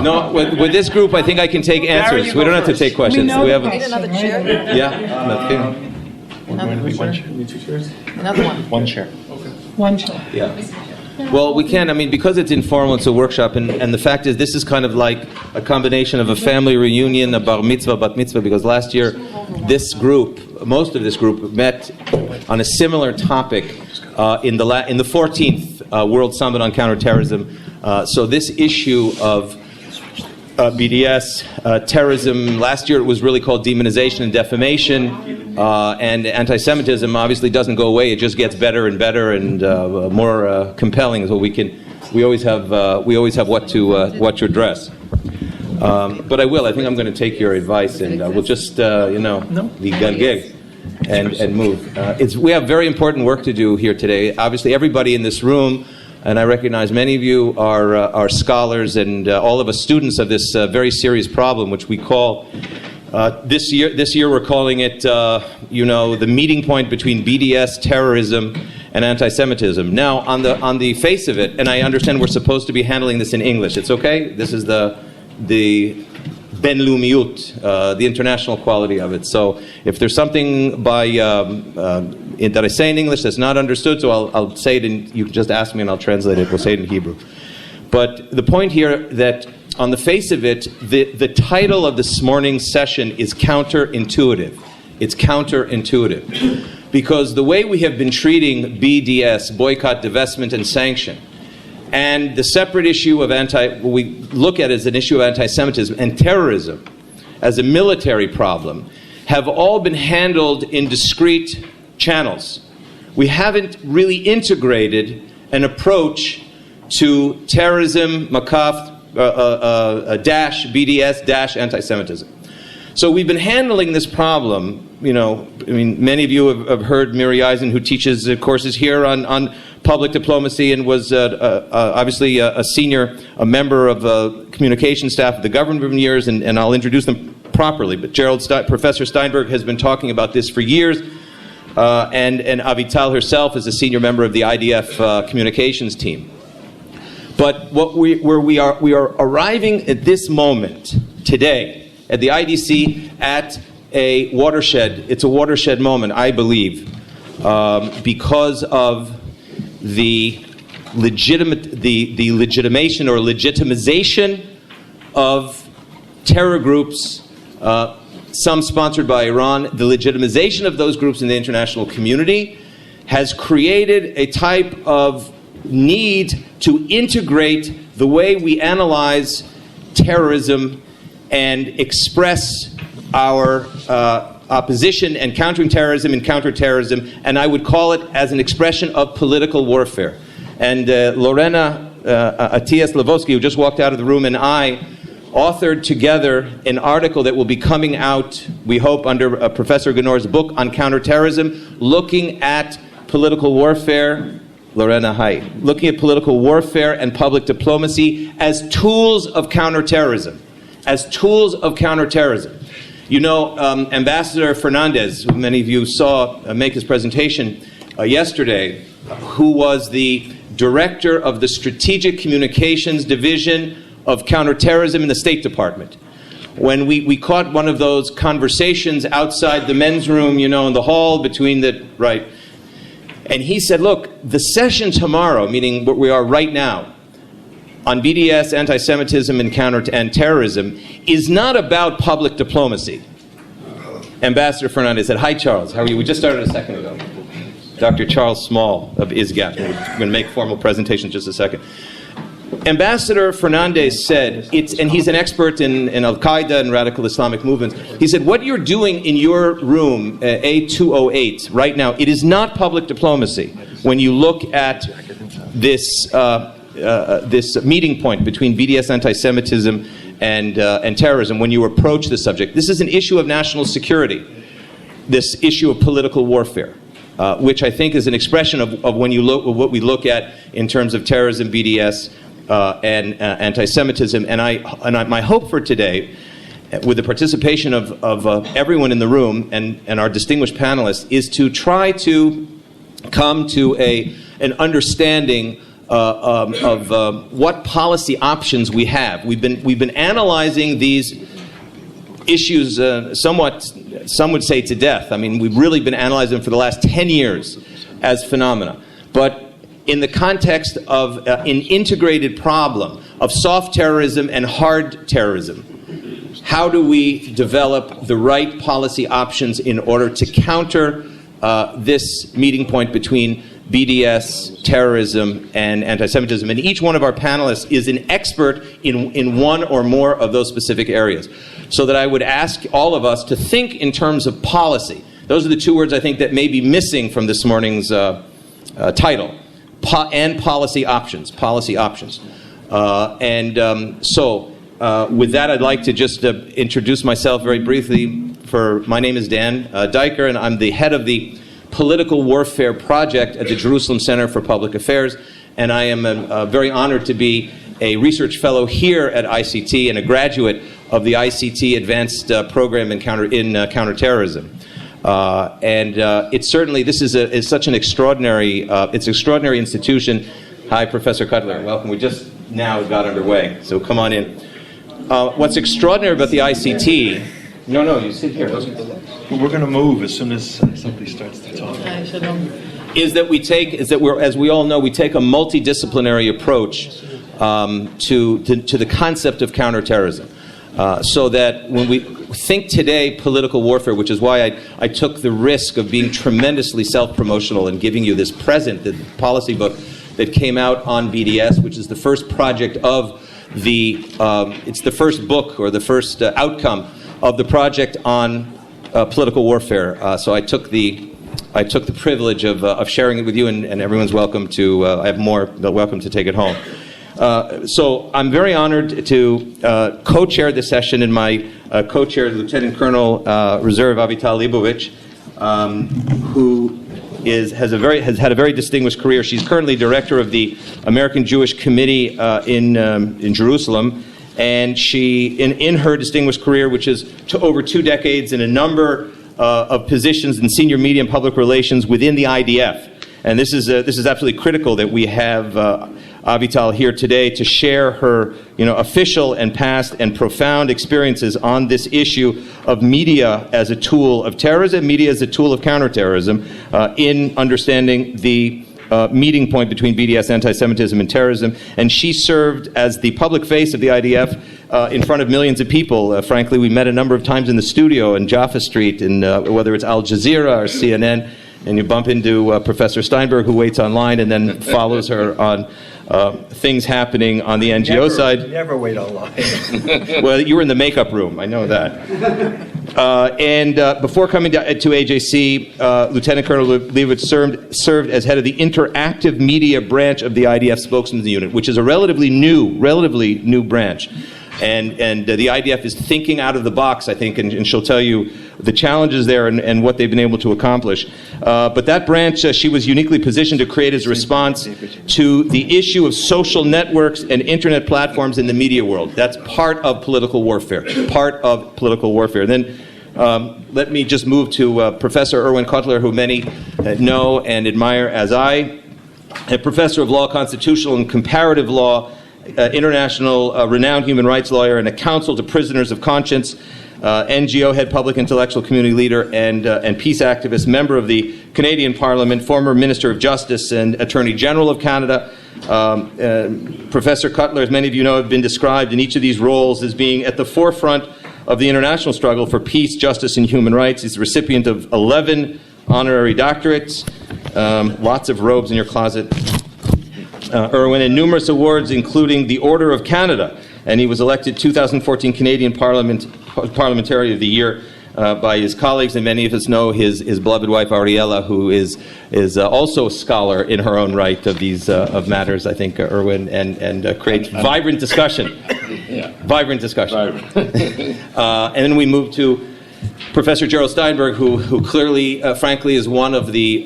No, with this group, I think I can take answers. We don't have to take questions. We have another chair? Yeah. Need 2 chairs? Another one. 1 chair. Okay. 1 chair. Yeah. Well, we can. I mean, because it's informal, it's a workshop, and the fact is, this is kind of like a combination of a family reunion, a bar mitzvah, bat mitzvah. Because last year, this group, most of this group, met on a similar topic in the 14th World Summit on Counterterrorism. So this issue of BDS, terrorism, last year it was really called demonization and defamation, and anti-Semitism obviously doesn't go away. It just gets better and better and more compelling. So we always have what to address. But I think I'm going to take your advice, and we'll just the gig and move. We have very important work to do here today. Obviously, everybody in this room. And I recognize many of you are scholars and all of us students of this very serious problem, which we call this year we're calling it the meeting point between BDS, terrorism, and anti-Semitism. Now, on the face of it, and I understand we're supposed to be handling this in English. It's okay. This is the Ben-Lumiyut, the international quality of it. So if there's something that I say in English that's not understood, so I'll say it you can just ask me and I'll translate it. We'll say it in Hebrew. But the point here that on the face of it, the title of this morning's session is counterintuitive. It's counterintuitive. Because the way we have been treating BDS, boycott, divestment, and sanction, and the separate issue of what we look at as an issue of anti-Semitism and terrorism as a military problem have all been handled in discrete channels. We haven't really integrated an approach to terrorism, dash BDS, dash anti-Semitism. So we've been handling this problem. Many of you have heard Miri Eisin, who teaches courses here on public diplomacy and was obviously a member of the communication staff of the government for years, and I'll introduce them properly. But Professor Steinberg has been talking about this for years, and Avital herself is a senior member of the IDF communications team. But we are arriving at this moment today at the IDC at a watershed. It's a watershed moment, I believe, because of the legitimation or legitimization of terror groups, some sponsored by Iran. The legitimization of those groups in the international community has created a type of need to integrate the way we analyze terrorism and express our opposition and countering terrorism and counterterrorism, and I would call it as an expression of political warfare. And Lorena Atias-Levosky, who just walked out of the room, and I authored together an article that will be coming out, we hope, under Professor Ganor's book on counterterrorism, looking at political warfare. Lorena, hi. Looking at political warfare and public diplomacy as tools of counterterrorism. As tools of counterterrorism. Ambassador Fernandez, who many of you saw make his presentation yesterday, who was the director of the Strategic Communications Division of Counterterrorism in the State Department. When we caught one of those conversations outside the men's room, in the hall between and he said, look, the session tomorrow, meaning where we are right now, on BDS, anti-Semitism, and terrorism, is not about public diplomacy. Ambassador Fernandez said, hi, Charles. How are you? We just started a second ago. Dr. Charles Small of ISGAP. We're going to make formal presentation in just a second. Ambassador Fernandez said, and he's an expert in Al-Qaeda and radical Islamic movements. He said, what you're doing in your room, A208, right now, it is not public diplomacy. When you look at this meeting point between BDS anti-Semitism and terrorism, when you approach the subject, this is an issue of national security, this issue of political warfare, which I think is an expression of when you look what we look at in terms of terrorism, BDS, and anti-Semitism. And my hope for today, with the participation of everyone in the room and our distinguished panelists, is to try to come to an understanding what policy options we have. We've been analyzing these issues somewhat, some would say to death. I mean, we've really been analyzing them for the last 10 years as phenomena. But in the context of an integrated problem of soft terrorism and hard terrorism, how do we develop the right policy options in order to counter this meeting point between BDS, terrorism, and anti-Semitism? And each one of our panelists is an expert in one or more of those specific areas. So that I would ask all of us to think in terms of policy. Those are the two words I think that may be missing from this morning's title. And policy options. Policy options. So with that, I'd like to just introduce myself very briefly. My name is Dan Diker, and I'm the head of the Political Warfare Project at the Jerusalem Center for Public Affairs. And I am very honored to be a research fellow here at ICT and a graduate of the ICT Advanced Program in Counter-Terrorism. It's certainly, this is such an extraordinary, it's an extraordinary institution. Hi, Professor Cotler. Welcome. We just now got underway, so come on in. What's extraordinary about the ICT... No, you sit here. We're going to move as soon as somebody starts to talk. As we all know, we take a multidisciplinary approach to the concept of counterterrorism. So that when we think today political warfare, which is why I took the risk of being tremendously self-promotional and giving you this present, the policy book that came out on BDS, which is the first project of it's the first book or the first outcome of the project on political warfare. So I took the privilege of sharing it with you, and everyone's welcome to. I have more, but welcome to take it home. So I'm very honored to co-chair this session, and my co-chair, Lieutenant Colonel Reserve Avital Leibovich, who has had a very distinguished career. She's currently director of the American Jewish Committee in Jerusalem, and she, in her distinguished career, which is over 2 decades, in a number of positions in senior media and public relations within the IDF. And this is absolutely critical that we have Avital here today to share her, official and past and profound experiences on this issue of media as a tool of terrorism, media as a tool of counterterrorism, in understanding the meeting point between BDS, anti-Semitism, and terrorism. And she served as the public face of the IDF in front of millions of people. Frankly, we met a number of times in the studio in Jaffa Street, and whether it's Al Jazeera or CNN, and you bump into Professor Steinberg, who waits online and then follows her on things happening on the NGO side. Never wait online. Well, you were in the makeup room. I know that. And before coming to AJC, Lieutenant Colonel Leibovich served as head of the interactive media branch of the IDF Spokesperson Unit, which is a relatively new branch. And the IDF is thinking out of the box, I think, and she'll tell you the challenges there and what they've been able to accomplish. But that branch, she was uniquely positioned to create as a response to the issue of social networks and internet platforms in the media world. That's part of political warfare. Then let me just move to Professor Irwin Cotler, who many know and admire as I, a professor of law, constitutional and comparative law, international renowned human rights lawyer, and a counsel to prisoners of conscience, NGO head, public intellectual community leader, and peace activist, member of the Canadian Parliament, former Minister of Justice and Attorney General of Canada. Professor Cotler, as many of you know, have been described in each of these roles as being at the forefront of the international struggle for peace, justice, and human rights. He's the recipient of 11 honorary doctorates, lots of robes in your closet, Irwin, and numerous awards, including the Order of Canada. And he was elected 2014 Canadian Parliamentary of the Year by his colleagues, and many of us know his beloved wife Ariella, who is also a scholar in her own right of these of matters. I think Irwin and creates vibrant discussion. Yeah. Vibrant discussion. Vibrant. And then we move to Professor Gerald Steinberg, who clearly, frankly, is one of the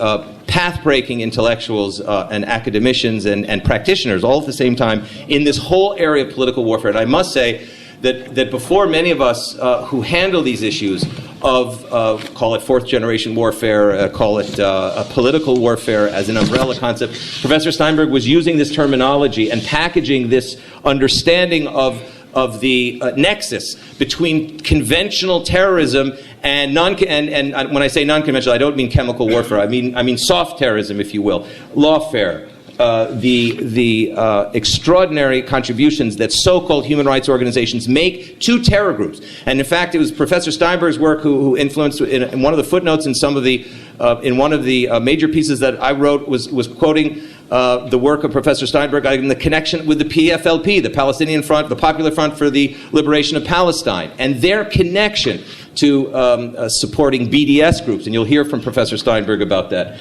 path-breaking intellectuals and academicians and practitioners all at the same time in this whole area of political warfare. And I must say that before many of us who handle these issues of, call it fourth generation warfare, call it a political warfare as an umbrella concept. Professor Steinberg was using this terminology and packaging this understanding of the nexus between conventional terrorism and and when I say non-conventional, I don't mean chemical warfare. I mean soft terrorism, if you will, lawfare. The extraordinary contributions that so-called human rights organizations make to terror groups, and in fact, it was Professor Steinberg's work who influenced in one of the footnotes in some of the in one of the major pieces that I wrote was quoting the work of Professor Steinberg in the connection with the PFLP, the Palestinian Front, the Popular Front for the Liberation of Palestine, and their connection to supporting BDS groups, and you'll hear from Professor Steinberg about that.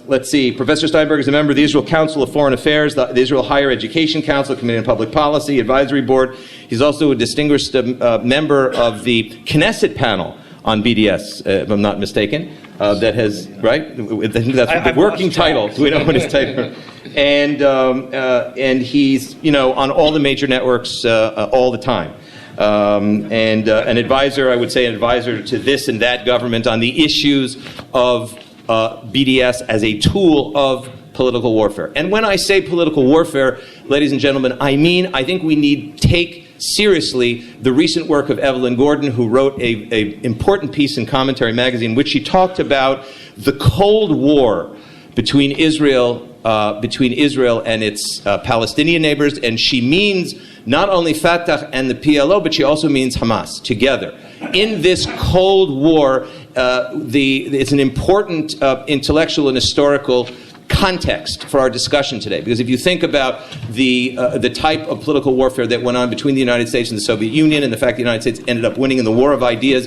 Let's see, Professor Steinberg is a member of the Israel Council of Foreign Affairs, the Israel Higher Education Council, Committee on Public Policy, Advisory Board. He's also a distinguished member of the Knesset panel on BDS, if I'm not mistaken, that has, right? I think that's the working title. We don't know what his title. And he's, on all the major networks all the time. An advisor, I would say, an advisor to this and that government on the issues of BDS as a tool of political warfare. And when I say political warfare, ladies and gentlemen, I think we need take seriously the recent work of Evelyn Gordon, who wrote a important piece in Commentary magazine, which she talked about the Cold War between Israel and its Palestinian neighbors, and she means not only Fatah and the PLO, but she also means Hamas together. In this Cold War, it's an important intellectual and historical context for our discussion today, because if you think about the type of political warfare that went on between the United States and the Soviet Union, and the fact the United States ended up winning in the War of Ideas,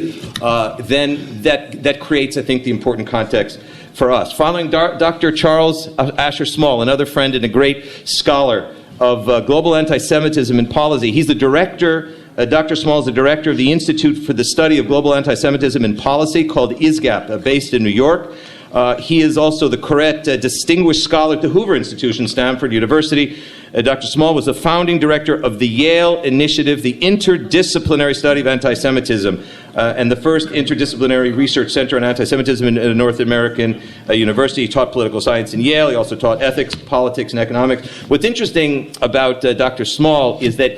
then that creates, I think, the important context for us. Following Dr. Charles Asher Small, another friend and a great scholar of global anti-Semitism and policy, he's the director. Dr. Small is the director of the Institute for the Study of Global Anti-Semitism and Policy, called ISGAP, based in New York. He is also the Koret Distinguished Scholar at the Hoover Institution, Stanford University. Dr. Small was the founding director of the Yale Initiative, the Interdisciplinary Study of Anti-Semitism, and the first interdisciplinary research center on anti-Semitism in a North American university. He taught political science in Yale. He also taught ethics, politics, and economics. What's interesting about Dr. Small is that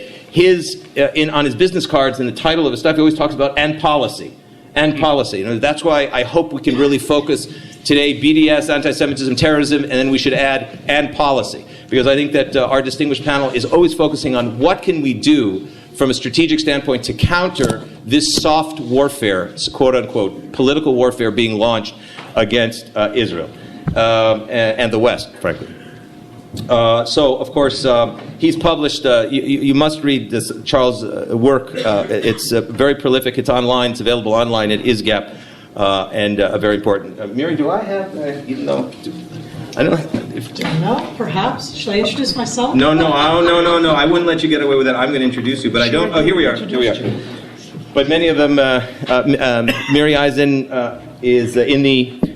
on his business cards, in the title of his stuff, he always talks about and policy. And policy. That's why I hope we can really focus today, BDS, anti-Semitism, terrorism, and then we should add and policy. Because I think that our distinguished panel is always focusing on what can we do from a strategic standpoint to counter this soft warfare, quote-unquote, political warfare being launched against Israel and the West, frankly. So, of course, he's published, you must read this Charles' work. It's very prolific. It's online. It's available online at ISGAP, and very important. Miri, do I have, even though, I don't know. No, perhaps. Should I introduce myself? No. I wouldn't let you get away with that. I'm going to introduce you, but I don't. Oh, here we are. But many of them, Miri Eisin is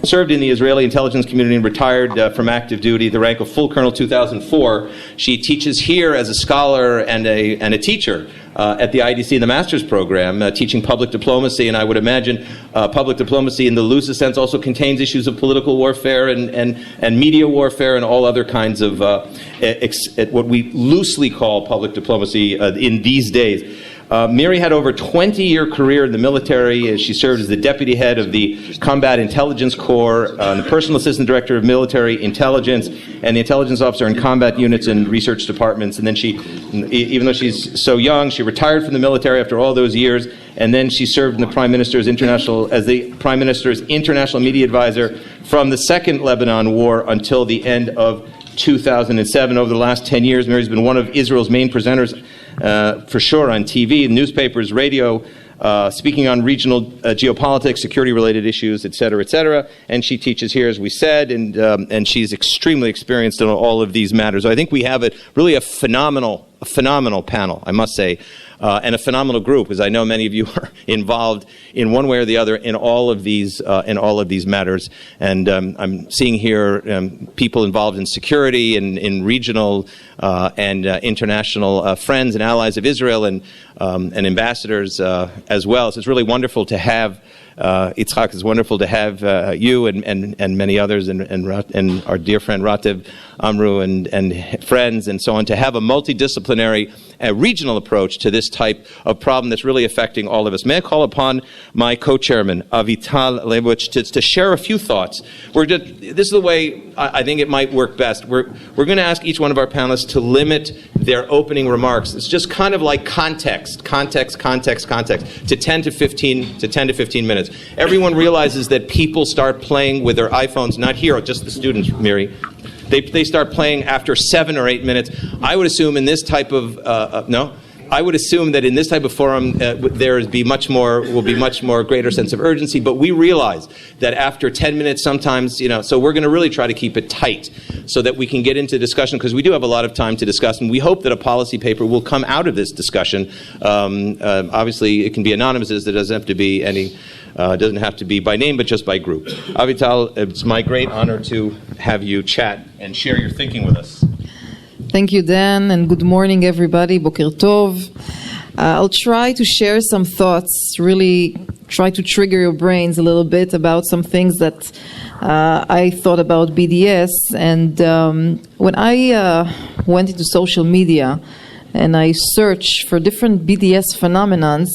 served in the Israeli intelligence community and retired from active duty, the rank of full colonel 2004. She teaches here as a scholar and a teacher at the IDC, the master's program, teaching public diplomacy. And I would imagine public diplomacy in the loosest sense also contains issues of political warfare and media warfare and all other kinds of what we loosely call public diplomacy in these days. Miri had over a 20-year career in the military. She served as the deputy head of the Combat Intelligence Corps, the personal assistant director of military intelligence, and the intelligence officer in combat units and research departments. And then she, even though she's so young, she retired from the military after all those years, and then she served in the Prime Minister's international media advisor from the Second Lebanon War until the end of 2007. Over the last 10 years, Miri's been one of Israel's main presenters, for sure, on TV, newspapers, radio, speaking on regional geopolitics, security-related issues, et cetera, and she teaches here, as we said, and she's extremely experienced in all of these matters. I think we have really a phenomenal panel, I must say, and a phenomenal group, as I know many of you are involved in one way or the other in all of these matters. And I'm seeing here people involved in security and in regional and international friends and allies of Israel and ambassadors as well. So it's really wonderful to have Yitzhak. It's wonderful to have you and many others and our dear friend Ratev Amru and friends and so on, to have a multidisciplinary regional approach to this type of problem that's really affecting all of us. May I call upon my co-chairman, Avital Leibovich, to share a few thoughts. This is the way I think it might work best. We're going to ask each one of our panelists to limit their opening remarks. It's just kind of like context, to 10 to 15 minutes. Everyone realizes that people start playing with their iPhones, not here, just the students, Miri. They start playing after 7 or 8 minutes. I would assume in this type of I would assume that in this type of forum there will be much more greater sense of urgency. But we realize that after 10 minutes, sometimes so we're going to really try to keep it tight so that we can get into discussion, because we do have a lot of time to discuss, and we hope that a policy paper will come out of this discussion. Obviously, it can be anonymous. It doesn't have to be any. Doesn't have to be by name, but just by group. Avital, it's my great honor to have you chat and share your thinking with us. Thank you, Dan, and good morning, everybody. Boker Tov. I'll try to share some thoughts, really try to trigger your brains a little bit about some things that I thought about BDS. And when I went into social media and I searched for different BDS phenomenons,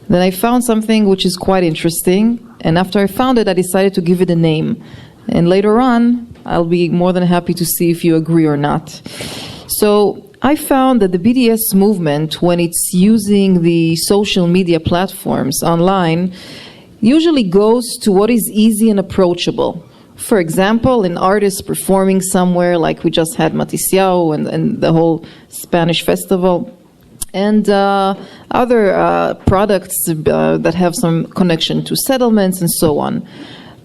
then I found something which is quite interesting, and after I found it, I decided to give it a name. And later on, I'll be more than happy to see if you agree or not. So I found that the BDS movement, when it's using the social media platforms online, usually goes to what is easy and approachable. For example, an artist performing somewhere, like we just had Matisiao and the whole Spanish festival, and other products that have some connection to settlements and so on.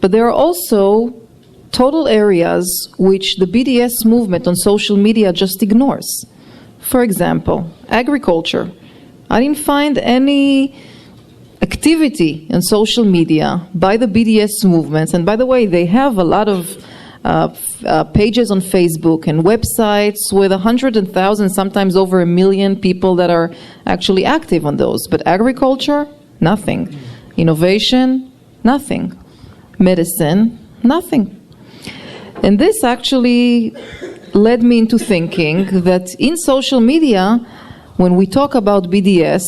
But there are also total areas which the BDS movement on social media just ignores. For example, agriculture. I didn't find any activity on social media by the BDS movements, and by the way, they have a lot of pages on Facebook and websites with 100,000, sometimes over 1 million people that are actually active on those. But agriculture, nothing. Innovation, nothing. Medicine, nothing. And this actually led me into thinking that in social media, when we talk about BDS,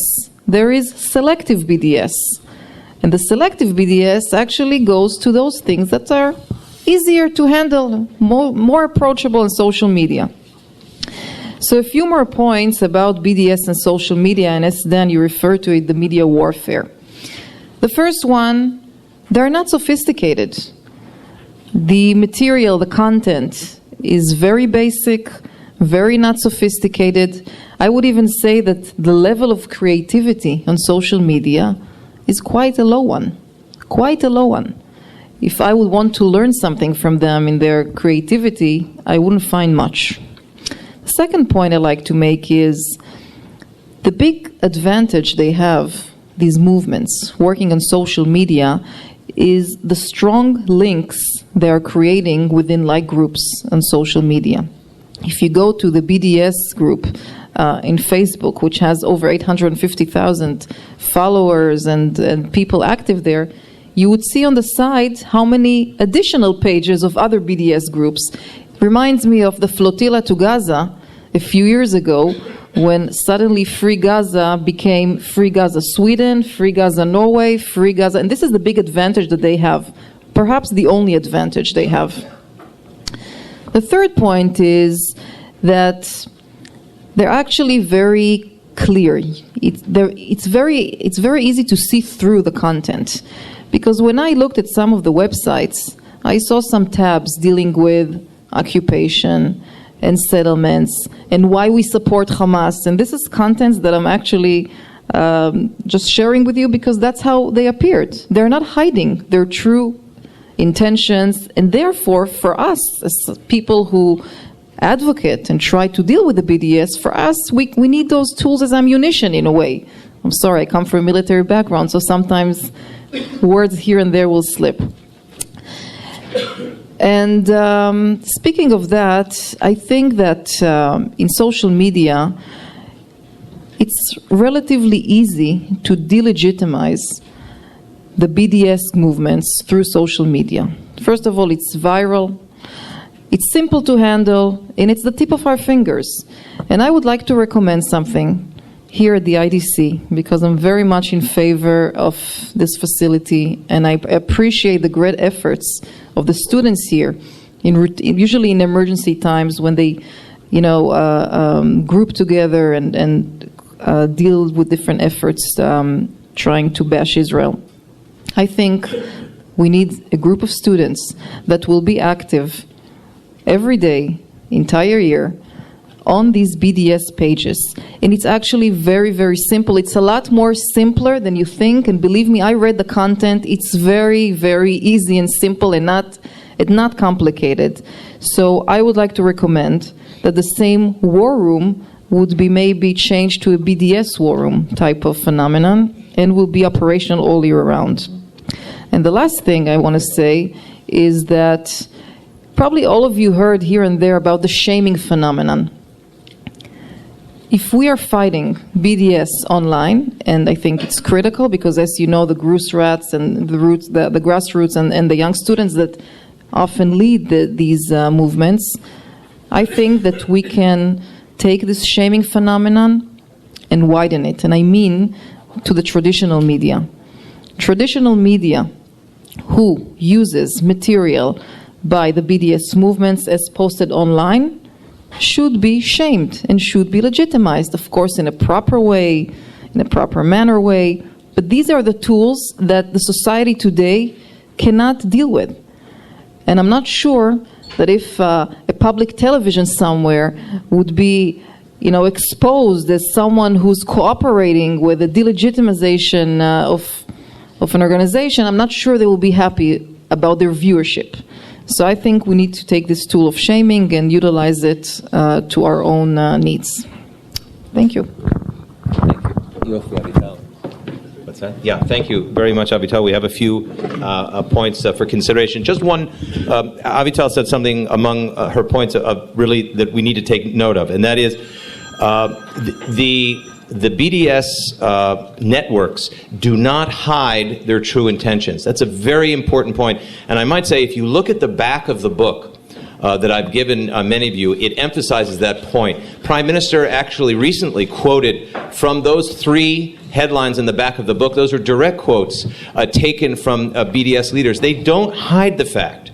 there is selective BDS. And the selective BDS actually goes to those things that are easier to handle, more approachable in social media. So a few more points about BDS and social media, and as Dan, you refer to it, the media warfare. The first one, they're not sophisticated. The material, the content is very basic, very not sophisticated. I would even say that the level of creativity on social media is quite a low one. Quite a low one. If I would want to learn something from them in their creativity, I wouldn't find much. The second point I like to make is the big advantage they have, these movements working on social media, is the strong links they are creating within like groups on social media. If you go to the BDS group in Facebook, which has over 850,000 followers and people active there, you would see on the side how many additional pages of other BDS groups. Reminds me of the flotilla to Gaza a few years ago, when suddenly Free Gaza became Free Gaza Sweden, Free Gaza Norway, Free Gaza, and this is the big advantage that they have, perhaps the only advantage they have. The third point is that they're actually very clear. It's very easy to see through the content. Because when I looked at some of the websites, I saw some tabs dealing with occupation and settlements and why we support Hamas. And this is content that I'm actually just sharing with you because that's how they appeared. They're not hiding their true intentions. And therefore, for us, as people who advocate and try to deal with the BDS, for us, we need those tools as ammunition in a way. I'm sorry, I come from a military background, so sometimes words here and there will slip. And speaking of that, I think that in social media, it's relatively easy to delegitimize the BDS movements through social media. First of all, it's viral, it's simple to handle, and it's the tip of our fingers. And I would like to recommend something here at the IDC, because I'm very much in favor of this facility, and I appreciate the great efforts of the students here, usually in emergency times when they, group together and deal with different efforts trying to bash Israel. I think we need a group of students that will be active every day, entire year, on these BDS pages. And it's actually very, very simple. It's a lot more simpler than you think, and believe me, I read the content. It's very, very easy and simple and not complicated. So I would like to recommend that the same war room would be maybe changed to a BDS war room type of phenomenon and will be operational all year round. And the last thing I want to say is that probably all of you heard here and there about the shaming phenomenon. If we are fighting BDS online, and I think it's critical because, as you know, the grassroots and the grassroots and the young students that often lead these movements, I think that we can take this shaming phenomenon and widen it. And I mean to the traditional media. Traditional media who uses material by the BDS movements as posted online should be shamed and should be legitimized, of course, in a proper way, in a proper manner way. But these are the tools that the society today cannot deal with. And I'm not sure that if a public television somewhere would be, exposed as someone who's cooperating with the delegitimization of an organization, I'm not sure they will be happy about their viewership. So I think we need to take this tool of shaming and utilize it to our own needs. Thank you. Thank you. Avital. What's that? Yeah, thank you very much, Avital. We have a few points for consideration. Just one, Avital said something among her points of really that we need to take note of, and that is the BDS networks do not hide their true intentions. That's a very important point. And I might say, if you look at the back of the book that I've given many of you, it emphasizes that point. Prime Minister actually recently quoted from those 3 headlines in the back of the book. Those are direct quotes taken from BDS leaders. They don't hide the fact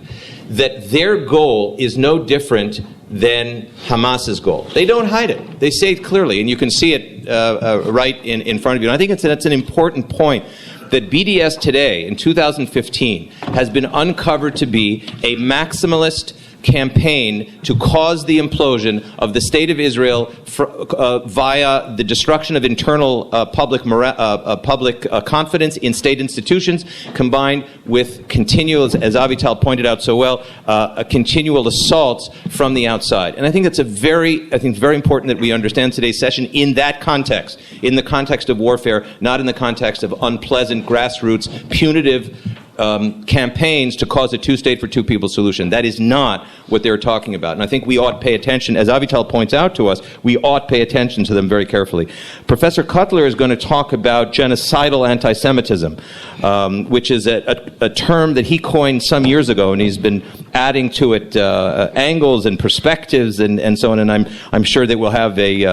that their goal is no different than Hamas's goal. They don't hide it. They say it clearly, and you can see it right in front of you. And I think that's an important point, that BDS today, in 2015, has been uncovered to be a maximalist campaign to cause the implosion of the state of Israel via the destruction of internal public confidence in state institutions, combined with continual, as Avital pointed out so well, continual assaults from the outside. And I think it's very important that we understand today's session in that context, in the context of warfare, not in the context of unpleasant grassroots, punitive campaigns to cause a two-state for two-people solution. That is not what they're talking about. And I think we ought to pay attention, as Avital points out to us, we ought to pay attention to them very carefully. Professor Cotler is going to talk about genocidal anti-Semitism, which is a term that he coined some years ago, and he's been adding to it angles and perspectives and so on, and I'm sure that we'll have the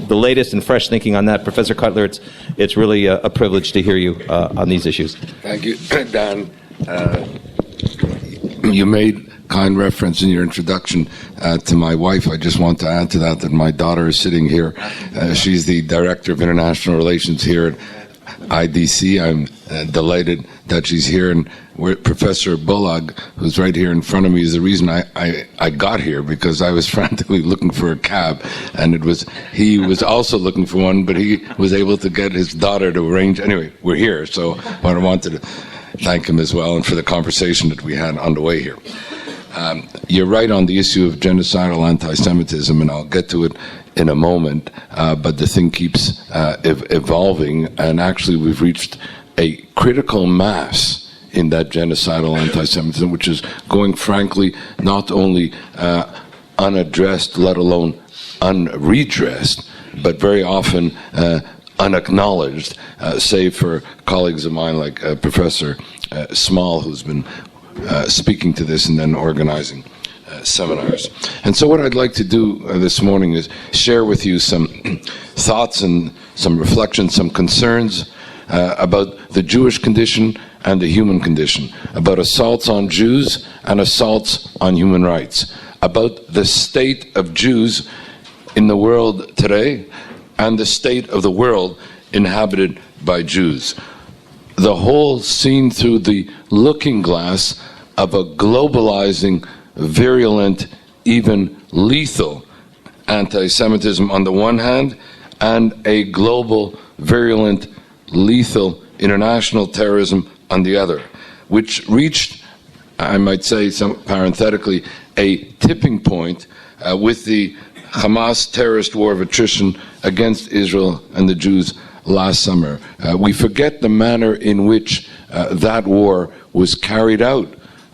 latest and fresh thinking on that. Professor Cotler, it's really a privilege to hear you on these issues. Thank you, Dan. You made kind reference in your introduction to my wife. I just want to add to that my daughter is sitting here. She's the Director of International Relations here at IDC. I'm delighted that she's here. And Professor Bullock, who's right here in front of me, is the reason I got here, because I was frantically looking for a cab, and he was also looking for one, but he was able to get his daughter to arrange. Anyway, we're here, so I wanted to thank him as well, and for the conversation that we had on the way here. You're right on the issue of genocidal anti-Semitism, and I'll get to it in a moment, but the thing keeps evolving, and actually we've reached a critical mass in that genocidal anti-Semitism, which is going, frankly, not only unaddressed, let alone unredressed, but very often unacknowledged, save for colleagues of mine like Professor Small, who's been speaking to this and then organizing seminars. And so what I'd like to do this morning is share with you some thoughts and some reflections, some concerns about the Jewish condition and the human condition, about assaults on Jews and assaults on human rights, about the state of Jews in the world today and the state of the world inhabited by Jews. The whole seen through the looking glass of a globalizing, virulent, even lethal anti-Semitism on the one hand, and a global, virulent, lethal international terrorism on the other, which reached, I might say parenthetically, a tipping point with the Hamas terrorist war of attrition against Israel and the Jews last summer. We forget the manner in which that war was carried out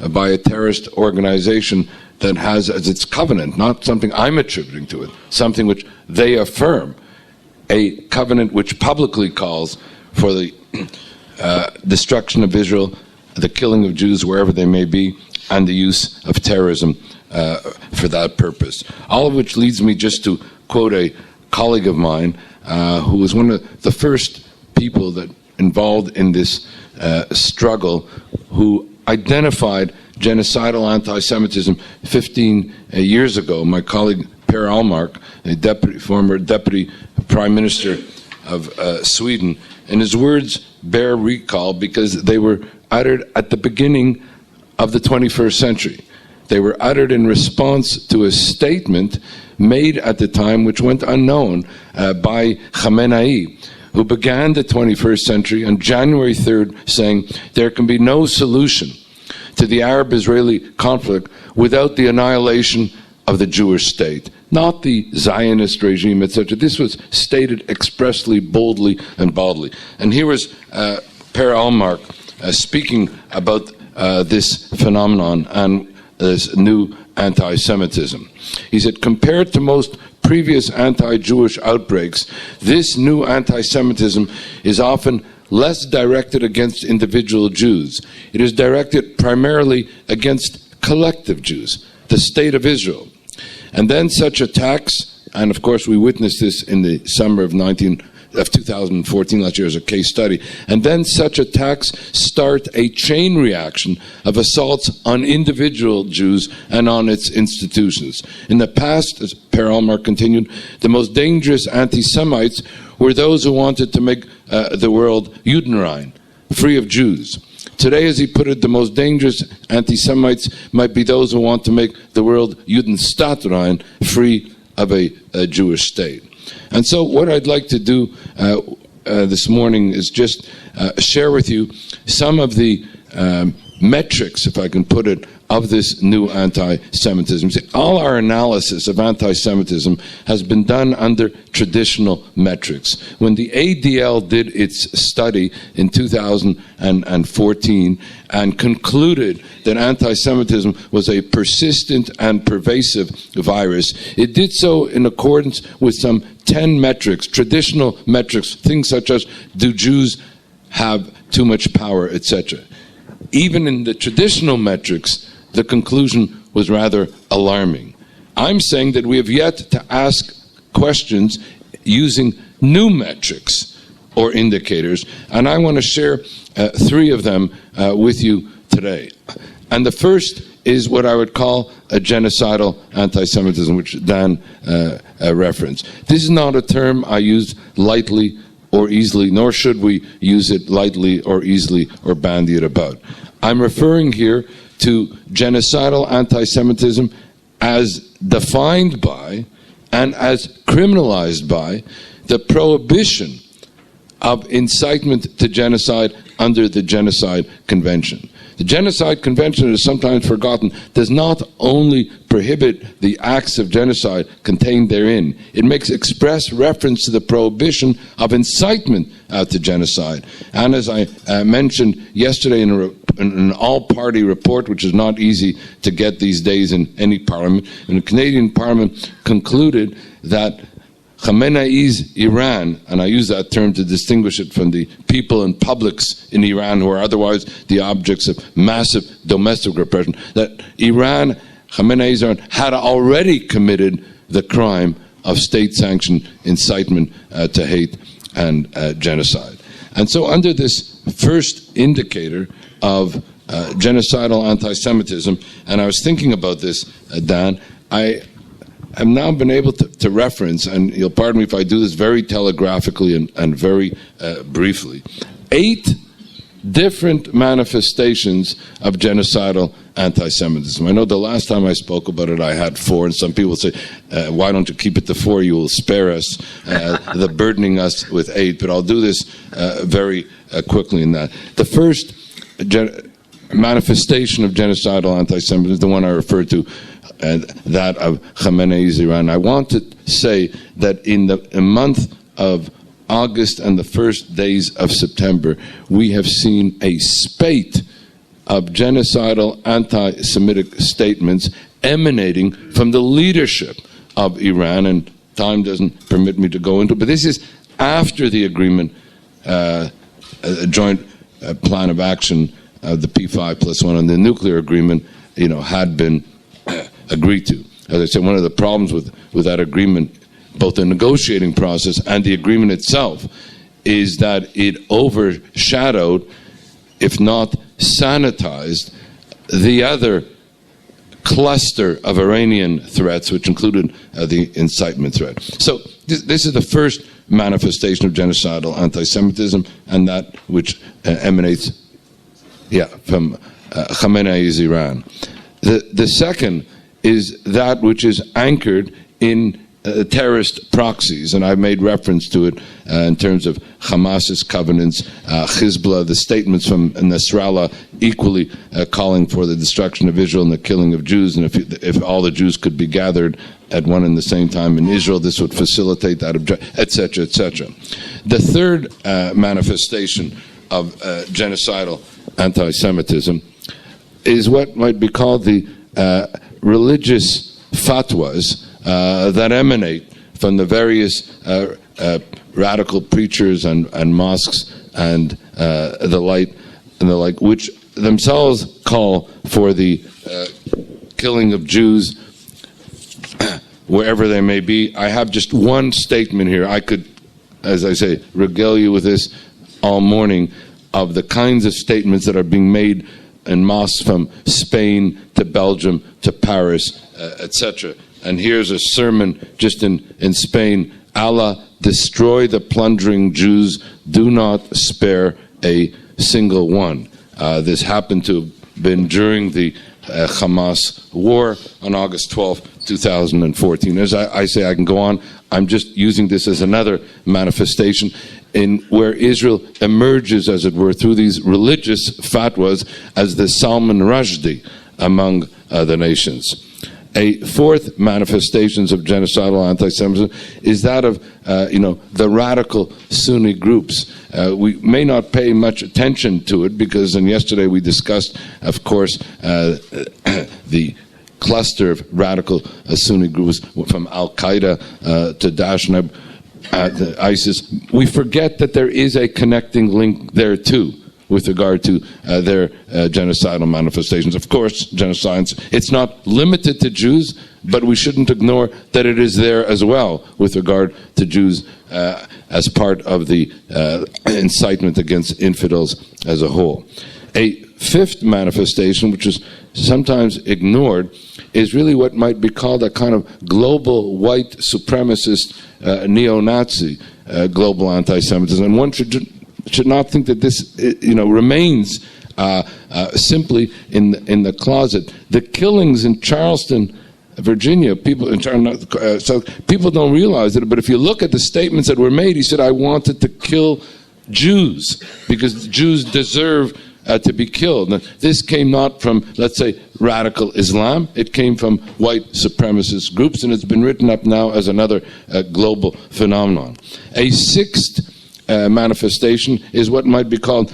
by a terrorist organization that has as its covenant, not something I'm attributing to it, something which they affirm, a covenant which publicly calls for the destruction of Israel, the killing of Jews wherever they may be, and the use of terrorism for that purpose. All of which leads me just to quote a colleague of mine who was one of the first people that involved in this struggle, who identified genocidal anti-Semitism 15 years ago. My colleague Per Ahlmark, a former deputy prime minister of Sweden, and his words bear recall because they were uttered at the beginning of the 21st century. They were uttered in response to a statement made at the time which went unknown by Khamenei, who began the 21st century on January 3rd saying, "There can be no solution to the Arab-Israeli conflict without the annihilation of the Jewish state," not the Zionist regime, etc. This was stated expressly, boldly, and baldly. And here was Per Ahlmark speaking about this phenomenon and this new anti-Semitism. He said, "Compared to most previous anti-Jewish outbreaks, this new anti-Semitism is often less directed against individual Jews. It is directed primarily against collective Jews, the state of Israel. And then such attacks, and of course we witnessed this in the summer of 2014, last year as a case study, and then such attacks start a chain reaction of assaults on individual Jews and on its institutions. In the past," as Per Ahlmark continued, "the most dangerous anti-Semites were those who wanted to make the world Judenrein, free of Jews. Today, as he put it, the most dangerous anti-Semites might be those who want to make the world Judenstaatrein, free of a Jewish state." And so what I'd like to do this morning is just share with you some of the metrics, if I can put it, of this new anti-Semitism. See, all our analysis of anti-Semitism has been done under traditional metrics. When the ADL did its study in 2014 and concluded that anti-Semitism was a persistent and pervasive virus, it did so in accordance with some 10 metrics, traditional metrics, things such as, do Jews have too much power, etc. Even in the traditional metrics, the conclusion was rather alarming. I'm saying that we have yet to ask questions using new metrics or indicators, and I want to share 3 of them with you today. And the first is what I would call a genocidal anti-Semitism, which Dan referenced. This is not a term I use lightly or easily, nor should we use it lightly or easily or bandy it about. I'm referring here to genocidal anti-Semitism as defined by and as criminalized by the prohibition of incitement to genocide under the Genocide Convention. The Genocide Convention, it is sometimes forgotten, does not only prohibit the acts of genocide contained therein, it makes express reference to the prohibition of incitement to genocide. And as I mentioned yesterday in an all-party report, which is not easy to get these days in any parliament, and the Canadian Parliament concluded that Khamenei's Iran, and I use that term to distinguish it from the people and publics in Iran who are otherwise the objects of massive domestic repression, that Iran, Khamenei's Iran, had already committed the crime of state-sanctioned incitement to hate and genocide. And so under this first indicator of genocidal anti-Semitism, and I was thinking about this, Dan, I have now been able to reference, and you'll pardon me if I do this very telegraphically and very briefly, 8 different manifestations of genocidal anti-Semitism. I know the last time I spoke about it, I had 4, and some people say, why don't you keep it to 4? You will spare us the burdening us with 8, but I'll do this very quickly in that. The first manifestation of genocidal anti-Semitism is the one I referred to, that of Khamenei's Iran. I want to say that in the month of August and the first days of September, we have seen a spate of genocidal anti-Semitic statements emanating from the leadership of Iran, and time doesn't permit me to go into it, but this is after the agreement, a joint plan of action, the P5+1 on the nuclear agreement, had been agreed to. As I said, one of the problems with that agreement, both the negotiating process and the agreement itself, is that it overshadowed, if not sanitized, the other cluster of Iranian threats, which included the incitement threat. So this is the first manifestation of genocidal anti-Semitism, and that which emanates from Khamenei's Iran. The second is that which is anchored in terrorist proxies, and I've made reference to it in terms of Hamas's covenants, Hezbollah, the statements from Nasrallah equally calling for the destruction of Israel and the killing of Jews, and if all the Jews could be gathered at one and the same time in Israel, this would facilitate that objective, etc., etc. The third manifestation of genocidal anti-Semitism is what might be called the religious fatwas that emanate from the various radical preachers and mosques and the like, which themselves call for the killing of Jews wherever they may be. I have just one statement here. I could, as I say, regale you with this all morning of the kinds of statements that are being made in mosques from Spain to Belgium to Paris, etc. And here's a sermon just in Spain. Allah, destroy the plundering Jews. Do not spare a single one. This happened to have been during the Hamas war on August 12, 2014. As I say, I can go on. I'm just using this as another manifestation in where Israel emerges, as it were, through these religious fatwas as the Salman Rushdie among the nations. A fourth manifestation of genocidal anti-Semitism is that of, the radical Sunni groups. We may not pay much attention to it because, and yesterday we discussed, of course, the cluster of radical Sunni groups from Al-Qaeda to Daesh and ISIS. We forget that there is a connecting link there too with regard to their genocidal manifestations. Of course, genocide, it's not limited to Jews, but we shouldn't ignore that it is there as well with regard to Jews as part of the incitement against infidels as a whole. A fifth manifestation, which is sometimes ignored, is really what might be called a kind of global white supremacist neo-Nazi global anti-Semitism. And one should not think that this remains simply in the closet. The killings in Charleston, Virginia, people don't realize it, but if you look at the statements that were made, he said, I wanted to kill Jews because Jews deserve to be killed. Now, this came not from, let's say, radical Islam. It came from white supremacist groups, and it's been written up now as another global phenomenon. A sixth manifestation is what might be called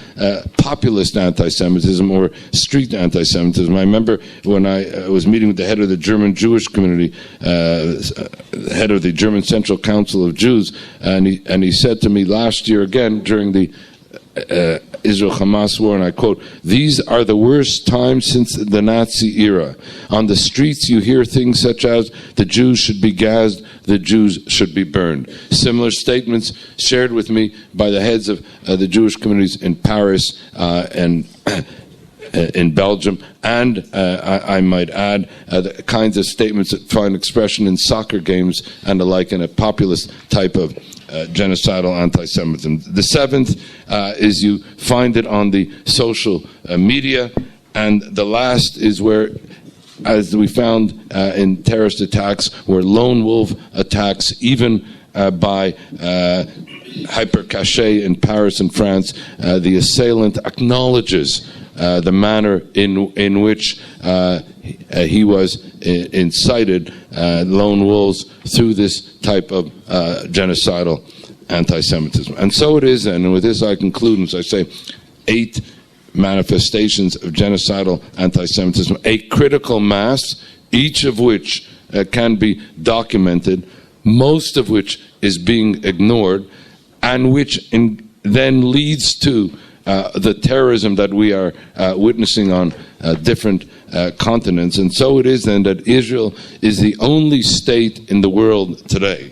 populist anti-Semitism or street anti-Semitism. I remember when I was meeting with the head of the German Jewish community, head of the German Central Council of Jews, and he said to me last year again during the Israel-Hamas war, and I quote, "These are the worst times since the Nazi era. On the streets you hear things such as, the Jews should be gassed, the Jews should be burned." Similar statements shared with me by the heads of the Jewish communities in Paris and in Belgium, and I might add the kinds of statements that find expression in soccer games and the like in a populist type of genocidal anti-Semitism. The seventh is you find it on the social media, and the last is where, as we found in terrorist attacks, where lone wolf attacks, even by hyper-caché in Paris and France, the assailant acknowledges the manner in which he was incited lone wolves through this type of genocidal anti-Semitism. And so it is then, and with this I conclude, as I say, 8 manifestations of genocidal anti-Semitism, a critical mass, each of which can be documented, most of which is being ignored, and which then leads to the terrorism that we are witnessing on different continents. And so it is then that Israel is the only state in the world today,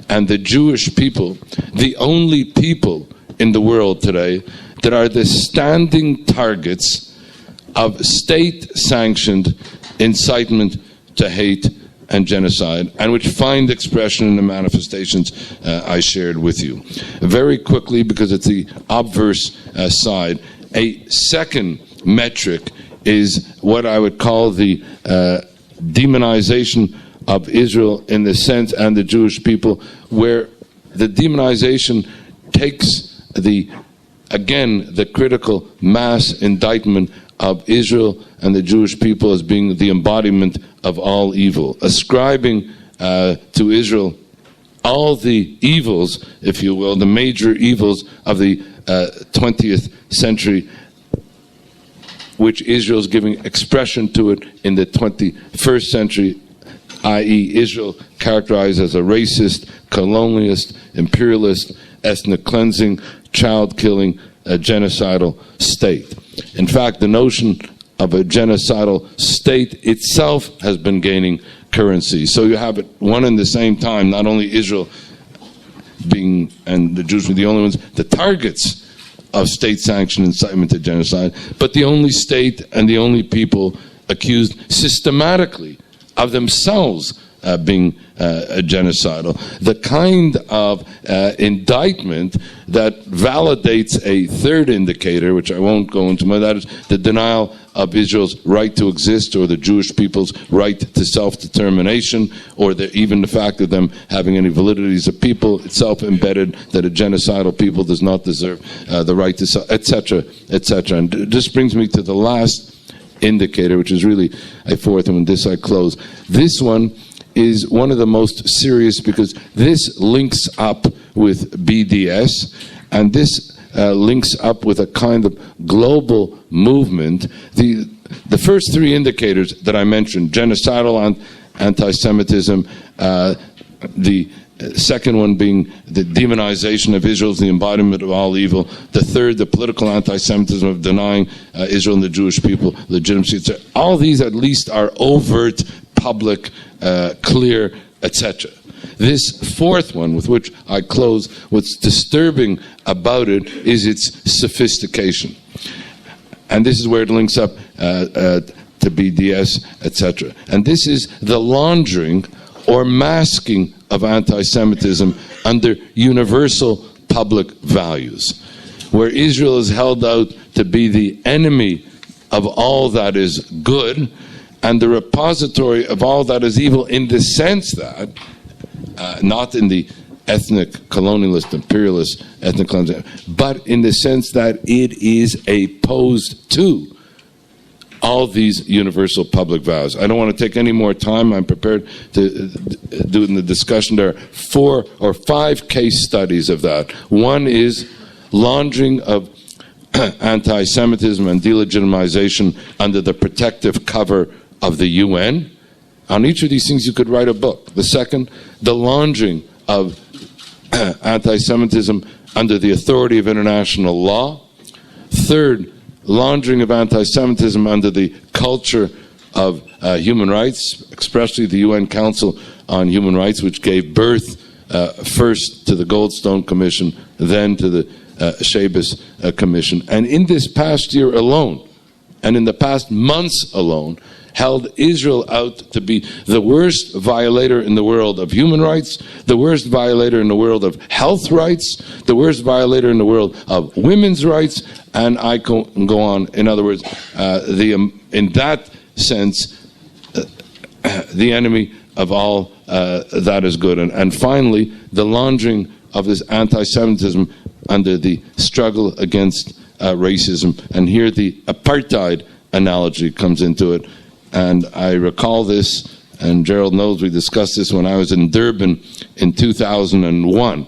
and the Jewish people, the only people in the world today that are the standing targets of state-sanctioned incitement to hate and genocide, and which find expression in the manifestations I shared with you. Very quickly, because it's the obverse side, a second metric is what I would call the demonization of Israel in the sense, and the Jewish people, where the demonization takes the critical mass indictment of Israel and the Jewish people as being the embodiment of all evil, ascribing to Israel all the evils, if you will, the major evils of the 20th century, which Israel is giving expression to it in the 21st century, i.e. Israel characterized as a racist, colonialist, imperialist, ethnic cleansing, child-killing, genocidal state. In fact, the notion of a genocidal state itself has been gaining currency. So you have it one and the same time, not only Israel being, and the Jews were the only ones, the targets of state-sanctioned incitement to genocide, but the only state and the only people accused systematically of themselves being genocidal. The kind of indictment that validates a third indicator, which I won't go into, but that is the denial of Israel's right to exist, or the Jewish people's right to self-determination, or even the fact of them having any validity as a people, itself embedded that a genocidal people does not deserve the right to self, etc., etc. And this brings me to the last indicator, which is really a fourth, and with this I close. This one is one of the most serious, because this links up with BDS, and this links up with a kind of global movement. The first 3 indicators that I mentioned, genocidal anti-Semitism, the second one being the demonization of Israel as the embodiment of all evil, the third, the political anti-Semitism of denying Israel and the Jewish people legitimacy. All these at least are overt, public, clear, etc. This fourth one, with which I close, what's disturbing about it is its sophistication. And this is where it links up to BDS, etc. And this is the laundering or masking of anti-Semitism under universal public values, where Israel is held out to be the enemy of all that is good and the repository of all that is evil, in the sense that, not in the ethnic, colonialist, imperialist, ethnic cleansing, but in the sense that it is opposed to all these universal public vows. I don't want to take any more time. I'm prepared to do in the discussion. There are 4 or 5 case studies of that. One is laundering of anti-Semitism and delegitimization under the protective cover of the UN. On each of these things, you could write a book. The second, the laundering of anti-Semitism under the authority of international law. Third, laundering of anti-Semitism under the culture of human rights, especially the UN Council on Human Rights, which gave birth first to the Goldstone Commission, then to the Shabbos Commission. And in this past year alone, and in the past months alone, held Israel out to be the worst violator in the world of human rights, the worst violator in the world of health rights, the worst violator in the world of women's rights, and I can go on. In other words, in that sense, the enemy of all that is good. And finally, the laundering of this anti-Semitism under the struggle against racism. And here the apartheid analogy comes into it. And I recall this, and Gerald knows we discussed this when I was in Durban in 2001.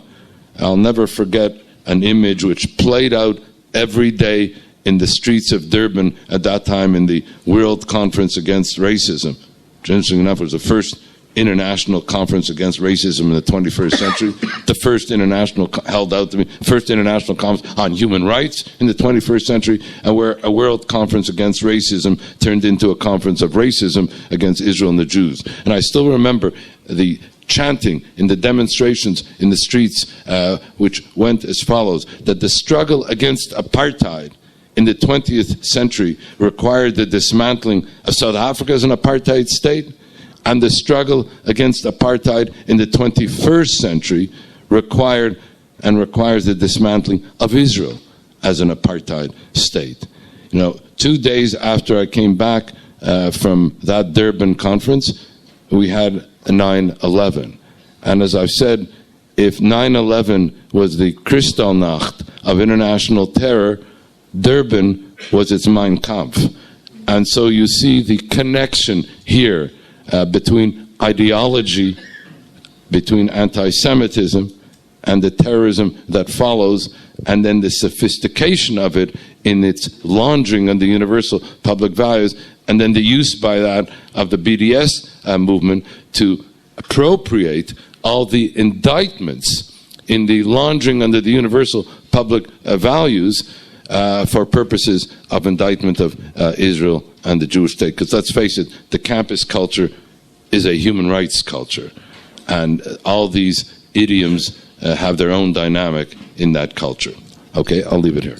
I'll never forget an image which played out every day in the streets of Durban at that time in the World Conference Against Racism. Interesting enough, it was the first international conference against racism in the 21st century, the first international conference on human rights in the 21st century, and where a world conference against racism turned into a conference of racism against Israel and the Jews. And I still remember the chanting in the demonstrations in the streets, which went as follows, that the struggle against apartheid in the 20th century required the dismantling of South Africa as an apartheid state, and the struggle against apartheid in the 21st century required and requires the dismantling of Israel as an apartheid state. 2 days after I came back from that Durban conference, we had 9/11. And as I've said, if 9/11 was the Kristallnacht of international terror, Durban was its Mein Kampf. And so you see the connection here between ideology, between anti-Semitism and the terrorism that follows, and then the sophistication of it in its laundering under universal public values, and then the use by that of the BDS movement to appropriate all the indictments in the laundering under the universal public values for purposes of indictment of Israel and the Jewish state. Because let's face it, the campus culture is a human rights culture. And all these idioms have their own dynamic in that culture. Okay, I'll leave it here.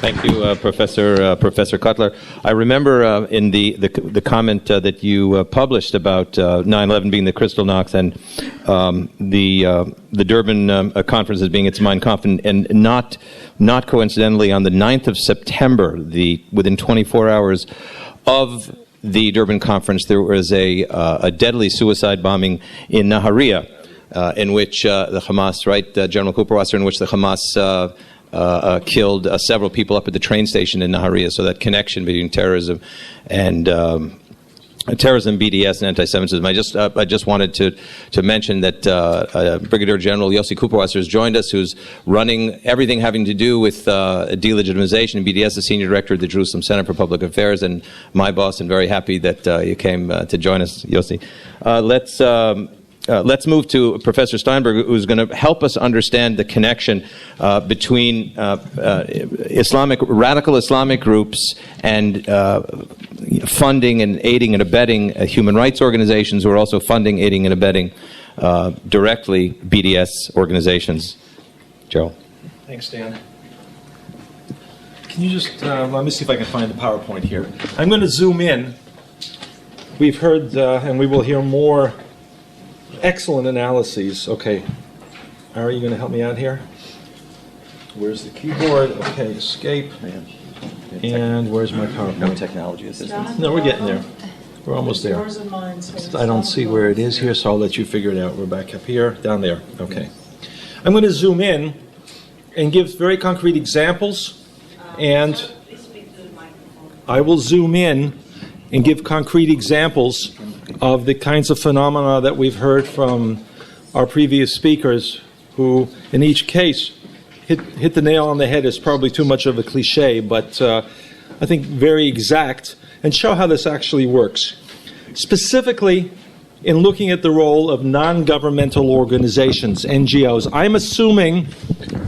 Thank you, Professor Cotler. I remember in the comment that you published about 9/11 being the Kristallnacht and the Durban conference as being its Mein Kampf, and not coincidentally on the 9th of September, within 24 hours of the Durban conference, there was a deadly suicide bombing in Nahariya, in which the Hamas, General Cooperwasser, in which the Hamas killed several people up at the train station in Nahariya. So that connection between terrorism and terrorism, BDS, and anti-Semitism. I just wanted to mention that Brigadier General Yossi Cooperwasser has joined us, who's running everything having to do with delegitimization. BDS, the Senior Director of the Jerusalem Center for Public Affairs, and my boss, and very happy that you came to join us, Yossi. Let's move to Professor Steinberg, who's going to help us understand the connection between radical Islamic groups and funding and aiding and abetting human rights organizations who are also funding, aiding, and abetting directly BDS organizations. Gerald. Thanks, Dan. Can you just, let me see if I can find the PowerPoint here. I'm going to zoom in. We've heard, and we will hear more excellent analyses. Okay. Are you going to help me out here? Where's the keyboard? Okay, escape. And where's my PowerPoint? No technology assistance. No, we're getting there. We're almost there. Yours and mine, so I don't see where it is here, so I'll let you figure it out. We're back up here, down there. Okay. I'm going to zoom in and give very concrete examples, and I will zoom in and give concrete examples of the kinds of phenomena that we've heard from our previous speakers, who in each case hit the nail on the head is probably too much of a cliche, but I think very exact, and show how this actually works. Specifically, in looking at the role of non-governmental organizations, NGOs, I'm assuming,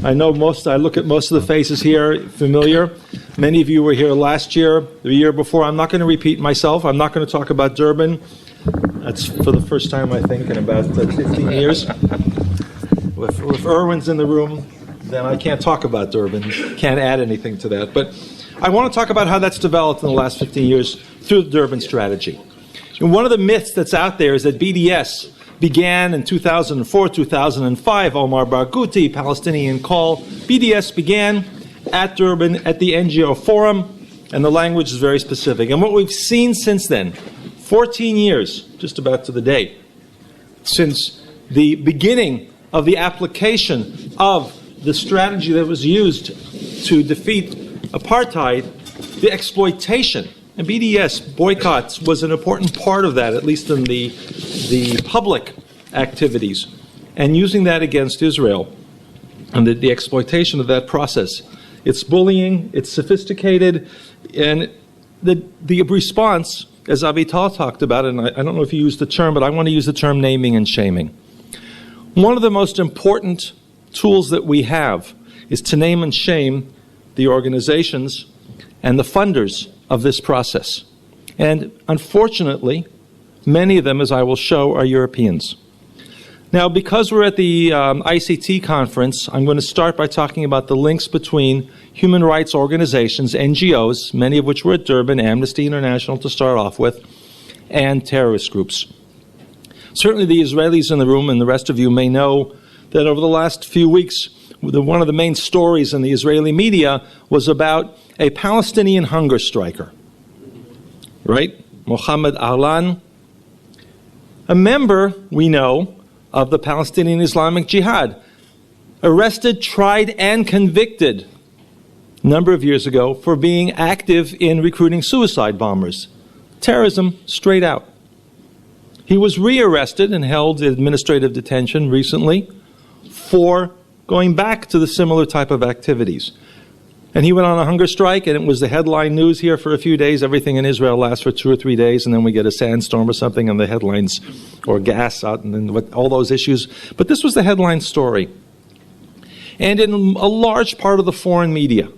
I look at most of the faces here, familiar. Many of you were here last year, the year before. I'm not going to repeat myself. I'm not going to talk about Durban. That's for the first time, I think, in about 15 years. If Irwin's in the room, then I can't talk about Durban, can't add anything to that. But I want to talk about how that's developed in the last 15 years through the Durban strategy. And one of the myths that's out there is that BDS began in 2004, 2005, Omar Barghouti, Palestinian call. BDS began at Durban at the NGO Forum, and the language is very specific. And what we've seen since then, 14 years, just about to the day, since the beginning of the application of the strategy that was used to defeat apartheid, the exploitation. And BDS boycotts was an important part of that, at least in the public activities, and using that against Israel and the exploitation of that process. It's bullying, it's sophisticated, and the response, as Avital talked about, and I don't know if you used the term, but I want to use the term naming and shaming. One of the most important tools that we have is to name and shame the organizations and the funders of this process. And unfortunately, many of them, as I will show, are Europeans. Now, because we're at the ICT conference, I'm going to start by talking about the links between human rights organizations, NGOs, many of which were at Durban, Amnesty International to start off with, and terrorist groups. Certainly the Israelis in the room and the rest of you may know that over the last few weeks, one of the main stories in the Israeli media was about a Palestinian hunger striker, right? Mohammed Ilan, a member, we know, of the Palestinian Islamic Jihad, arrested, tried, and convicted a number of years ago for being active in recruiting suicide bombers. Terrorism, straight out. He was rearrested and held in administrative detention recently for going back to the similar type of activities. And he went on a hunger strike, and it was the headline news here for a few days. Everything in Israel lasts for 2 or 3 days, and then we get a sandstorm or something, and the headlines, or gas out, and then all those issues. But this was the headline story. And in a large part of the foreign media,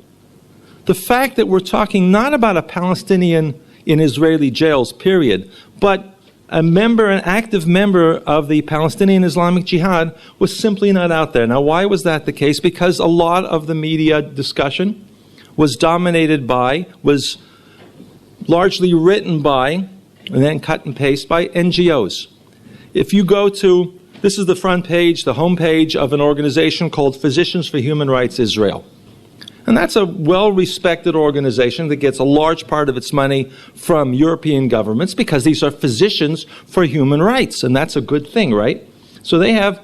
the fact that we're talking not about a Palestinian in Israeli jails, period, but an active member of the Palestinian Islamic Jihad was simply not out there. Now, why was that the case? Because a lot of the media discussion was was largely written by, and then cut and paste by NGOs. If you go to, this is the front page, the home page of an organization called Physicians for Human Rights Israel. And that's a well-respected organization that gets a large part of its money from European governments because these are physicians for human rights, and that's a good thing, right? So they have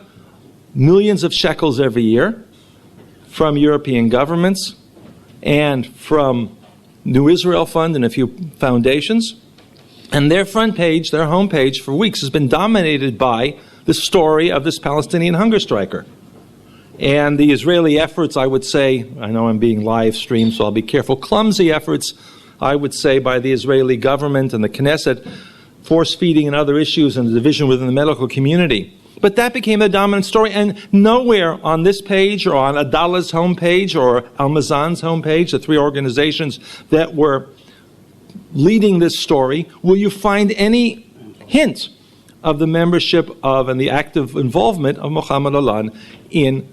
millions of shekels every year from European governments and from New Israel Fund and a few foundations. And their front page, their home page for weeks has been dominated by the story of this Palestinian hunger striker. And the Israeli efforts, I would say, I know I'm being live streamed, so I'll be careful, clumsy efforts, I would say, by the Israeli government and the Knesset, force-feeding and other issues and the division within the medical community. But that became the dominant story, and nowhere on this page or on Adalah's homepage or Al-Mazan's homepage, the three organizations that were leading this story, will you find any hint of the membership of and the active involvement of Mohammed Ilan in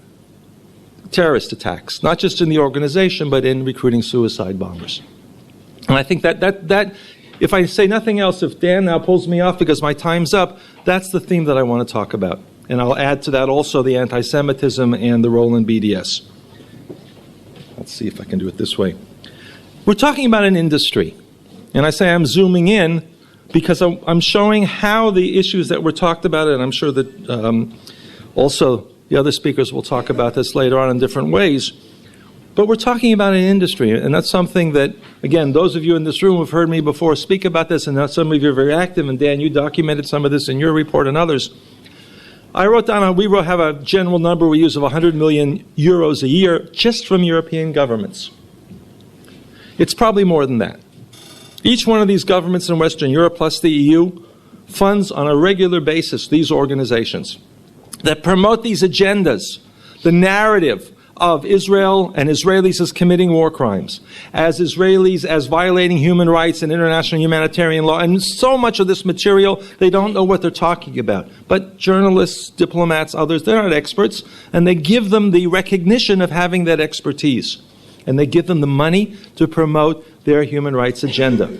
terrorist attacks, not just in the organization, but in recruiting suicide bombers. And I think that if I say nothing else, if Dan now pulls me off because my time's up, that's the theme that I want to talk about. And I'll add to that also the anti-Semitism and the role in BDS. Let's see if I can do it this way. We're talking about an industry. And I say I'm zooming in because I'm showing how the issues that were talked about, and I'm sure that also the other speakers will talk about this later on in different ways. But we're talking about an industry, and that's something that, again, those of you in this room have heard me before speak about this, and some of you are very active, and Dan, you documented some of this in your report and others. I wrote down, we have a general number we use of 100 million euros a year just from European governments. It's probably more than that. Each one of these governments in Western Europe, plus the EU, funds on a regular basis these organizations that promote these agendas, the narrative of Israel and Israelis as committing war crimes, as Israelis as violating human rights and international humanitarian law. And so much of this material, they don't know what they're talking about. But journalists, diplomats, others, they're not experts, and they give them the recognition of having that expertise. And they give them the money to promote their human rights agenda.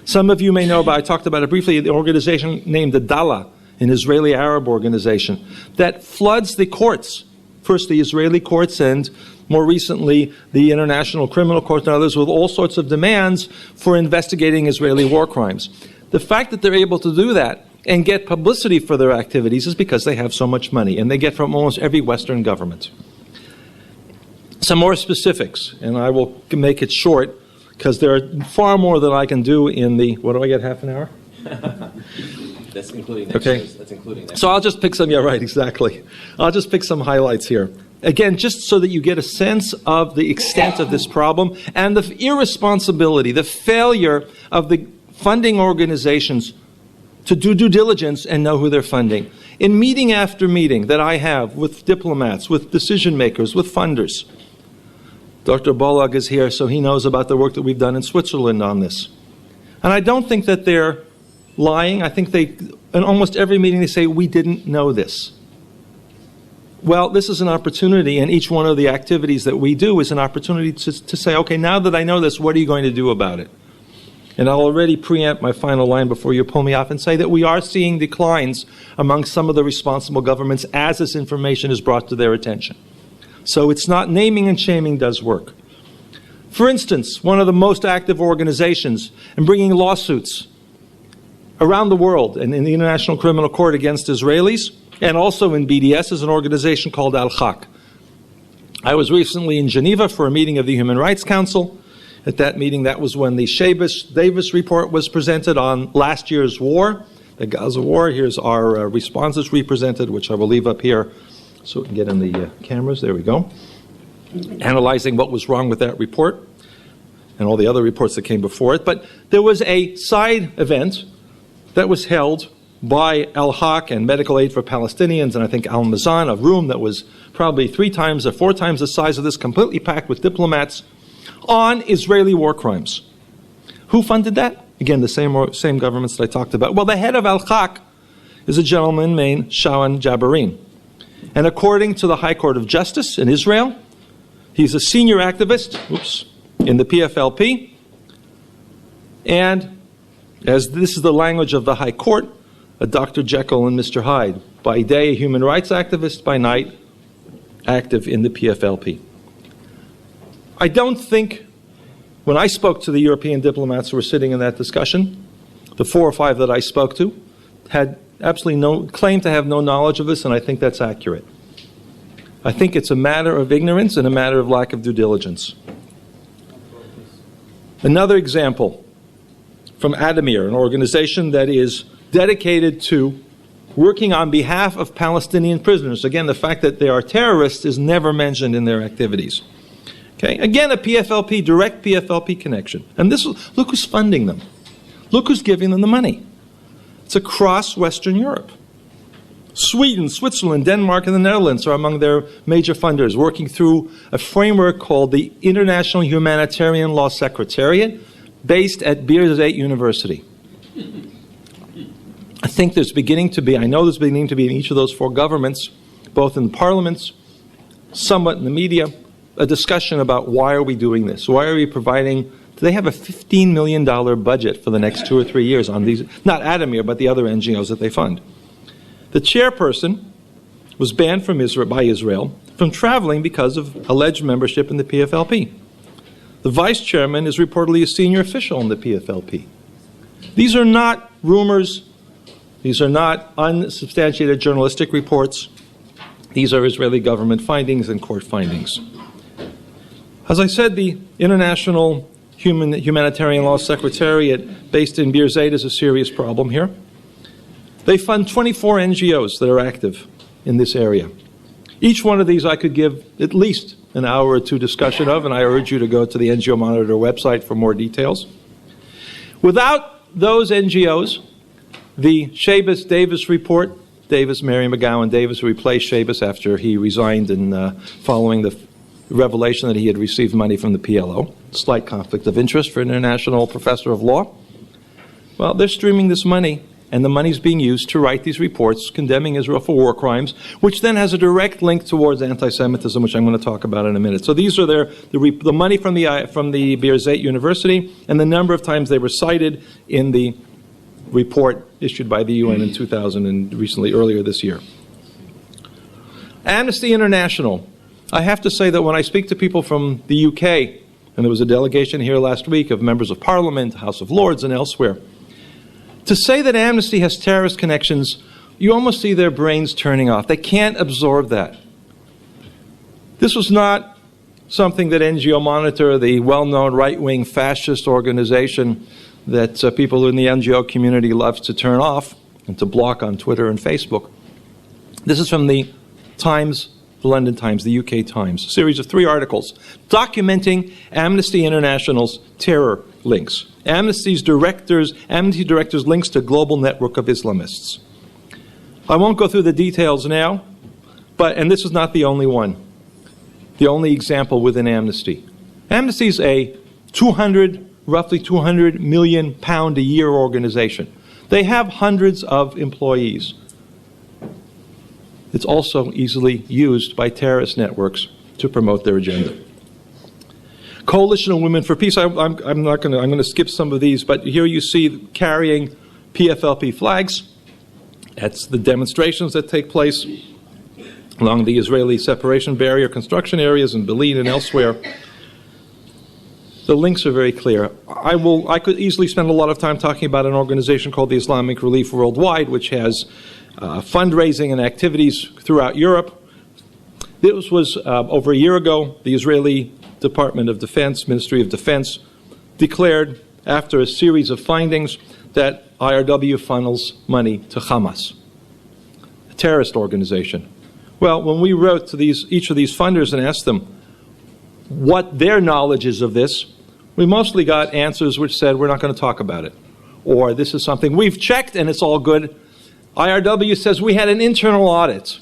Some of you may know about, I talked about it briefly, the organization named the Dala, an Israeli Arab organization, that floods the courts. First, the Israeli courts, and more recently, the International Criminal Court and others, with all sorts of demands for investigating Israeli war crimes. The fact that they're able to do that and get publicity for their activities is because they have so much money, and they get from almost every Western government. Some more specifics, and I will make it short, because there are far more than I can do in the, what do I get, half an hour? That's including next year's. That's including next. So I'll just pick some, yeah, right, exactly. I'll just pick some highlights here. Again, just so that you get a sense of the extent of this problem and the irresponsibility, the failure of the funding organizations to do due diligence and know who they're funding. In meeting after meeting that I have with diplomats, with decision makers, with funders, Dr. Bollag is here, so he knows about the work that we've done in Switzerland on this. And I don't think that they're lying. I think they, in almost every meeting, they say, we didn't know this. Well, this is an opportunity, and each one of the activities that we do is an opportunity to say, okay, now that I know this, what are you going to do about it? And I'll already preempt my final line before you pull me off and say that we are seeing declines among some of the responsible governments as this information is brought to their attention. So it's not naming and shaming does work. For instance, one of the most active organizations in bringing lawsuits around the world and in the International Criminal Court against Israelis, and also in BDS, is an organization called Al-Haq. I was recently in Geneva for a meeting of the Human Rights Council. At that meeting, that was when the Davis report was presented on last year's war, the Gaza war. Here's our responses represented, which I will leave up here so we can get in the cameras. There we go. Analyzing what was wrong with that report and all the other reports that came before it. But there was a side event that was held by Al-Haq and Medical Aid for Palestinians, and I think Al-Mazan, a room that was probably 3 times or 4 times the size of this, completely packed with diplomats, on Israeli war crimes. Who funded that? Again, the same governments that I talked about. Well, the head of Al-Haq is a gentleman named Shawan Jabarin. And according to the High Court of Justice in Israel, he's a senior activist in the PFLP, and as this is the language of the High Court, a Dr. Jekyll and Mr. Hyde. By day, a human rights activist, by night, active in the PFLP. I don't think, when I spoke to the European diplomats who were sitting in that discussion, the 4 or 5 that I spoke to had absolutely no claim to have no knowledge of this, and I think that's accurate. I think it's a matter of ignorance and a matter of lack of due diligence. Another example from Adamir, an organization that is dedicated to working on behalf of Palestinian prisoners. Again, the fact that they are terrorists is never mentioned in their activities. Okay? Again, a PFLP, direct PFLP connection. And look who's funding them. Look who's giving them the money. It's across Western Europe. Sweden, Switzerland, Denmark, and the Netherlands are among their major funders, working through a framework called the International Humanitarian Law Secretariat, based at Birzeit University. I think there's beginning to be, I know there's beginning to be in each of those 4 governments, both in parliaments, somewhat in the media, a discussion about why are we doing this? Why are we providing, do they have a $15 million budget for the next 2 or 3 years on these, not Adamir, but the other NGOs that they fund. The chairperson was banned from by Israel from traveling because of alleged membership in the PFLP. The vice chairman is reportedly a senior official in the PFLP. These are not rumors. These are not unsubstantiated journalistic reports. These are Israeli government findings and court findings. As I said, the International Humanitarian Law Secretariat, based in Birzeit, is a serious problem here. They fund 24 NGOs that are active in this area. Each one of these I could give at least an hour or two discussion of, and I urge you to go to the NGO Monitor website for more details. Without those NGOs, the Shabas-Davis report, Davis, Mary McGowan Davis replaced Shabas after he resigned following the revelation that he had received money from the PLO. Slight conflict of interest for an international professor of law. Well, they're streaming this money, and the money's being used to write these reports condemning Israel for war crimes, which then has a direct link towards anti-Semitism, which I'm going to talk about in a minute. So these are the money from the Birzeit University, and the number of times they were cited in the report issued by the UN in 2000 and recently earlier this year. Amnesty International. I have to say that when I speak to people from the UK, and there was a delegation here last week of members of Parliament, House of Lords, and elsewhere, to say that Amnesty has terrorist connections, you almost see their brains turning off. They can't absorb that. This was not something that NGO Monitor, the well-known right-wing fascist organization that people in the NGO community loves to turn off and to block on Twitter and Facebook. This is from the Times, the London Times, the UK Times, a series of 3 articles documenting Amnesty International's terror links. Amnesty directors' links to global network of Islamists. I won't go through the details now, and this is not the only one, the only example within Amnesty. Amnesty is a roughly £200 million a year organization. They have hundreds of employees. It's also easily used by terrorist networks to promote their agenda. Coalition of Women for Peace. I'm going to skip some of these, but here you see carrying PFLP flags. That's the demonstrations that take place along the Israeli separation barrier construction areas in Berlin and elsewhere. The links are very clear. I could easily spend a lot of time talking about an organization called the Islamic Relief Worldwide, which has fundraising and activities throughout Europe. This was over a year ago. The Israeli Department of Defense, Ministry of Defense, declared after a series of findings that IRW funnels money to Hamas, a terrorist organization. Well, when we wrote to each of these funders and asked them what their knowledge is of this, we mostly got answers which said, we're not going to talk about it. Or this is something we've checked and it's all good. IRW says we had an internal audit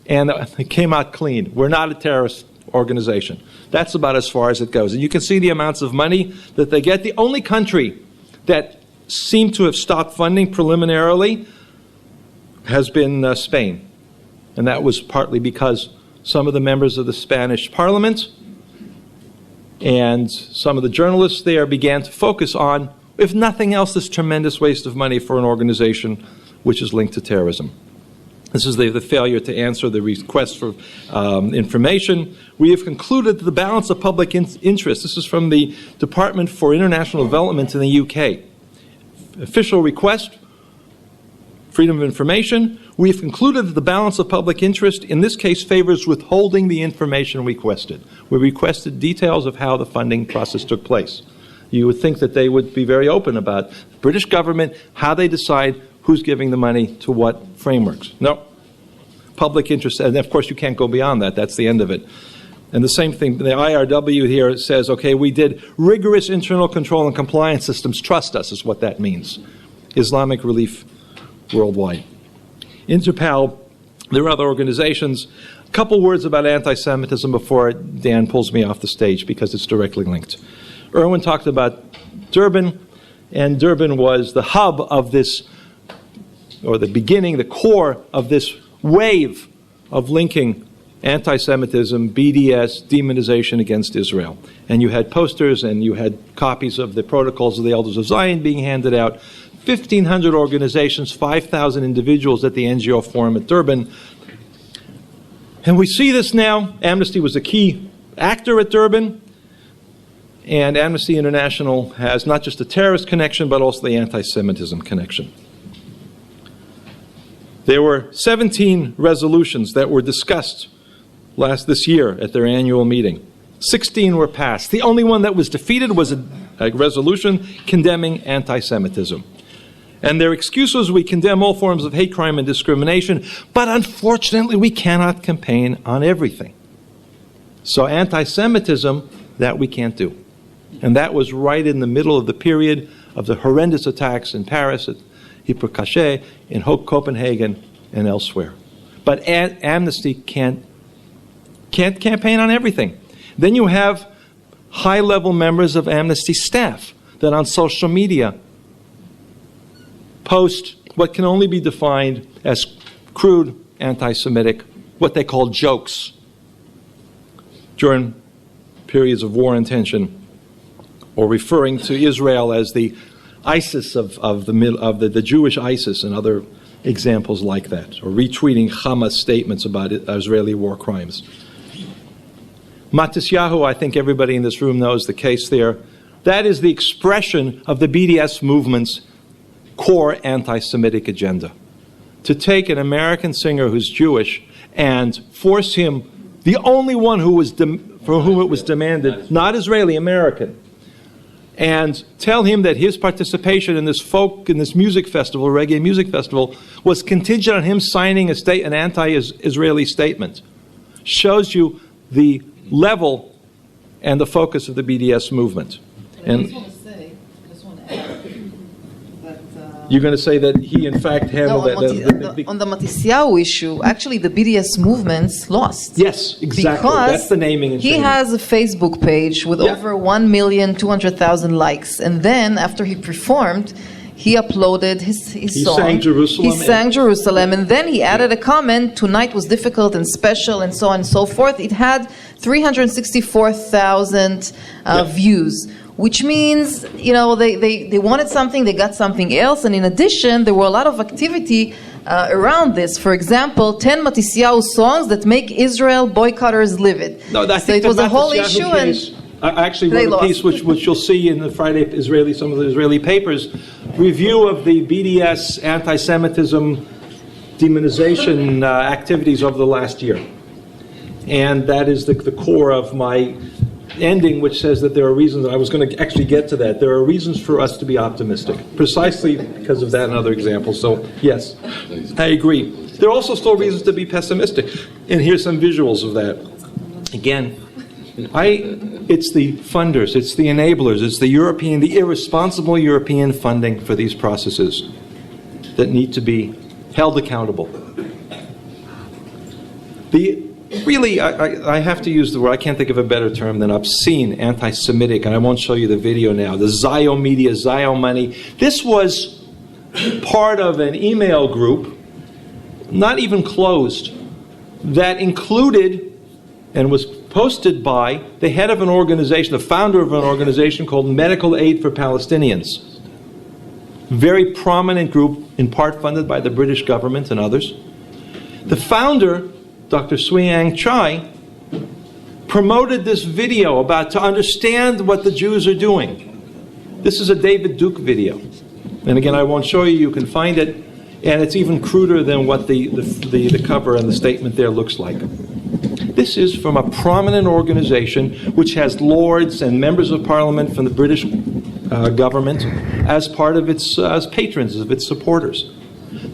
and it came out clean. We're not a terrorist organization. That's about as far as it goes. And you can see the amounts of money that they get. The only country that seemed to have stopped funding preliminarily has been Spain. And that was partly because some of the members of the Spanish Parliament and some of the journalists there began to focus on, if nothing else, this tremendous waste of money for an organization which is linked to terrorism. This is the failure to answer the request for information. We have concluded that the balance of public interest, this is from the Department for International Development in the UK. Official request, freedom of information. We have concluded that the balance of public interest in this case favors withholding the information requested. We requested details of how the funding process took place. You would think that they would be very open about the British government, how they decide who's giving the money to what frameworks. No. Public interest, and of course you can't go beyond that. That's the end of it. And the same thing, the IRW here says, okay, we did rigorous internal control and compliance systems. Trust us is what that means. Islamic Relief Worldwide. Interpal, there are other organizations. A couple words about anti-Semitism before Dan pulls me off the stage because it's directly linked. Irwin talked about Durban, and Durban was the hub of this, or the beginning, the core of this wave of linking anti-Semitism, BDS, demonization against Israel. And you had posters and you had copies of the Protocols of the Elders of Zion being handed out. 1,500 organizations, 5,000 individuals at the NGO Forum at Durban. And we see this now. Amnesty was a key actor at Durban. And Amnesty International has not just the terrorist connection, but also the anti-Semitism connection. There were 17 resolutions that were discussed this year at their annual meeting. 16 were passed. The only one that was defeated was a resolution condemning anti-Semitism. And their excuse was, we condemn all forms of hate crime and discrimination, but unfortunately we cannot campaign on everything. So anti-Semitism, that we can't do. And that was right in the middle of the period of the horrendous attacks in Paris, at Hypercacher, in Copenhagen, and elsewhere. But Amnesty can't campaign on everything. Then you have high-level members of Amnesty staff that on social media post what can only be defined as crude anti-Semitic, what they call jokes, during periods of war and tension, or referring to Israel as the ISIS of the Jewish ISIS, and other examples like that, or retweeting Hamas statements about Israeli war crimes. Matisyahu, I think everybody in this room knows the case there. That is the expression of the BDS movement's core anti-Semitic agenda. To take an American singer who's Jewish and force him, the only one who was for whom it was demanded, not Israeli, American, and tell him that his participation in this music festival, reggae music festival, was contingent on him signing an anti-Israeli statement, shows you the level and the focus of the BDS movement. And I just want to add that you're going to say that he in fact handled on the Matisyahu issue. Actually, the BDS movements lost. Yes, exactly. That's the naming and shaming. He has a Facebook page with over 1,200,000 likes, and then after he performed, he uploaded his song. Sang Jerusalem. He sang Jerusalem, and then he added a comment, tonight was difficult and special, and so on and so forth. It had 364,000 views, which means, they wanted something, they got something else, and in addition, there were a lot of activity around this. For example, 10 Matisyahu songs that make Israel boycotters livid. No, I think it was a whole issue, case, I actually wrote a piece which you'll see in the Friday some of the Israeli papers, review of the BDS anti-Semitism demonization activities over the last year. And that is the core of my ending, which says that there are reasons, and I was going to actually get to that, there are reasons for us to be optimistic, precisely because of that and other examples. So, yes, I agree. There are also still reasons to be pessimistic. And here's some visuals of that. Again, it's the funders, it's the enablers, it's the irresponsible European funding for these processes that need to be held accountable. I have to use the word, I can't think of a better term than obscene, anti-Semitic, and I won't show you the video now, the Zio media, Zio money. This was part of an email group, not even closed, that included and was posted by the head of an organization, the founder of an organization called Medical Aid for Palestinians. Very prominent group, in part funded by the British government and others. The founder, Dr. Swiyang Chai, promoted this video to understand what the Jews are doing. This is a David Duke video. And again, I won't show you, you can find it, and it's even cruder than what the cover and the statement there looks like. This is from a prominent organization which has lords and members of parliament from the British government as part of its as patrons, of its supporters.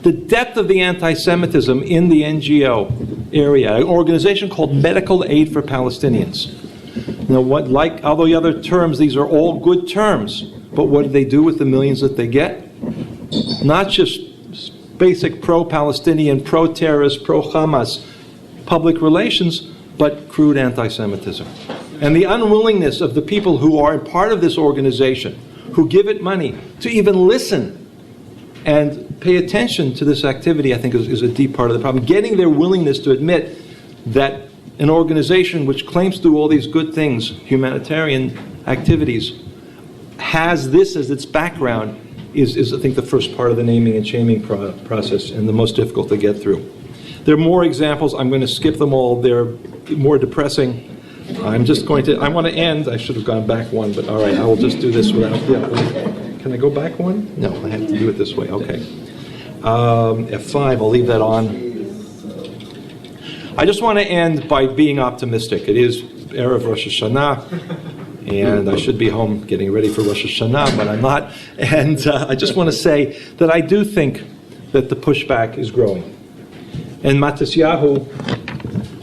The depth of the anti-Semitism in the NGO area, an organization called Medical Aid for Palestinians. Like all the other terms, these are all good terms, but what do they do with the millions that they get? Not just basic pro-Palestinian, pro-terrorist, pro-Hamas public relations, but crude anti-Semitism. And the unwillingness of the people who are part of this organization, who give it money, to even listen and pay attention to this activity, I think is a deep part of the problem. Getting their willingness to admit that an organization which claims to do all these good things, humanitarian activities, has this as its background is I think, the first part of the naming and shaming process, and the most difficult to get through. There are more examples. I'm going to skip them all. They're more depressing. I'm just going to, I want to end, I should have gone back one, but all right, I will just do this without, can I go back one? No, I have to do it this way, okay. F5, I'll leave that on. I just want to end by being optimistic. It is Erev Rosh Hashanah, and I should be home getting ready for Rosh Hashanah, but I'm not. And I just want to say that I do think that the pushback is growing. And Matisyahu,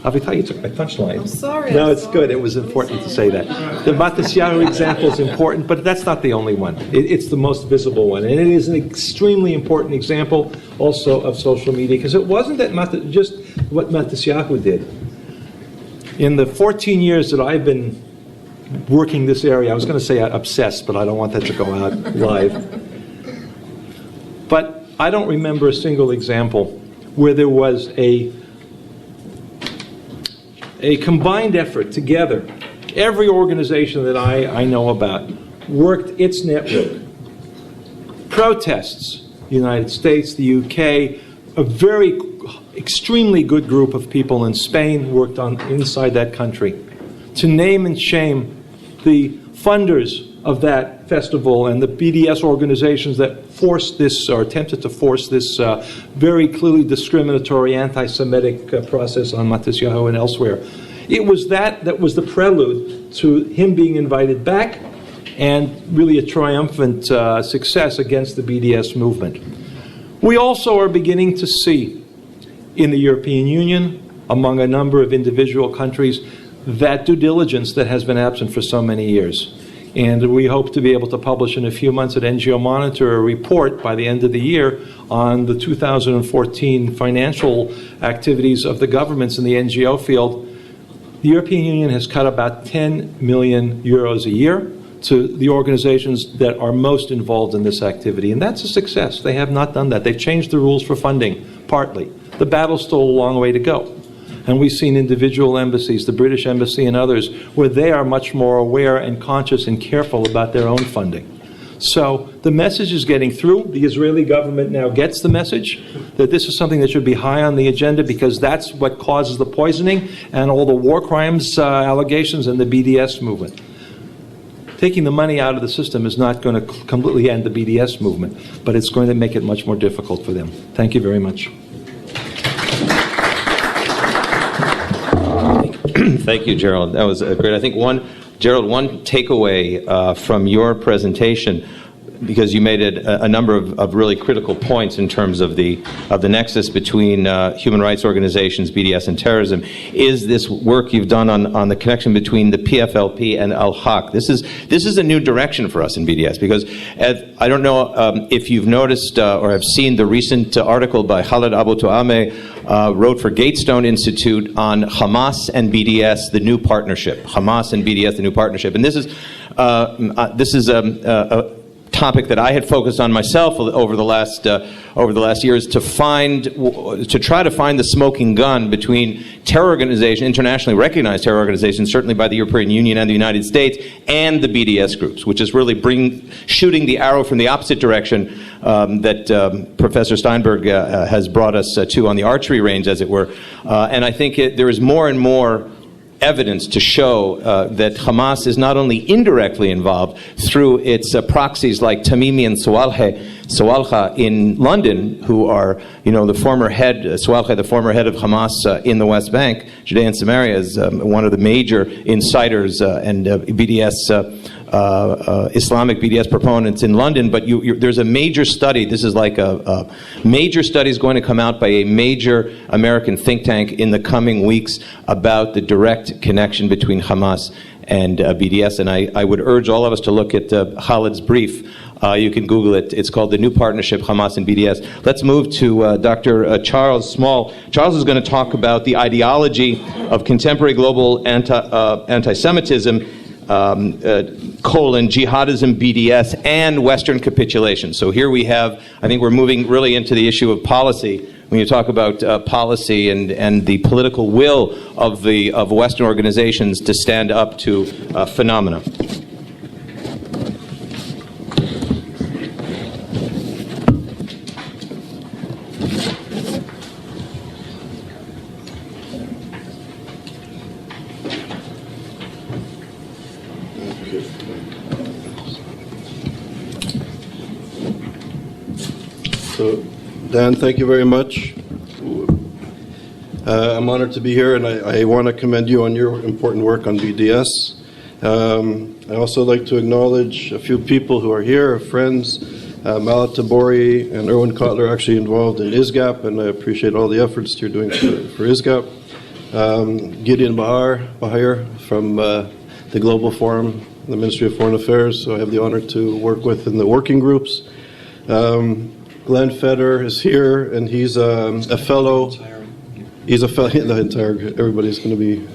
Avital, you took my punchline. I'm sorry. No, it's good. It was important to say that. The Matisyahu example is important, but that's not the only one. It's the most visible one. And it is an extremely important example also of social media, because it wasn't that just what Matisyahu did. In the 14 years that I've been working this area, I was going to say obsessed, but I don't want that to go out live. But I don't remember a single example where there was a combined effort together. Every organization that I know about worked its network. Protests, the United States, the UK, a very extremely good group of people in Spain worked on inside that country to name and shame the funders of that festival and the BDS organizations that forced this or attempted to force this very clearly discriminatory anti-Semitic process on Matisyahu and elsewhere. It was that was the prelude to him being invited back and really a triumphant success against the BDS movement. We also are beginning to see in the European Union, among a number of individual countries, that due diligence that has been absent for so many years. And we hope to be able to publish in a few months at NGO Monitor a report by the end of the year on the 2014 financial activities of the governments in the NGO field. The European Union has cut about 10 million euros a year to the organizations that are most involved in this activity. And that's a success. They have not done that. They've changed the rules for funding, partly. The battle's still a long way to go. And we've seen individual embassies, the British Embassy and others, where they are much more aware and conscious and careful about their own funding. So the message is getting through. The Israeli government now gets the message that this is something that should be high on the agenda because that's what causes the poisoning and all the war crimes allegations and the BDS movement. Taking the money out of the system is not going to completely end the BDS movement, but it's going to make it much more difficult for them. Thank you very much. Thank you, Gerald. That was great. I think Gerald, one takeaway from your presentation, because you made a number of really critical points in terms of the nexus between human rights organizations, BDS, and terrorism, is this work you've done on the connection between the PFLP and Al-Haq. This is a new direction for us in BDS, because I don't know if you've noticed or have seen the recent article by Khaled Abu Tuameh, wrote for Gatestone Institute on Hamas and BDS, the new partnership. Hamas and BDS, the new partnership. And this is a topic that I had focused on myself over the last years to try to find the smoking gun between terror organizations, internationally recognized terror organizations, certainly by the European Union and the United States, and the BDS groups, which is really shooting the arrow from the opposite direction that Professor Steinberg has brought us to on the archery range, as it were. And I think there is more and more evidence to show that Hamas is not only indirectly involved through its proxies like Tamimi and Sawalha in London, who are, the former head, Sawalha, the former head of Hamas in the West Bank, Judea and Samaria, is one of the major inciters and BDS Islamic BDS proponents in London, but there's a major study. This is like a major study is going to come out by a major American think tank in the coming weeks about the direct connection between Hamas and BDS. And I would urge all of us to look at Khalid's brief. You can Google it. It's called The New Partnership, Hamas and BDS. Let's move to Dr. Charles Small. Charles is going to talk about the ideology of contemporary global anti-Semitism, jihadism, BDS, and Western capitulation. So here we have, I think we're moving really into the issue of policy. When you talk about policy and the political will of Western organizations to stand up to phenomena. So, Dan, thank you very much. I'm honored to be here, and I want to commend you on your important work on BDS. I also like to acknowledge a few people who are here, friends. Malat Tabori and Irwin Cotler are actually involved in ISGAP, and I appreciate all the efforts you're doing for ISGAP. Gideon Bahir from the Global Forum, the Ministry of Foreign Affairs, so I have the honor to work with in the working groups. Glenn Feder is here, and he's a fellow. He's a fellow. The entire everybody's going to be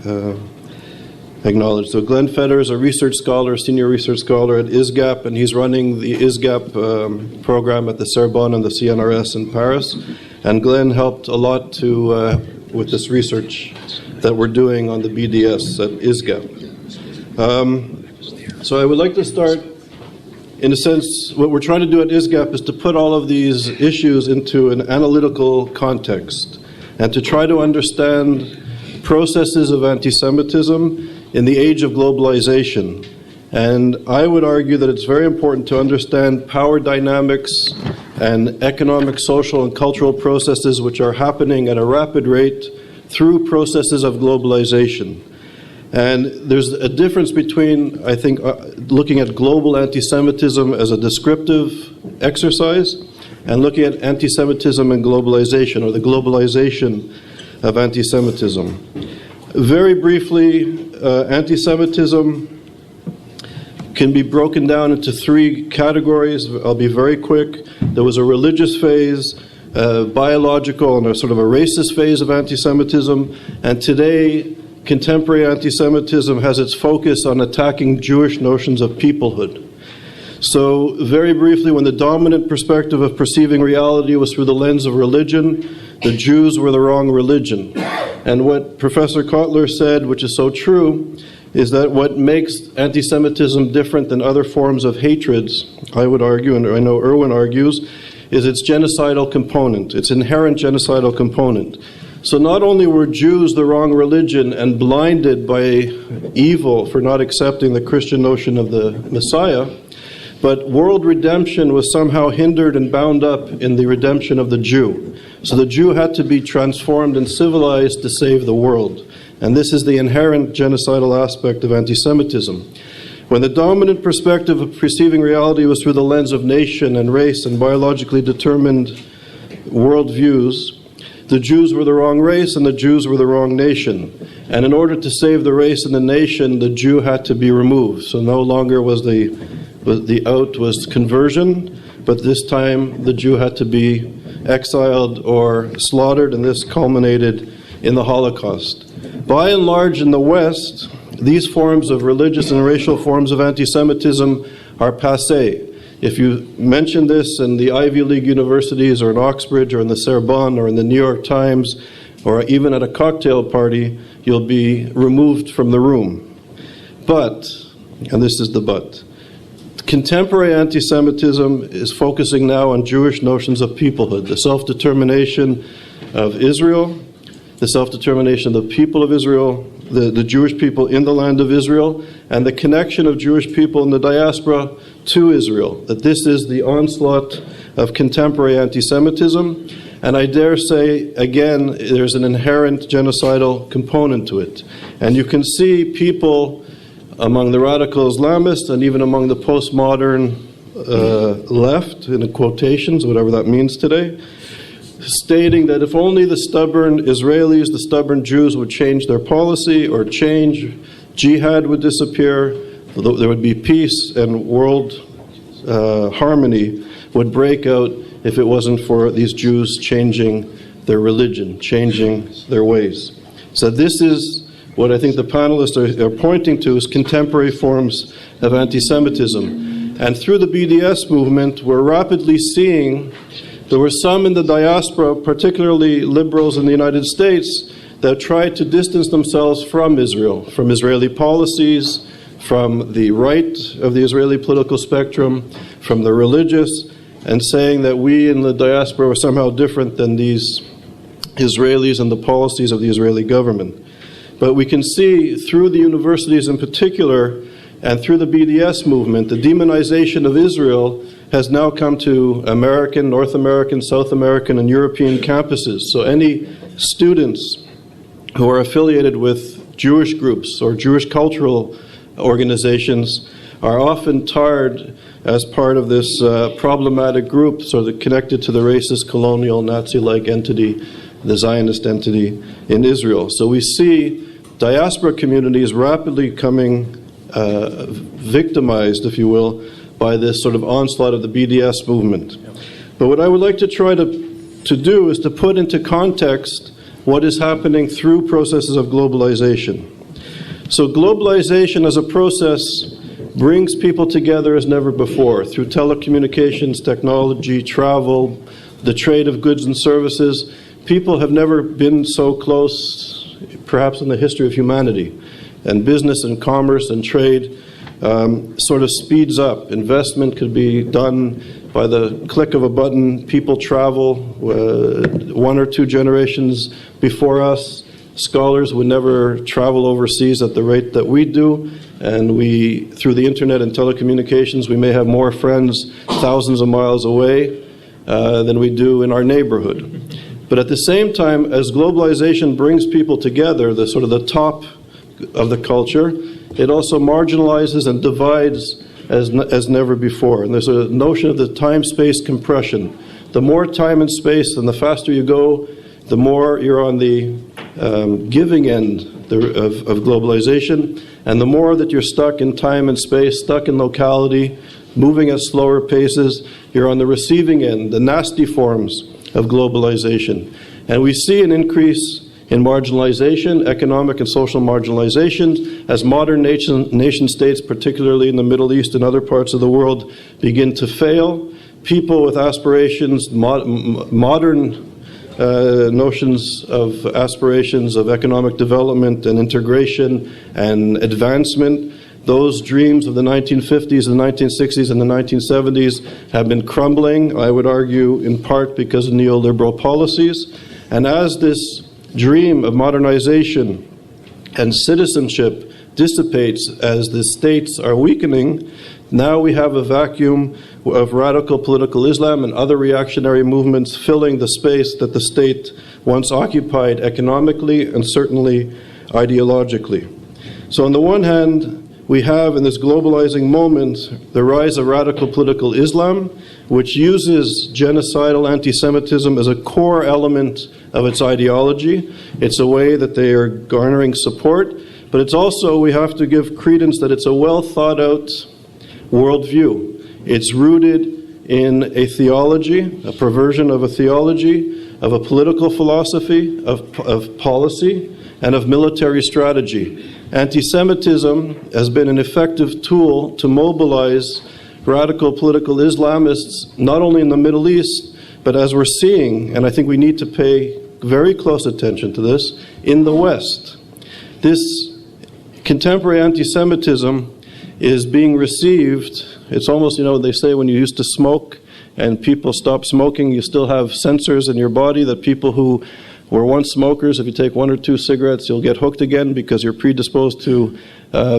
acknowledged. So Glenn Feder is a research scholar, senior research scholar at ISGAP, and he's running the ISGAP program at the Sorbonne and the CNRS in Paris. And Glenn helped a lot to with this research that we're doing on the BDS at ISGAP. So I would like to start. In a sense, what we're trying to do at ISGAP is to put all of these issues into an analytical context and to try to understand processes of anti-Semitism in the age of globalization. And I would argue that it's very important to understand power dynamics and economic, social, and cultural processes which are happening at a rapid rate through processes of globalization. And there's a difference between, I think, looking at global anti-Semitism as a descriptive exercise and looking at anti-Semitism and globalization, or the globalization of anti-Semitism. Very briefly, anti-Semitism can be broken down into three categories. I'll be very quick. There was a religious phase, biological, and a sort of a racist phase of anti-Semitism, and today contemporary anti-Semitism has its focus on attacking Jewish notions of peoplehood. So, very briefly, when the dominant perspective of perceiving reality was through the lens of religion, the Jews were the wrong religion. And what Professor Cotler said, which is so true, is that what makes anti-Semitism different than other forms of hatreds, I would argue, and I know Irwin argues, is its genocidal component, its inherent genocidal component. So not only were Jews the wrong religion and blinded by evil for not accepting the Christian notion of the Messiah, but world redemption was somehow hindered and bound up in the redemption of the Jew. So the Jew had to be transformed and civilized to save the world. And this is the inherent genocidal aspect of anti-Semitism. When the dominant perspective of perceiving reality was through the lens of nation and race and biologically determined worldviews, the Jews were the wrong race and the Jews were the wrong nation. And in order to save the race and the nation, the Jew had to be removed. So no longer was the out was conversion, but this time the Jew had to be exiled or slaughtered, and this culminated in the Holocaust. By and large in the West, these forms of religious and racial forms of anti-Semitism are passé. If you mention this in the Ivy League universities or in Oxbridge or in the Sorbonne or in the New York Times or even at a cocktail party, you'll be removed from the room. But, and this is the but, contemporary anti-Semitism is focusing now on Jewish notions of peoplehood, the self-determination of Israel, the self-determination of the people of Israel, the Jewish people in the land of Israel, and the connection of Jewish people in the diaspora to Israel. That this is the onslaught of contemporary anti-Semitism, and I dare say, again, there's an inherent genocidal component to it. And you can see people among the radical Islamists and even among the postmodern left, in quotations, whatever that means today, stating that if only the stubborn Israelis, the stubborn Jews would change their policy or change, jihad would disappear, there would be peace and world harmony would break out if it wasn't for these Jews changing their religion, changing their ways. So this is what I think the panelists are pointing to as contemporary forms of anti-Semitism. And through the BDS movement, we're rapidly seeing there were some in the diaspora, particularly liberals in the United States, that tried to distance themselves from Israel, from Israeli policies, from the right of the Israeli political spectrum, from the religious, and saying that we in the diaspora were somehow different than these Israelis and the policies of the Israeli government. But we can see through the universities in particular, and through the BDS movement, the demonization of Israel has now come to American, North American, South American, and European campuses. So any students who are affiliated with Jewish groups or Jewish cultural organizations are often tarred as part of this problematic group, sort of connected to the racist, colonial, Nazi-like entity, the Zionist entity in Israel. So we see diaspora communities rapidly coming victimized, if you will, by this sort of onslaught of the BDS movement. But what I would like to try to do is to put into context what is happening through processes of globalization. So globalization as a process brings people together as never before through telecommunications, technology, travel, the trade of goods and services. People have never been so close, perhaps in the history of humanity. And business and commerce and trade sort of speeds up. Investment could be done by the click of a button. People travel. 1 or 2 generations before us, scholars would never travel overseas at the rate that we do. And we, through the internet and telecommunications, we may have more friends thousands of miles away than we do in our neighborhood. But at the same time, as globalization brings people together, the sort of the top of the culture, it also marginalizes and divides as never before. And there's a notion of the time-space compression. The more time and space and the faster you go, the more you're on the giving end of globalization, and the more that you're stuck in time and space, stuck in locality, moving at slower paces, you're on the receiving end, the nasty forms of globalization. And we see an increase in marginalization, economic and social marginalization, as modern nation states, particularly in the Middle East and other parts of the world, begin to fail. People with aspirations, modern notions of aspirations of economic development and integration and advancement, those dreams of the 1950s, the 1960s, and the 1970s have been crumbling, I would argue, in part because of neoliberal policies. And as this dream of modernization and citizenship dissipates as the states are weakening, now we have a vacuum of radical political Islam and other reactionary movements filling the space that the state once occupied economically and certainly ideologically. So on the one hand, we have in this globalizing moment the rise of radical political Islam, which uses genocidal anti-Semitism as a core element of its ideology. It's a way that they are garnering support, but it's also, we have to give credence that it's a well thought out worldview. It's rooted in a theology, a perversion of a theology, of a political philosophy, of policy, and of military strategy. Anti-Semitism has been an effective tool to mobilize radical political Islamists, not only in the Middle East, but as we're seeing, and I think we need to pay very close attention to this, in the West. This contemporary anti-Semitism is being received, it's almost, they say when you used to smoke and people stop smoking, you still have sensors in your body that people who were once smokers, if you take 1 or 2 cigarettes, you'll get hooked again because you're predisposed to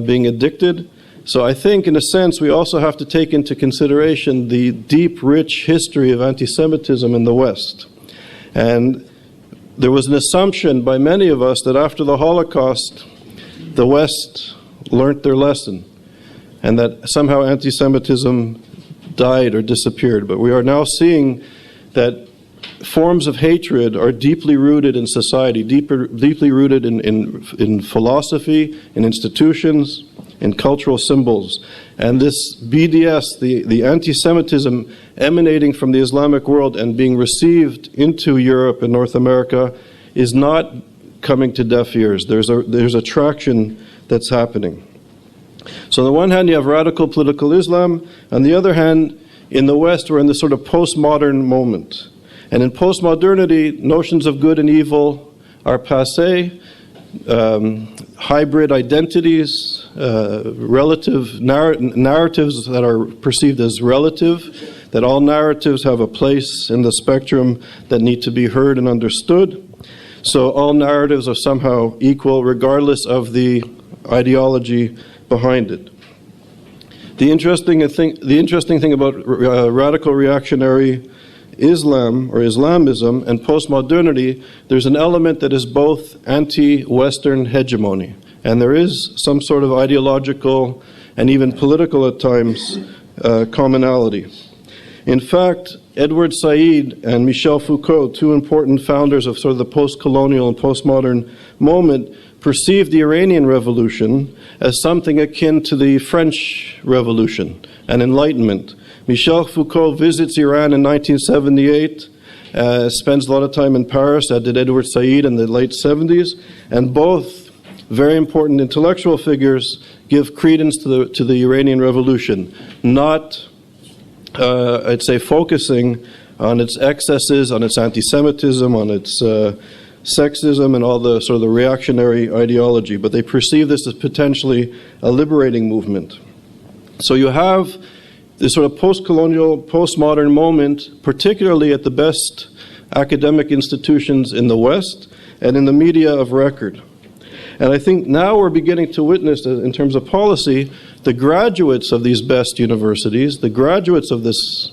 being addicted. So I think, in a sense, we also have to take into consideration the deep, rich history of anti-Semitism in the West. And there was an assumption by many of us that after the Holocaust, the West learned their lesson, and that somehow anti-Semitism died or disappeared. But we are now seeing that forms of hatred are deeply rooted in society, deeply rooted in philosophy, in institutions, in cultural symbols. And this BDS, the anti-Semitism emanating from the Islamic world and being received into Europe and North America, is not coming to deaf ears. There's a traction that's happening. So on the one hand, you have radical political Islam. On the other hand, in the West, we're in this sort of postmodern moment. And in postmodernity, notions of good and evil are passé. Hybrid identities, relative narratives that are perceived as relative, that all narratives have a place in the spectrum that need to be heard and understood. So all narratives are somehow equal regardless of the ideology behind it. The interesting thing about radical reactionary Islam or Islamism and postmodernity, there's an element that is both anti-Western hegemony, and there is some sort of ideological and even political at times commonality. In fact, Edward Said and Michel Foucault, two important founders of sort of the post-colonial and postmodern moment, perceived the Iranian Revolution as something akin to the French Revolution and Enlightenment. Michel Foucault visits Iran in 1978, spends a lot of time in Paris, as did Edward Said in the late 70s, and both very important intellectual figures give credence to the Iranian Revolution, not, I'd say, focusing on its excesses, on its anti-Semitism, on its sexism and all the sort of the reactionary ideology, but they perceive this as potentially a liberating movement. So you have this sort of post-colonial, postmodern moment, particularly at the best academic institutions in the West and in the media of record. And I think now we're beginning to witness, in terms of policy, the graduates of these best universities, the graduates of this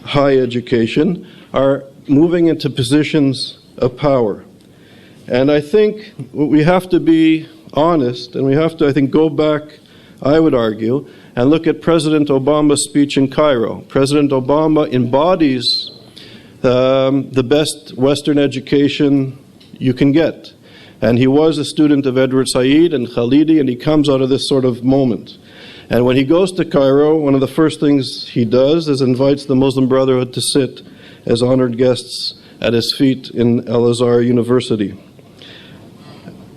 high education, are moving into positions of power. And I think we have to be honest, and we have to, I think, go back, I would argue, and look at President Obama's speech in Cairo. President Obama embodies the best Western education you can get. And he was a student of Edward Said and Khalidi, and he comes out of this sort of moment. And when he goes to Cairo, one of the first things he does is invites the Muslim Brotherhood to sit as honored guests at his feet in Al-Azhar University.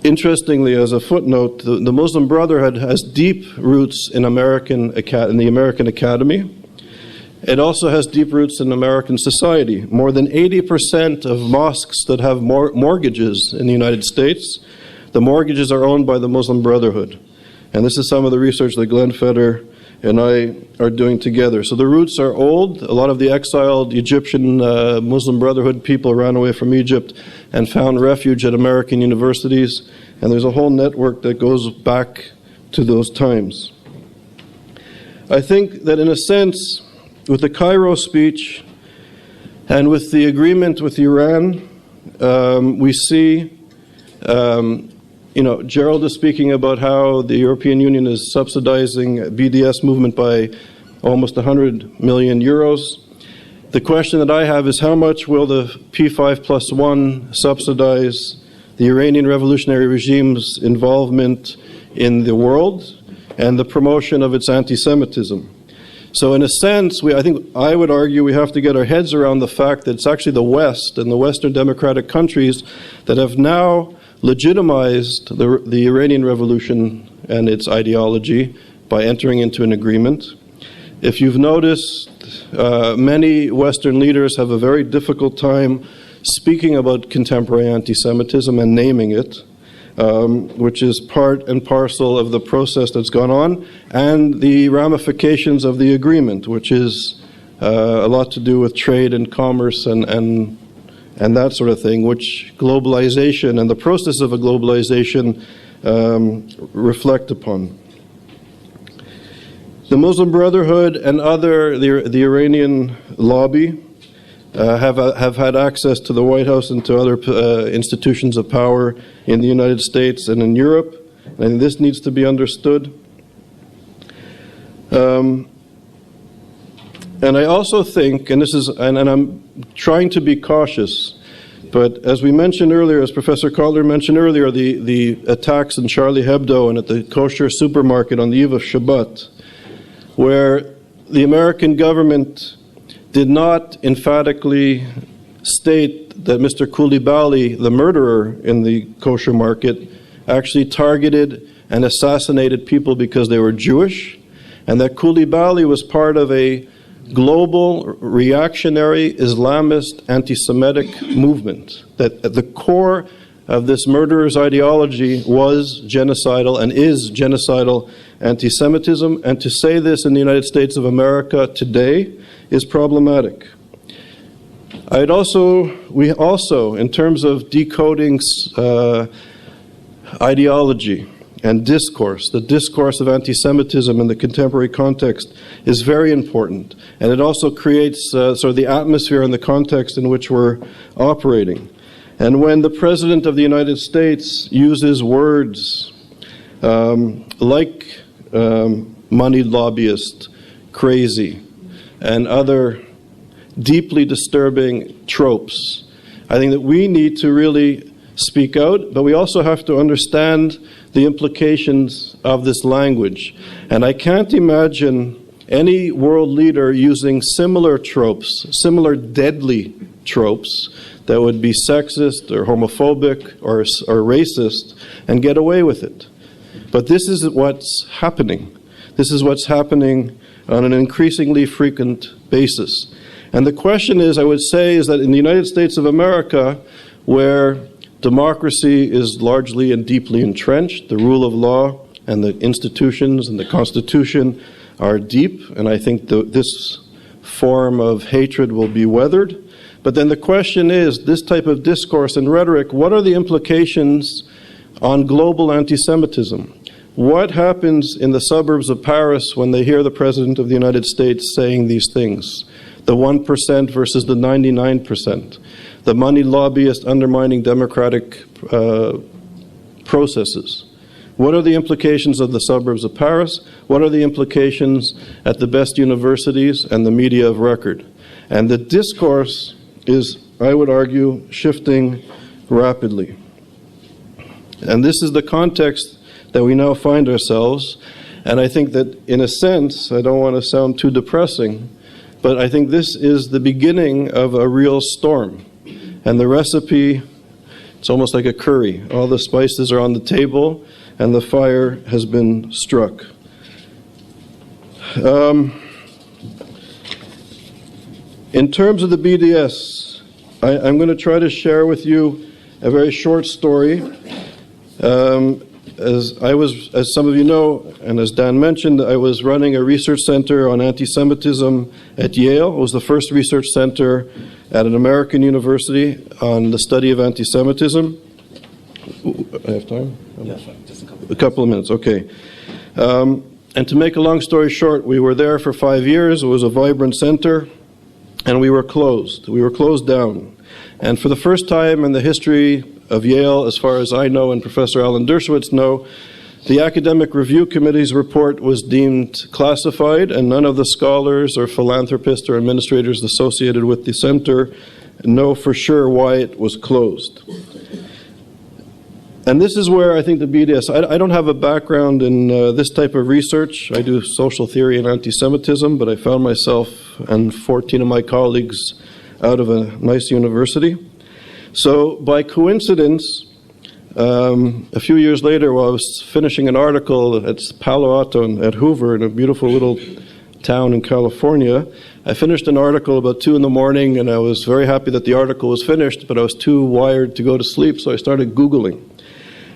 Interestingly, as a footnote, the Muslim Brotherhood has deep roots in the American Academy. It also has deep roots in American society. More than 80% of mosques that have mortgages in the United States, the mortgages are owned by the Muslim Brotherhood. And this is some of the research that Glenn Feder and I are doing together. So the roots are old. A lot of the exiled Egyptian Muslim Brotherhood people ran away from Egypt and found refuge at American universities. And there's a whole network that goes back to those times. I think that in a sense, with the Cairo speech and with the agreement with Iran, we see, Gerald is speaking about how the European Union is subsidizing BDS movement by almost 100 million euros. The question that I have is how much will the P5+1 subsidize the Iranian revolutionary regime's involvement in the world and the promotion of its anti-Semitism? So in a sense, I would argue we have to get our heads around the fact that it's actually the West and the Western democratic countries that have now legitimized the Iranian Revolution and its ideology by entering into an agreement. If you've noticed, many Western leaders have a very difficult time speaking about contemporary anti-Semitism and naming it, which is part and parcel of the process that's gone on, and the ramifications of the agreement, which is a lot to do with trade and commerce and that sort of thing, which globalization and the process of a globalization reflect upon. The Muslim Brotherhood and the Iranian lobby have had access to the White House and to other institutions of power in the United States and in Europe, and this needs to be understood. And I also think, and I'm trying to be cautious, but as we mentioned earlier, as Professor Cotler mentioned earlier, the attacks in Charlie Hebdo and at the kosher supermarket on the eve of Shabbat, where the American government did not emphatically state that Mr. Koulibaly, the murderer in the kosher market, actually targeted and assassinated people because they were Jewish, and that Koulibaly was part of a global reactionary Islamist anti-Semitic movement, that at the core of this murderer's ideology was genocidal and is genocidal anti-Semitism, and to say this in the United States of America today is problematic. We also, in terms of decoding ideology, and discourse. The discourse of anti-Semitism in the contemporary context is very important, and it also creates sort of the atmosphere and the context in which we're operating. And when the President of the United States uses words like moneyed lobbyist, crazy, and other deeply disturbing tropes, I think that we need to really speak out, but we also have to understand the implications of this language. And I can't imagine any world leader using similar tropes, similar deadly tropes, that would be sexist or homophobic or racist and get away with it. But this is what's happening. This is what's happening on an increasingly frequent basis. And the question is, I would say, is that in the United States of America, where democracy is largely and deeply entrenched, the rule of law and the institutions and the Constitution are deep, and I think this form of hatred will be weathered. But then the question is, this type of discourse and rhetoric, what are the implications on global anti-Semitism? What happens in the suburbs of Paris when they hear the President of the United States saying these things? The 1% versus the 99%. The money lobbyist undermining democratic processes. What are the implications of the suburbs of Paris? What are the implications at the best universities and the media of record? And the discourse is, I would argue, shifting rapidly. And this is the context that we now find ourselves. And I think that, in a sense, I don't want to sound too depressing, but I think this is the beginning of a real storm. And the recipe, it's almost like a curry. All the spices are on the table, and the fire has been struck. In terms of the BDS, I'm going to try to share with you a very short story. As some of you know, and as Dan mentioned, I was running a research center on anti-Semitism at Yale. It was the first research center at an American university on the study of anti-Semitism. I have time? Yeah, just a couple of minutes, okay. And to make a long story short, we were there for 5 years. It was a vibrant center, and we were closed. We were closed down. And for the first time in the history of Yale, as far as I know and Professor Alan Dershowitz know, the Academic Review Committee's report was deemed classified, and none of the scholars or philanthropists or administrators associated with the center know for sure why it was closed. And this is where I think the BDS, I don't have a background in this type of research. I do social theory and anti-Semitism, but I found myself and 14 of my colleagues out of a nice university. So by coincidence, a few years later, while I was finishing an article at Palo Alto and at Hoover in a beautiful little town in California, I finished an article about 2 in the morning, and I was very happy that the article was finished, but I was too wired to go to sleep, so I started Googling.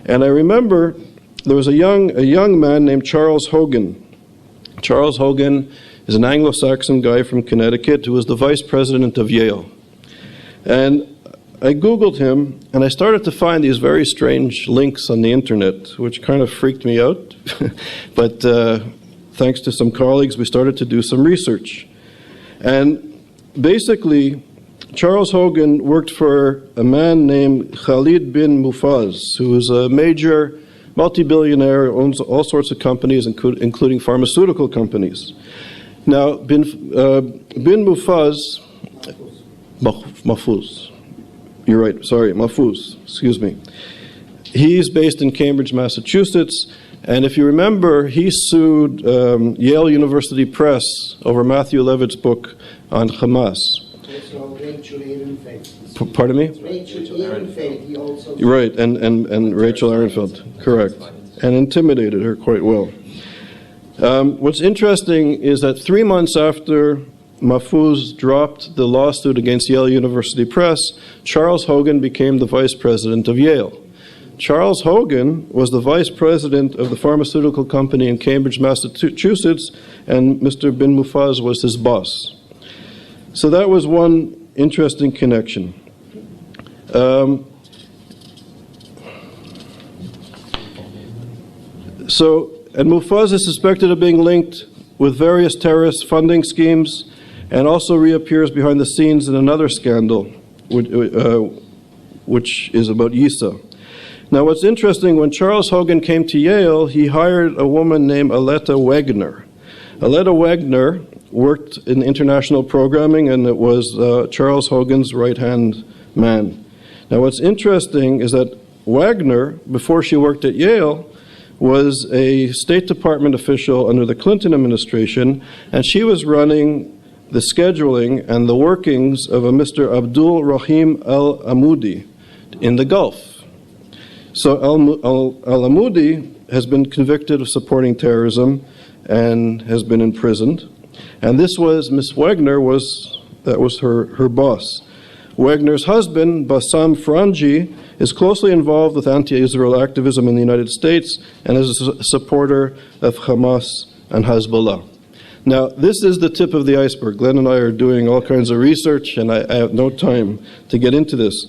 And I remember there was a young man named Charles Hogan. Charles Hogan is an Anglo-Saxon guy from Connecticut who was the vice president of Yale. And I Googled him, and I started to find these very strange links on the internet, which kind of freaked me out. But thanks to some colleagues, we started to do some research. And basically, Charles Hogan worked for a man named Khalid bin Mufaz, who was a major multi-billionaire, owns all sorts of companies, including pharmaceutical companies. Now, bin Mufaz, Mahfouz, you're right, sorry, Mahfouz, excuse me. He's based in Cambridge, Massachusetts, and if you remember, he sued Yale University Press over Matthew Levitt's book on Hamas. Pardon me? Rachel Ehrenfeld, he also... Right, and Rachel Ehrenfeld, correct. And intimidated her quite well. What's interesting is that 3 months after Mahfouz dropped the lawsuit against Yale University Press, Charles Hogan became the vice president of Yale. Charles Hogan was the vice president of the pharmaceutical company in Cambridge, Massachusetts, and Mr. bin Mufaz was his boss. So that was one interesting connection. And Mufaz is suspected of being linked with various terrorist funding schemes, and also reappears behind the scenes in another scandal, which is about Yisa. Now, what's interesting, when Charles Hogan came to Yale, he hired a woman named Aletta Wegner. Aletta Wegner worked in international programming, and it was Charles Hogan's right-hand man. Now, what's interesting is that Wagner, before she worked at Yale, was a State Department official under the Clinton administration, and she was running the scheduling and the workings of a Mr. Abdul Rahim al-Amoudi in the Gulf. So al-Amoudi has been convicted of supporting terrorism and has been imprisoned. And this was, Miss Wegner was her boss. Wegner's husband, Bassam Franji, is closely involved with anti-Israel activism in the United States and is a supporter of Hamas and Hezbollah. Now, this is the tip of the iceberg. Glenn and I are doing all kinds of research, and I have no time to get into this.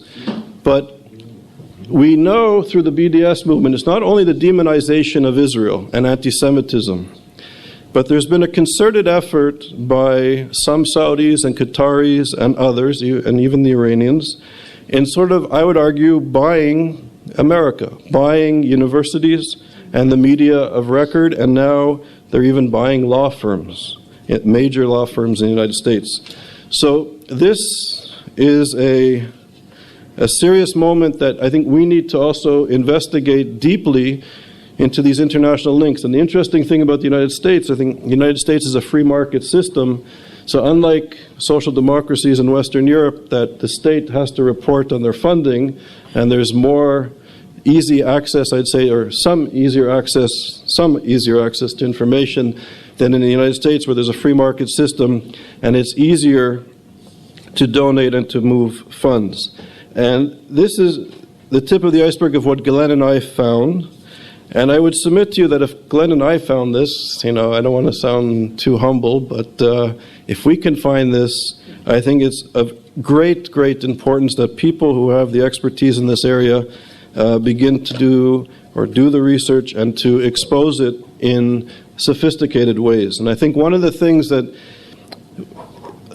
But we know through the BDS movement, it's not only the demonization of Israel and anti-Semitism, but there's been a concerted effort by some Saudis and Qataris and others, and even the Iranians, in sort of, I would argue, buying America, buying universities and the media of record, and now they're even buying law firms, major law firms in the United States. So this is a serious moment that I think we need to also investigate deeply into these international links. And the interesting thing about the United States, I think the United States is a free market system. So unlike social democracies in Western Europe, that the state has to report on their funding, and there's more easy access, I'd say, or some easier access to information than in the United States, where there's a free market system, and it's easier to donate and to move funds. And this is the tip of the iceberg of what Glenn and I found. And I would submit to you that if Glenn and I found this, I don't want to sound too humble, but if we can find this, I think it's of great, great importance that people who have the expertise in this area begin to do the research and to expose it in sophisticated ways. And I think one of the things that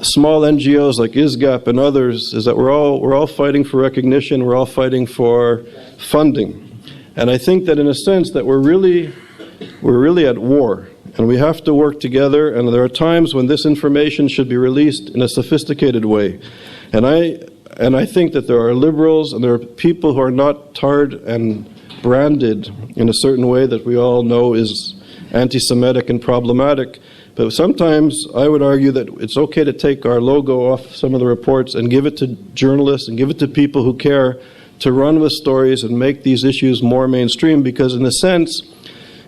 small NGOs like ISGAP and others is that we're all fighting for recognition, we're all fighting for funding. And I think that in a sense that we're really at war, and we have to work together, and there are times when this information should be released in a sophisticated way. And I think that there are liberals and there are people who are not tarred and branded in a certain way that we all know is anti-Semitic and problematic. But sometimes I would argue that it's okay to take our logo off some of the reports and give it to journalists and give it to people who care to run with stories and make these issues more mainstream, because in a sense,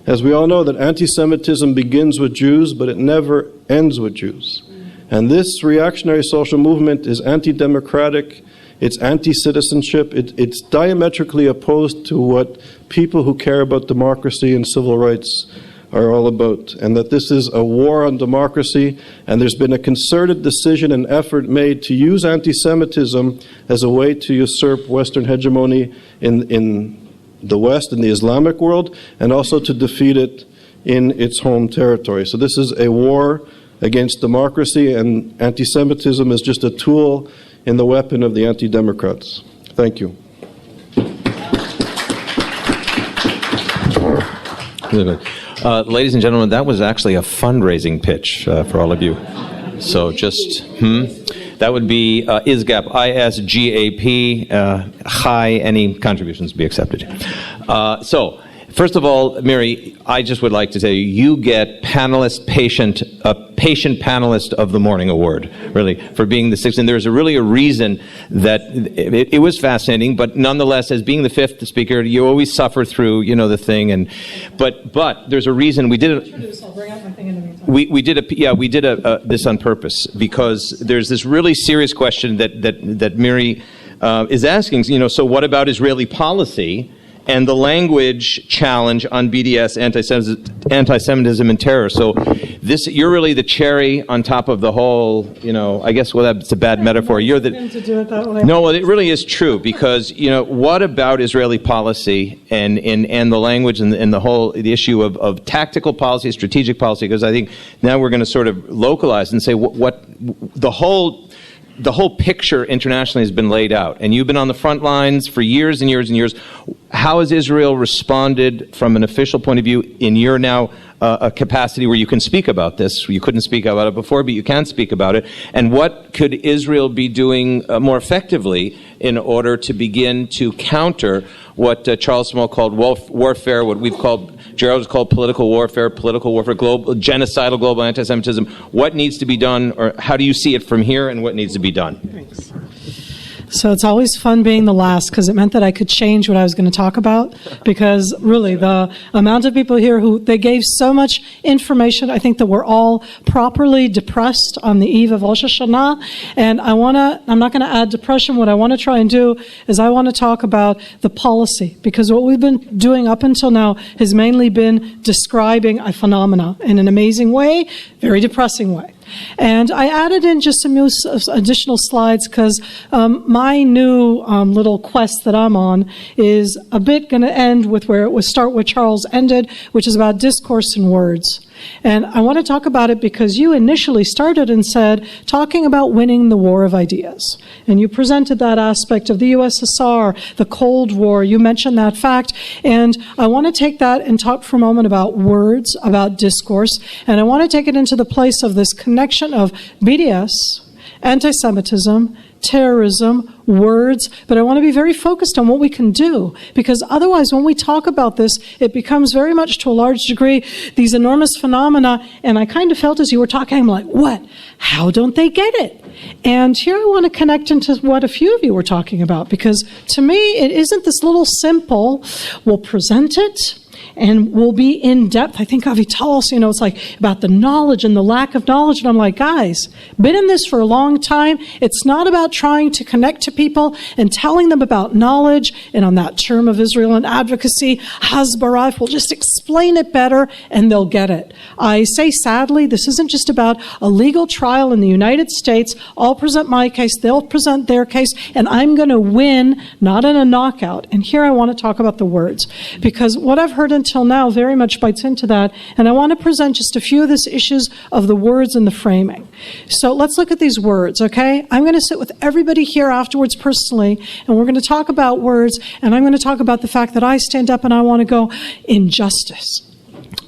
as we all know, that anti-Semitism begins with Jews, but it never ends with Jews. And this reactionary social movement is anti-democratic, it's anti-citizenship, it's diametrically opposed to what people who care about democracy and civil rights are all about, and that this is a war on democracy, and there's been a concerted decision and effort made to use anti-Semitism as a way to usurp Western hegemony in the West, in the Islamic world, and also to defeat it in its home territory. So this is a war against democracy, and anti-Semitism is just a tool in the weapon of the anti-democrats. Thank you. Ladies and gentlemen, that was actually a fundraising pitch for all of you. So just, that would be ISGAP, ISGAP, Chai, any contributions be accepted. So, first of all, Miri, I just would like to say you get patient panelist of the morning award, really, for being the sixth. And there's really a reason that it was fascinating, but nonetheless, as being the fifth speaker, you always suffer through, the thing. But there's a reason we did it. I'll bring up my thing in the meantime. We did this on purpose, because there's this really serious question that Miri is asking. So what about Israeli policy? and the language challenge on BDS, anti-Semitism and terror. So you're really the cherry on top of the whole, I guess, well, that's a bad metaphor. You're the... To do it that way. No, well, it really is true, because, what about Israeli policy and the language and the issue of tactical policy, strategic policy, because I think now we're going to sort of localize and say what the whole picture internationally has been laid out, and you've been on the front lines for years and years and years. How has Israel responded from an official point of view in your now a capacity where you can speak about this? You couldn't speak about it before, but you can speak about it. And what could Israel be doing more effectively in order to begin to counter what Charles Small called warfare, what we've called, Gerald has called political warfare, global, genocidal global anti-Semitism? What needs to be done, or how do you see it from here, and what needs to be done? Thanks. So it's always fun being the last, because it meant that I could change what I was going to talk about, because really the amount of people here who they gave so much information, I think that we're all properly depressed on the eve of Rosh Hashanah, and I'm not going to add depression. What I want to try and do is I want to talk about the policy, because what we've been doing up until now has mainly been describing a phenomena in an amazing way, very depressing way. And I added in just some additional slides because my new little quest that I'm on is a bit going to end with where it was start where Charles ended, which is about discourse and words. And I want to talk about it because you initially started and said, talking about winning the war of ideas. And you presented that aspect of the USSR, the Cold War. You mentioned that fact. And I want to take that and talk for a moment about words, about discourse. And I want to take it into the place of this connection of BDS, anti-Semitism, terrorism, words, but I want to be very focused on what we can do, because otherwise when we talk about this, it becomes very much to a large degree these enormous phenomena, and I kind of felt as you were talking, I'm like, what? How don't they get it? And here I want to connect into what a few of you were talking about, because to me it isn't this little simple, we'll present it, and we'll be in depth. I think Avital, it's like about the knowledge and the lack of knowledge. And I'm like, guys, been in this for a long time. It's not about trying to connect to people and telling them about knowledge. And on that term of Israel and advocacy, Hasbara, we'll just explain it better and they'll get it. I say, sadly, this isn't just about a legal trial in the United States. I'll present my case, they'll present their case, and I'm going to win, not in a knockout. And here I want to talk about the words, because what I've heard until now very much bites into that, and I want to present just a few of these issues of the words and the framing. So let's look at these words, okay? I'm going to sit with everybody here afterwards personally, and we're going to talk about words, and I'm going to talk about the fact that I stand up and I want to go, injustice,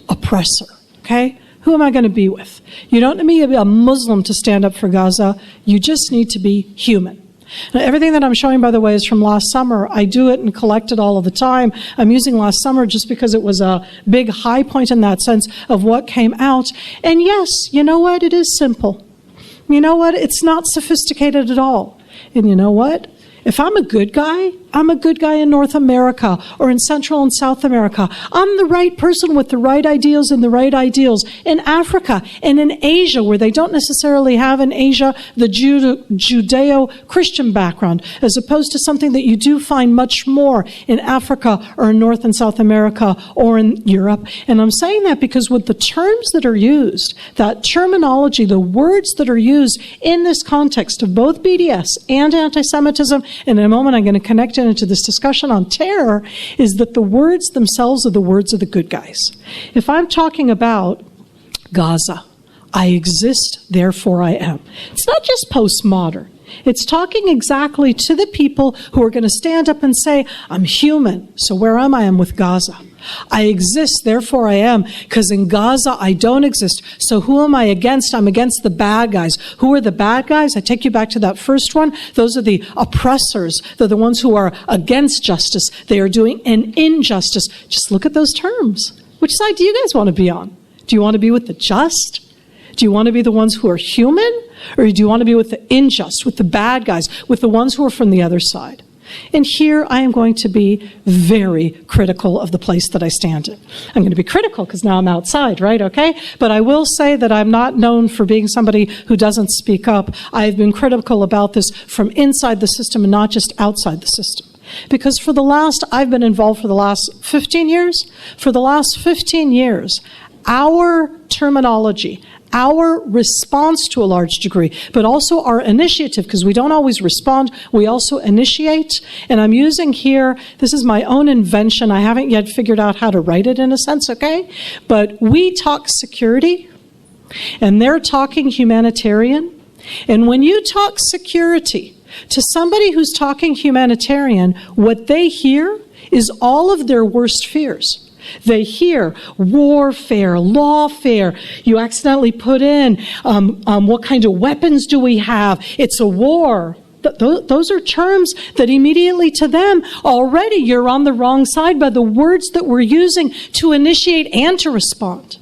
oppressor, okay? Who am I going to be with? You don't need to be a Muslim to stand up for Gaza. You just need to be human. Now, everything that I'm showing, by the way, is from last summer. I do it and collect it all of the time. I'm using last summer just because it was a big high point in that sense of what came out. And yes, you know what? It is simple. You know what? It's not sophisticated at all. And you know what? If I'm a good guy, I'm a good guy in North America or in Central and South America. I'm the right person with the right ideals and the right ideals in Africa and in Asia, where they don't necessarily have in Asia the Judeo-Christian background, as opposed to something that you do find much more in Africa or in North and South America or in Europe. And I'm saying that because with the terms that are used, that terminology, the words that are used in this context of both BDS and anti-Semitism, and in a moment I'm going to connect it into this discussion on terror, is that the words themselves are the words of the good guys. If I'm talking about Gaza, I exist, therefore I am. It's not just postmodern. It's talking exactly to the people who are going to stand up and say, I'm human, so where am I? I'm with Gaza. I exist, therefore I am, because in Gaza I don't exist. So who am I against? I'm against the bad guys. Who are the bad guys? I take you back to that first one. Those are the oppressors. They're the ones who are against justice. They are doing an injustice. Just look at those terms. Which side do you guys want to be on? Do you want to be with the just? Do you want to be the ones who are human? Or do you want to be with the unjust, with the bad guys, with the ones who are from the other side? And here I am going to be very critical of the place that I stand in. I'm going to be critical because now I'm outside, right? Okay? But I will say that I'm not known for being somebody who doesn't speak up. I've been critical about this from inside the system and not just outside the system. Because I've been involved for the last 15 years. For the last 15 years, our terminology, our response to a large degree, but also our initiative, because we don't always respond, we also initiate. And I'm using here, this is my own invention. I haven't yet figured out how to write it in a sense, okay? But we talk security, and they're talking humanitarian. And when you talk security to somebody who's talking humanitarian, what they hear is all of their worst fears. They hear warfare, lawfare. You accidentally put in, what kind of weapons do we have? It's a war. Those are terms that immediately to them, already you're on the wrong side by the words that we're using to initiate and to respond.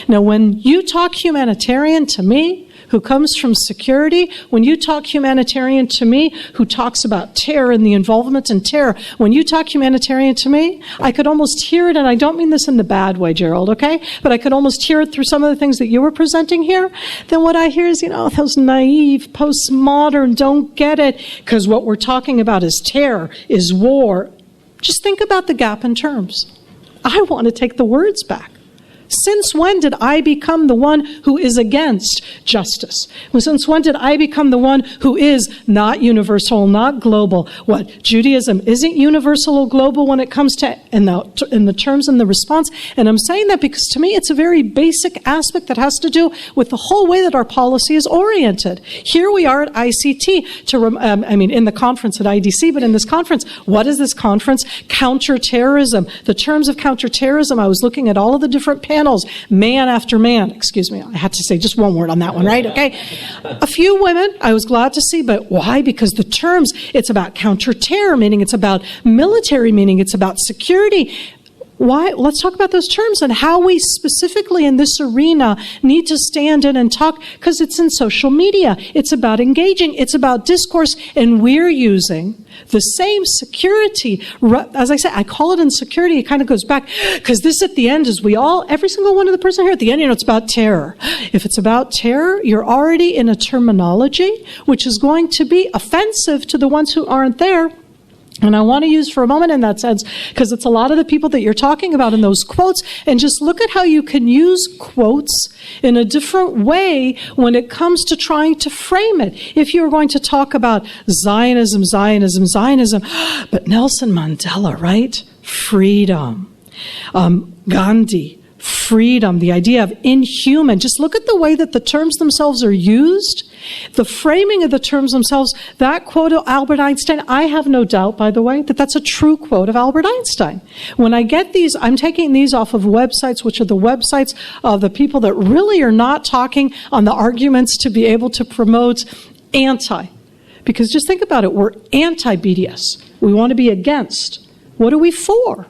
Now, when you talk humanitarian to me, who comes from security, when you talk humanitarian to me, who talks about terror and the involvement in terror, when you talk humanitarian to me, I could almost hear it, and I don't mean this in the bad way, Gerald, okay? But I could almost hear it through some of the things that you were presenting here. Then what I hear is, those naive, postmodern, don't get it, because what we're talking about is terror, is war. Just think about the gap in terms. I want to take the words back. Since when did I become the one who is against justice? Since when did I become the one who is not universal, not global? What, Judaism isn't universal or global when it comes to in the terms and the response? And I'm saying that because to me it's a very basic aspect that has to do with the whole way that our policy is oriented. Here we are at ICT, in the conference at IDC, but in this conference, what is this conference? Counter-terrorism. The terms of counter-terrorism, I was looking at all of the different panels, man after man. Excuse me, I had to say just one word on that one, right? Okay. A few women I was glad to see, but why? Because the terms, it's about counter-terror, meaning it's about military, meaning it's about security. Why? Let's talk about those terms and how we specifically in this arena need to stand in and talk, because it's in social media. It's about engaging. It's about discourse, and we're using the same security. As I said, I call it insecurity. It kind of goes back, because this at the end is every single one of the person here at the end, it's about terror. If it's about terror, you're already in a terminology which is going to be offensive to the ones who aren't there. And I want to use for a moment in that sense, because it's a lot of the people that you're talking about in those quotes, and just look at how you can use quotes in a different way when it comes to trying to frame it. If you're going to talk about Zionism, but Nelson Mandela, right? Freedom. Gandhi, freedom, the idea of inhuman. Just look at the way that the terms themselves are used, the framing of the terms themselves. That quote of Albert Einstein, I have no doubt, by the way, that that's a true quote of Albert Einstein. When I get these, I'm taking these off of websites, which are the websites of the people that really are not talking on the arguments to be able to promote anti. Because just think about it, we're anti-BDS. We want to be against. What are we for?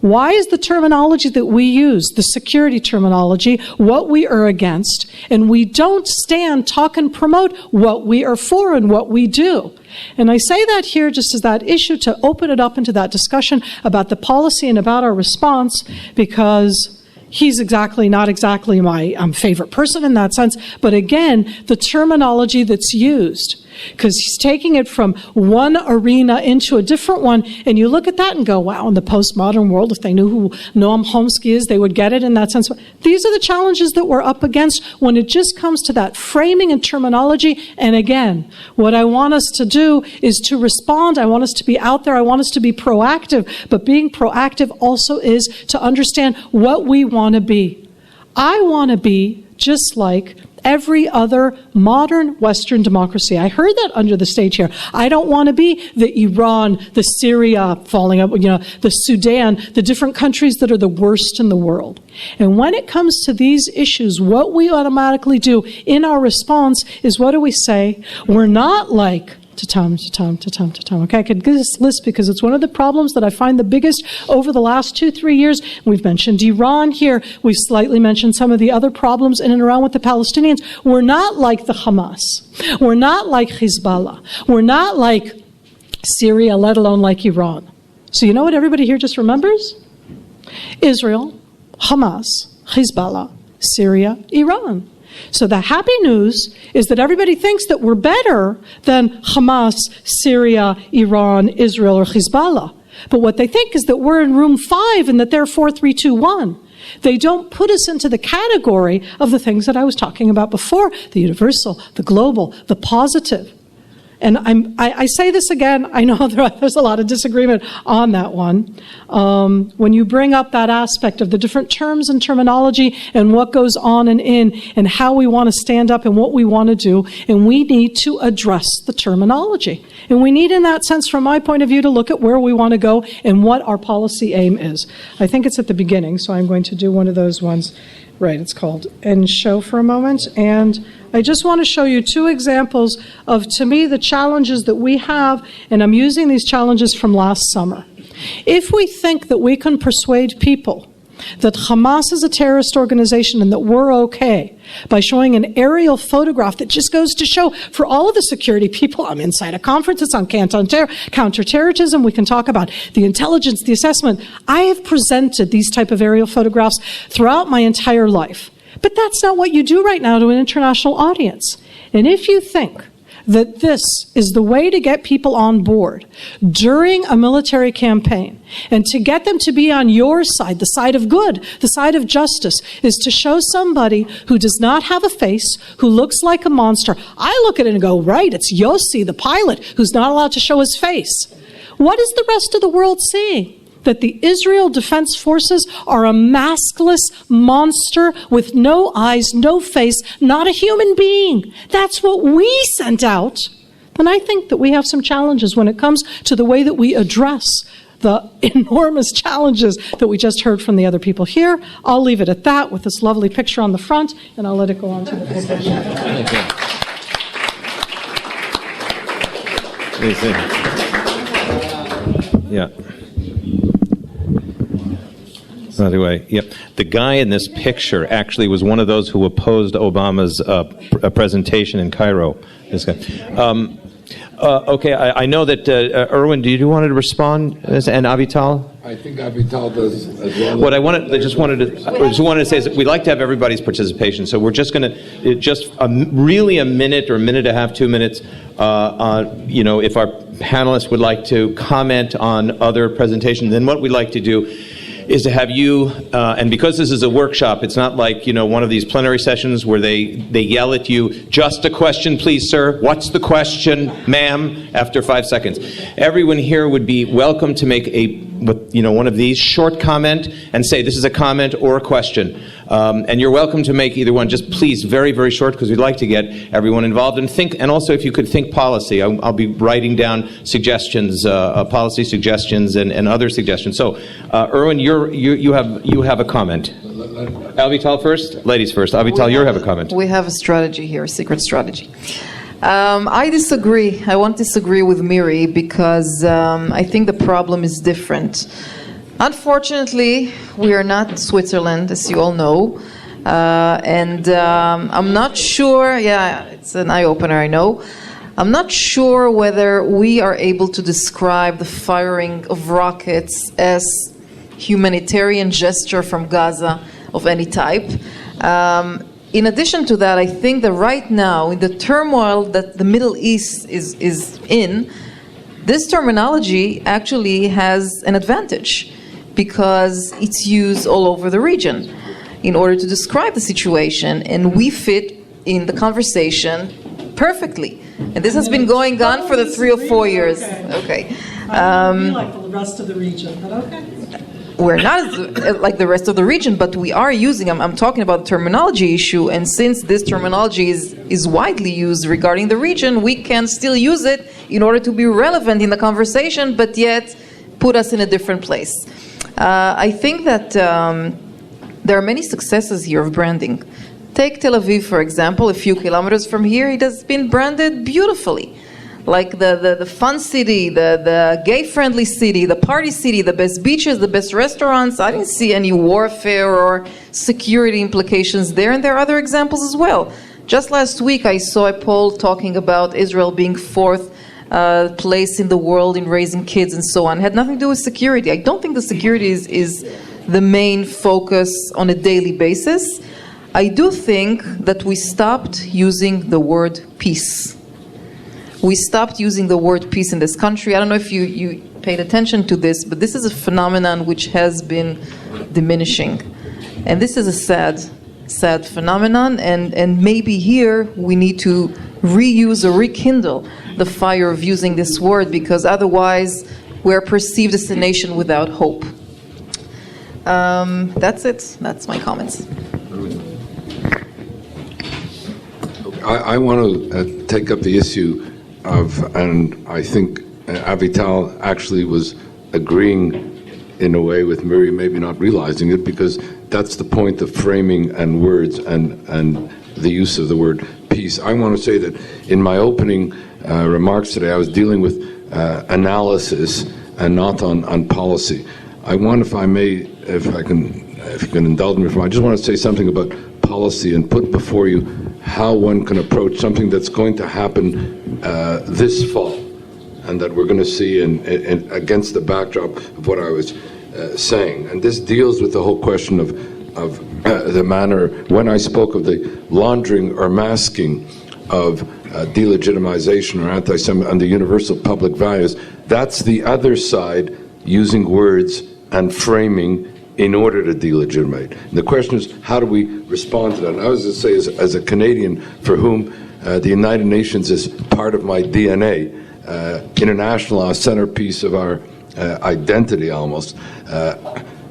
Why is the terminology that we use, the security terminology, what we are against, and we don't stand, talk, and promote what we are for and what we do? And I say that here just as that issue to open it up into that discussion about the policy and about our response, because he's not exactly my favorite person in that sense, but again, the terminology that's used. Because he's taking it from one arena into a different one, and you look at that and go, wow, in the postmodern world, if they knew who Noam Chomsky is, they would get it in that sense. These are the challenges that we're up against when it just comes to that framing and terminology. And again, what I want us to do is to respond. I want us to be out there. I want us to be proactive. But being proactive also is to understand what we want to be. I want to be just like every other modern Western democracy. I heard that under the stage here. I don't want to be the Iran, the Syria falling up, the Sudan, the different countries that are the worst in the world. And when it comes to these issues, what we automatically do in our response is, what do we say? We're not like Tatam. Okay, I could give this list because it's one of the problems that I find the biggest over the last 2-3 years. We've mentioned Iran here. We've slightly mentioned some of the other problems in and around with the Palestinians. We're not like the Hamas. We're not like Hezbollah. We're not like Syria, let alone like Iran. So you know what everybody here just remembers? Israel, Hamas, Hezbollah, Syria, Iran. So the happy news is that everybody thinks that we're better than Hamas, Syria, Iran, Israel, or Hezbollah. But what they think is that we're in room 5 and that they're 4, 3, 2, 1. They don't put us into the category of the things that I was talking about before, the universal, the global, the positive. And I say this again, I know there's a lot of disagreement on that one. When you bring up that aspect of the different terms and terminology and what goes on and in and how we want to stand up and what we want to do, and we need to address the terminology. And we need, in that sense, from my point of view, to look at where we want to go and what our policy aim is. I think it's at the beginning, so I'm going to do one of those ones. Right, it's called End Show for a moment. And I just want to show you 2 examples of, to me, the challenges that we have, and I'm using these challenges from last summer. If we think that we can persuade people that Hamas is a terrorist organization and that we're okay by showing an aerial photograph that just goes to show for all of the security people, I'm inside a conference, it's on Counter-Terrorism, we can talk about the intelligence, the assessment. I have presented these type of aerial photographs throughout my entire life. But that's not what you do right now to an international audience. And if you think that this is the way to get people on board during a military campaign and to get them to be on your side, the side of good, the side of justice, is to show somebody who does not have a face, who looks like a monster. I look at it and go, right, it's Yossi, the pilot, who's not allowed to show his face. What is the rest of the world seeing? That the Israel Defense Forces are a maskless monster with no eyes, no face, not a human being. That's what we sent out. And I think that we have some challenges when it comes to the way that we address the enormous challenges that we just heard from the other people here. I'll leave it at that with this lovely picture on the front, and I'll let it go on to the presentation. Yeah. Anyway, yep. The guy in this picture actually was one of those who opposed Obama's presentation in Cairo. This guy. Okay, I know that Irwin. Do you want to respond? And Avital? I think Avital does as well. What I just wanted to say is that we like to have everybody's participation. So we're just going to really a minute or a minute and a half, 2 minutes. If our panelists would like to comment on other presentations, then what we'd like to do is to have you, and because this is a workshop, it's not like, one of these plenary sessions where they yell at you, just a question, please, sir. What's the question, ma'am? After 5 seconds. Everyone here would be welcome to make one of these short comment and say this is a comment or a question. And you're welcome to make either one. Just please, very, very short, because we'd like to get everyone involved. And also, if you could think policy. I'll be writing down suggestions, policy suggestions, and other suggestions. So, Irwin, you have a comment. Avital first? Ladies first. Avital, you have a comment. We have a strategy here, a secret strategy. I disagree. I won't disagree with Miri because I think the problem is different. Unfortunately, we are not Switzerland, as you all know. And I'm not sure, it's an eye-opener, I know. I'm not sure whether we are able to describe the firing of rockets as humanitarian gesture from Gaza of any type. In addition to that, I think that right now, in the turmoil that the Middle East is in, this terminology actually has an advantage because it's used all over the region in order to describe the situation, and we fit in the conversation perfectly. And this has been going on for the 3 or 4 years. Okay. We like the rest of the region, but okay. We're not like the rest of the region, but we are using, I'm talking about the terminology issue, and since this terminology is widely used regarding the region, we can still use it in order to be relevant in the conversation, but yet put us in a different place. I think that there are many successes here of branding. Take Tel Aviv, for example, a few kilometers from here, it has been branded beautifully. Like the fun city, the gay-friendly city, the party city, the best beaches, the best restaurants. I didn't see any warfare or security implications there, and there are other examples as well. Just last week, I saw a poll talking about Israel being 4th place in the world in raising kids and so on. It had nothing to do with security. I don't think the security is the main focus on a daily basis. I do think that we stopped using the word peace. We stopped using the word peace in this country. I don't know if you paid attention to this, but this is a phenomenon which has been diminishing. And this is a sad phenomenon, and maybe here we need to reuse or rekindle the fire of using this word, because otherwise we're perceived as a nation without hope. That's it. That's my comments. I want to take up the issue of, and I think Avital actually was agreeing in a way with Miri, maybe not realizing it, because that's the point of framing and words and the use of the word peace. I want to say that in my opening remarks today, I was dealing with analysis and not on policy. I want, if I may, if you can indulge me, I just want to say something about policy and put before you how one can approach something that's going to happen this fall, and that we're going to see in against the backdrop of what I was saying. And this deals with the whole question of the manner, when I spoke of the laundering or masking of delegitimization or anti-Semitism and the universal public values, that's the other side using words and framing in order to delegitimate. And the question is, how do we respond to that? And I was going to say, as a Canadian for whom the United Nations is part of my DNA, international law, a centerpiece of our identity almost.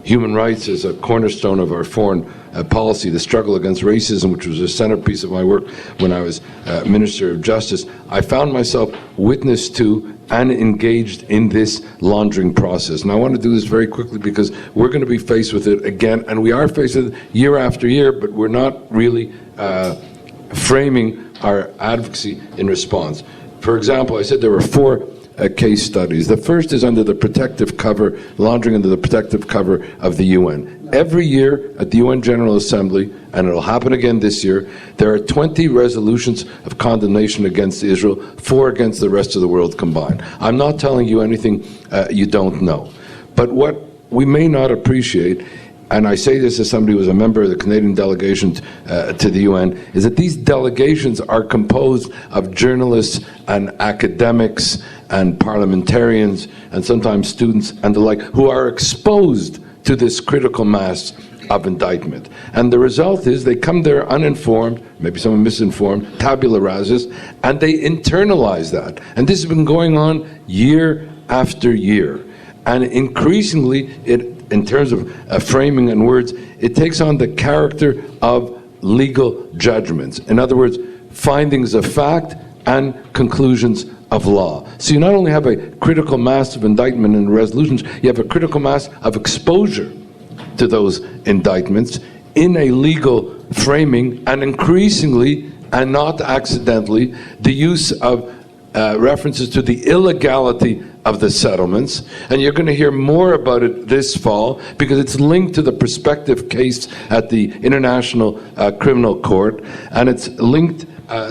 Human rights is a cornerstone of our foreign policy. The struggle against racism, which was a centerpiece of my work when I was Minister of Justice, I found myself witness to and engaged in this laundering process. And I want to do this very quickly because we're going to be faced with it again, and we are faced with it year after year, but we're not really framing our advocacy in response. For example, I said there were 4 case studies. The first is under the protective cover, laundering under the protective cover of the UN. Every year at the UN General Assembly, and it'll happen again this year, there are 20 resolutions of condemnation against Israel, 4 against the rest of the world combined. I'm not telling you anything you don't know. But what we may not appreciate, and I say this as somebody who was a member of the Canadian delegation to the UN, is that these delegations are composed of journalists and academics and parliamentarians and sometimes students and the like, who are exposed to this critical mass of indictment. And the result is they come there uninformed, maybe someone misinformed, tabula rasas, and they internalize that. And this has been going on year after year. And increasingly, in terms of framing and words, it takes on the character of legal judgments. In other words, findings of fact and conclusions of law. So you not only have a critical mass of indictment and resolutions, you have a critical mass of exposure to those indictments in a legal framing, and increasingly, and not accidentally, the use of references to the illegality of the settlements. And you're going to hear more about it this fall because it's linked to the prospective case at the International Criminal Court, and it's linked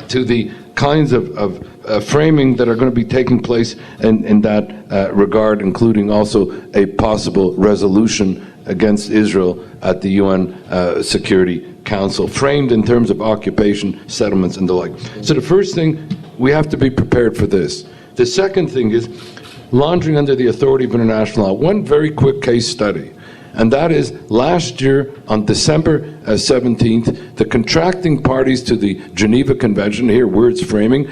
to the kinds of framing that are going to be taking place in that regard, including also a possible resolution against Israel at the UN Security Council, framed in terms of occupation, settlements, and the like. So the first thing, we have to be prepared for this. The second thing is laundering under the authority of international law. One very quick case study, and that is last year on December 17th, the contracting parties to the Geneva Convention, here words framing,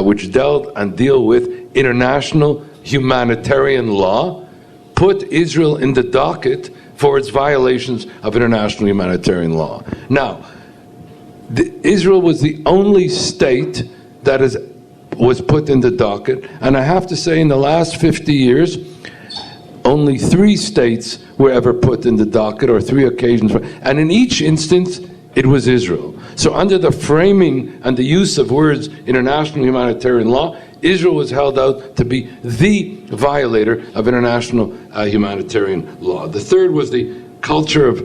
which dealt and deal with international humanitarian law, put Israel in the docket for its violations of international humanitarian law. Now, Israel was the only state that was put in the docket, and I have to say in the last 50 years, only 3 states were ever put in the docket, or 3 occasions, and in each instance, it was Israel. So under the framing and the use of words international humanitarian law, Israel was held out to be the violator of international humanitarian law. The third was the culture of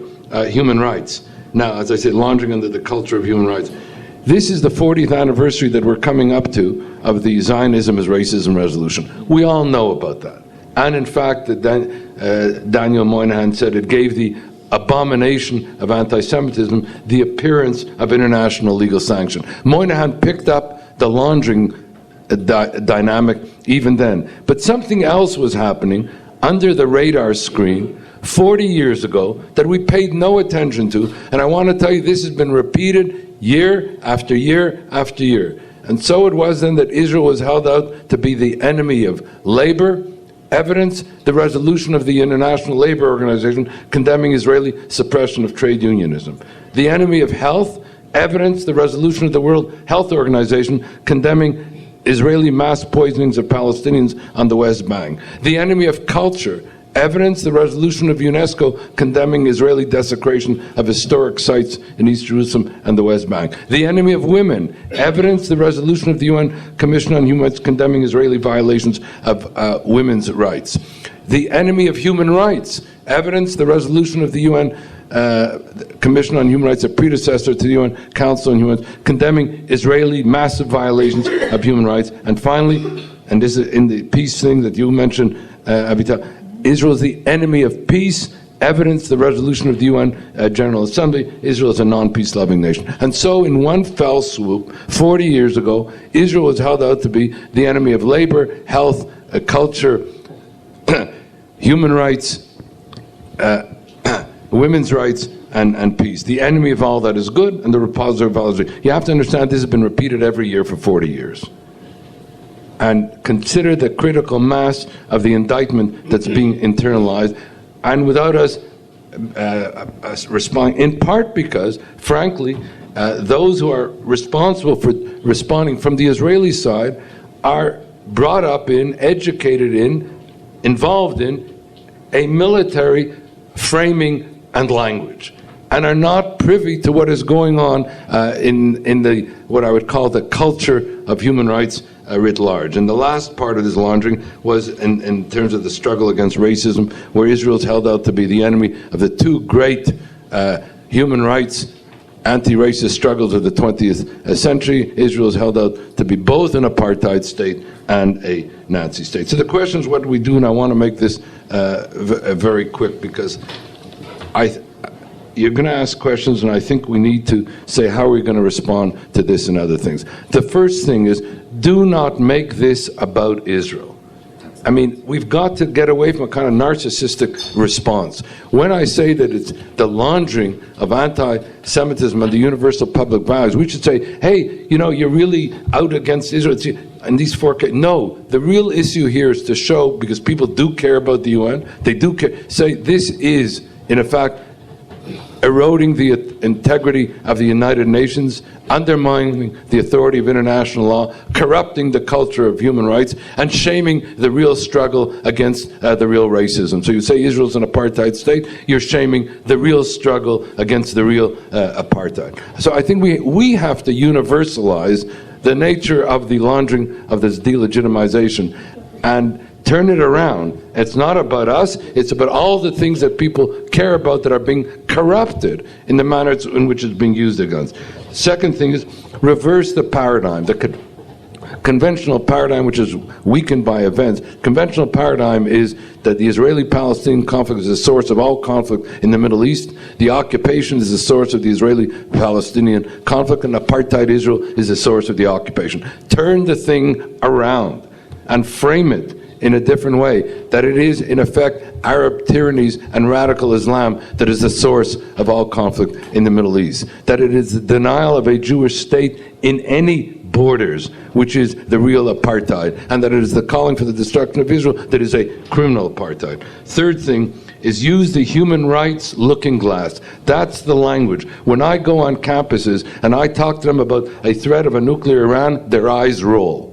human rights. Now, as I said, laundering under the culture of human rights. This is the 40th anniversary that we're coming up to of the Zionism is Racism resolution. We all know about that. And in fact, Daniel Moynihan said it gave the abomination of anti-Semitism, the appearance of international legal sanction. Moynihan picked up the laundering dynamic even then. But something else was happening under the radar screen 40 years ago that we paid no attention to, and I want to tell you this has been repeated year after year after year. And so it was then that Israel was held out to be the enemy of labor. Evidence, the resolution of the International Labour Organization condemning Israeli suppression of trade unionism. The enemy of health. Evidence, the resolution of the World Health Organization condemning Israeli mass poisonings of Palestinians on the West Bank. The enemy of culture. Evidence, the resolution of UNESCO condemning Israeli desecration of historic sites in East Jerusalem and the West Bank. The enemy of women. Evidence, the resolution of the UN Commission on Human Rights condemning Israeli violations of women's rights. The enemy of human rights. Evidence, the resolution of the UN Commission on Human Rights, a predecessor to the UN Council on Human Rights, condemning Israeli massive violations of human rights. And finally, and this is in the peace thing that you mentioned, Avital, Israel is the enemy of peace. Evidence, the resolution of the UN General Assembly, Israel is a non-peace loving nation. And so in one fell swoop, 40 years ago, Israel was held out to be the enemy of labor, health, culture, human rights, women's rights, and peace. The enemy of all that is good and the repository of all that is good. You have to understand this has been repeated every year for 40 years. And consider the critical mass of the indictment that's being internalized, and without us responding, in part because, frankly, those who are responsible for responding from the Israeli side are brought up in, educated in, involved in a military framing and language, and are not privy to what is going on in the what I would call the culture of human rights writ large. And the last part of this laundering was in terms of the struggle against racism, where Israel is held out to be the enemy of the two great human rights anti-racist struggles of the 20th century. Israel is held out to be both an apartheid state and a Nazi state. So the question is, what do we do? And I want to make this very quick, because you're going to ask questions, and I think we need to say how are we going to respond to this and other things. The first thing is, do not make this about Israel. I mean, we've got to get away from a kind of narcissistic response. When I say that it's the laundering of anti-Semitism and the universal public values, we should say, hey, you know, you're really out against Israel. And these four cases. No, the real issue here is to show, because people do care about the UN, they do care, say this is, in effect, eroding the integrity of the United Nations, undermining the authority of international law, corrupting the culture of human rights, and shaming the real struggle against the real racism. So you say Israel's an apartheid state, you're shaming the real struggle against the real apartheid. So I think we have to universalize the nature of the laundering of this delegitimization and turn it around. It's not about us, it's about all the things that people care about that are being corrupted in the manner in which it's being used against. Second thing is, reverse the paradigm. The conventional paradigm, which is weakened by events, conventional paradigm is that the Israeli-Palestinian conflict is the source of all conflict in the Middle East. The occupation is the source of the Israeli-Palestinian conflict, and apartheid Israel is the source of the occupation. Turn the thing around and frame it in a different way, that it is, in effect, Arab tyrannies and radical Islam that is the source of all conflict in the Middle East. That it is the denial of a Jewish state in any borders, which is the real apartheid, and that it is the calling for the destruction of Israel that is a criminal apartheid. Third thing is, use the human rights looking glass. That's the language. When I go on campuses and I talk to them about a threat of a nuclear Iran, their eyes roll.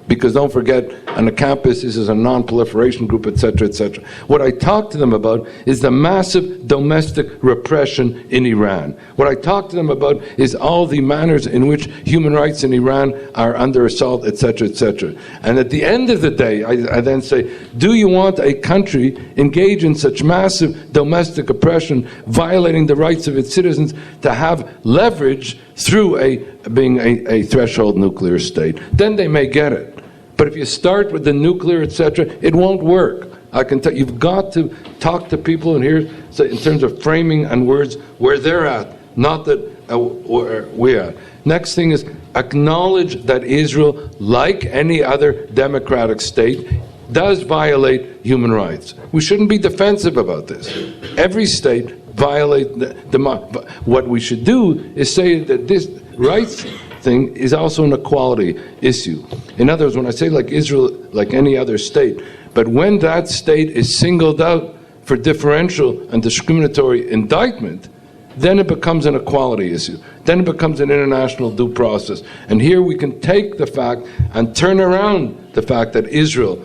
Because don't forget, on the campus, this is a non-proliferation group, etc., etc. What I talk to them about is the massive domestic repression in Iran. What I talk to them about is all the manners in which human rights in Iran are under assault, etc., etc. And at the end of the day, I then say, do you want a country engaged in such massive domestic oppression, violating the rights of its citizens, to have leverage through being a threshold nuclear state? Then they may get it. But if you start with the nuclear, etc., it won't work. I can tell you, you've got to talk to people, and here's say, in terms of framing and words, where they're at, not that where we're at. Next thing is acknowledge that Israel, like any other democratic state, does violate human rights. We shouldn't be defensive about this. Every state violates what we should do is say that this rights thing is also an equality issue. In other words, when I say like Israel, like any other state, but when that state is singled out for differential and discriminatory indictment, then it becomes an equality issue. Then it becomes an international due process. And here we can take the fact and turn around the fact that Israel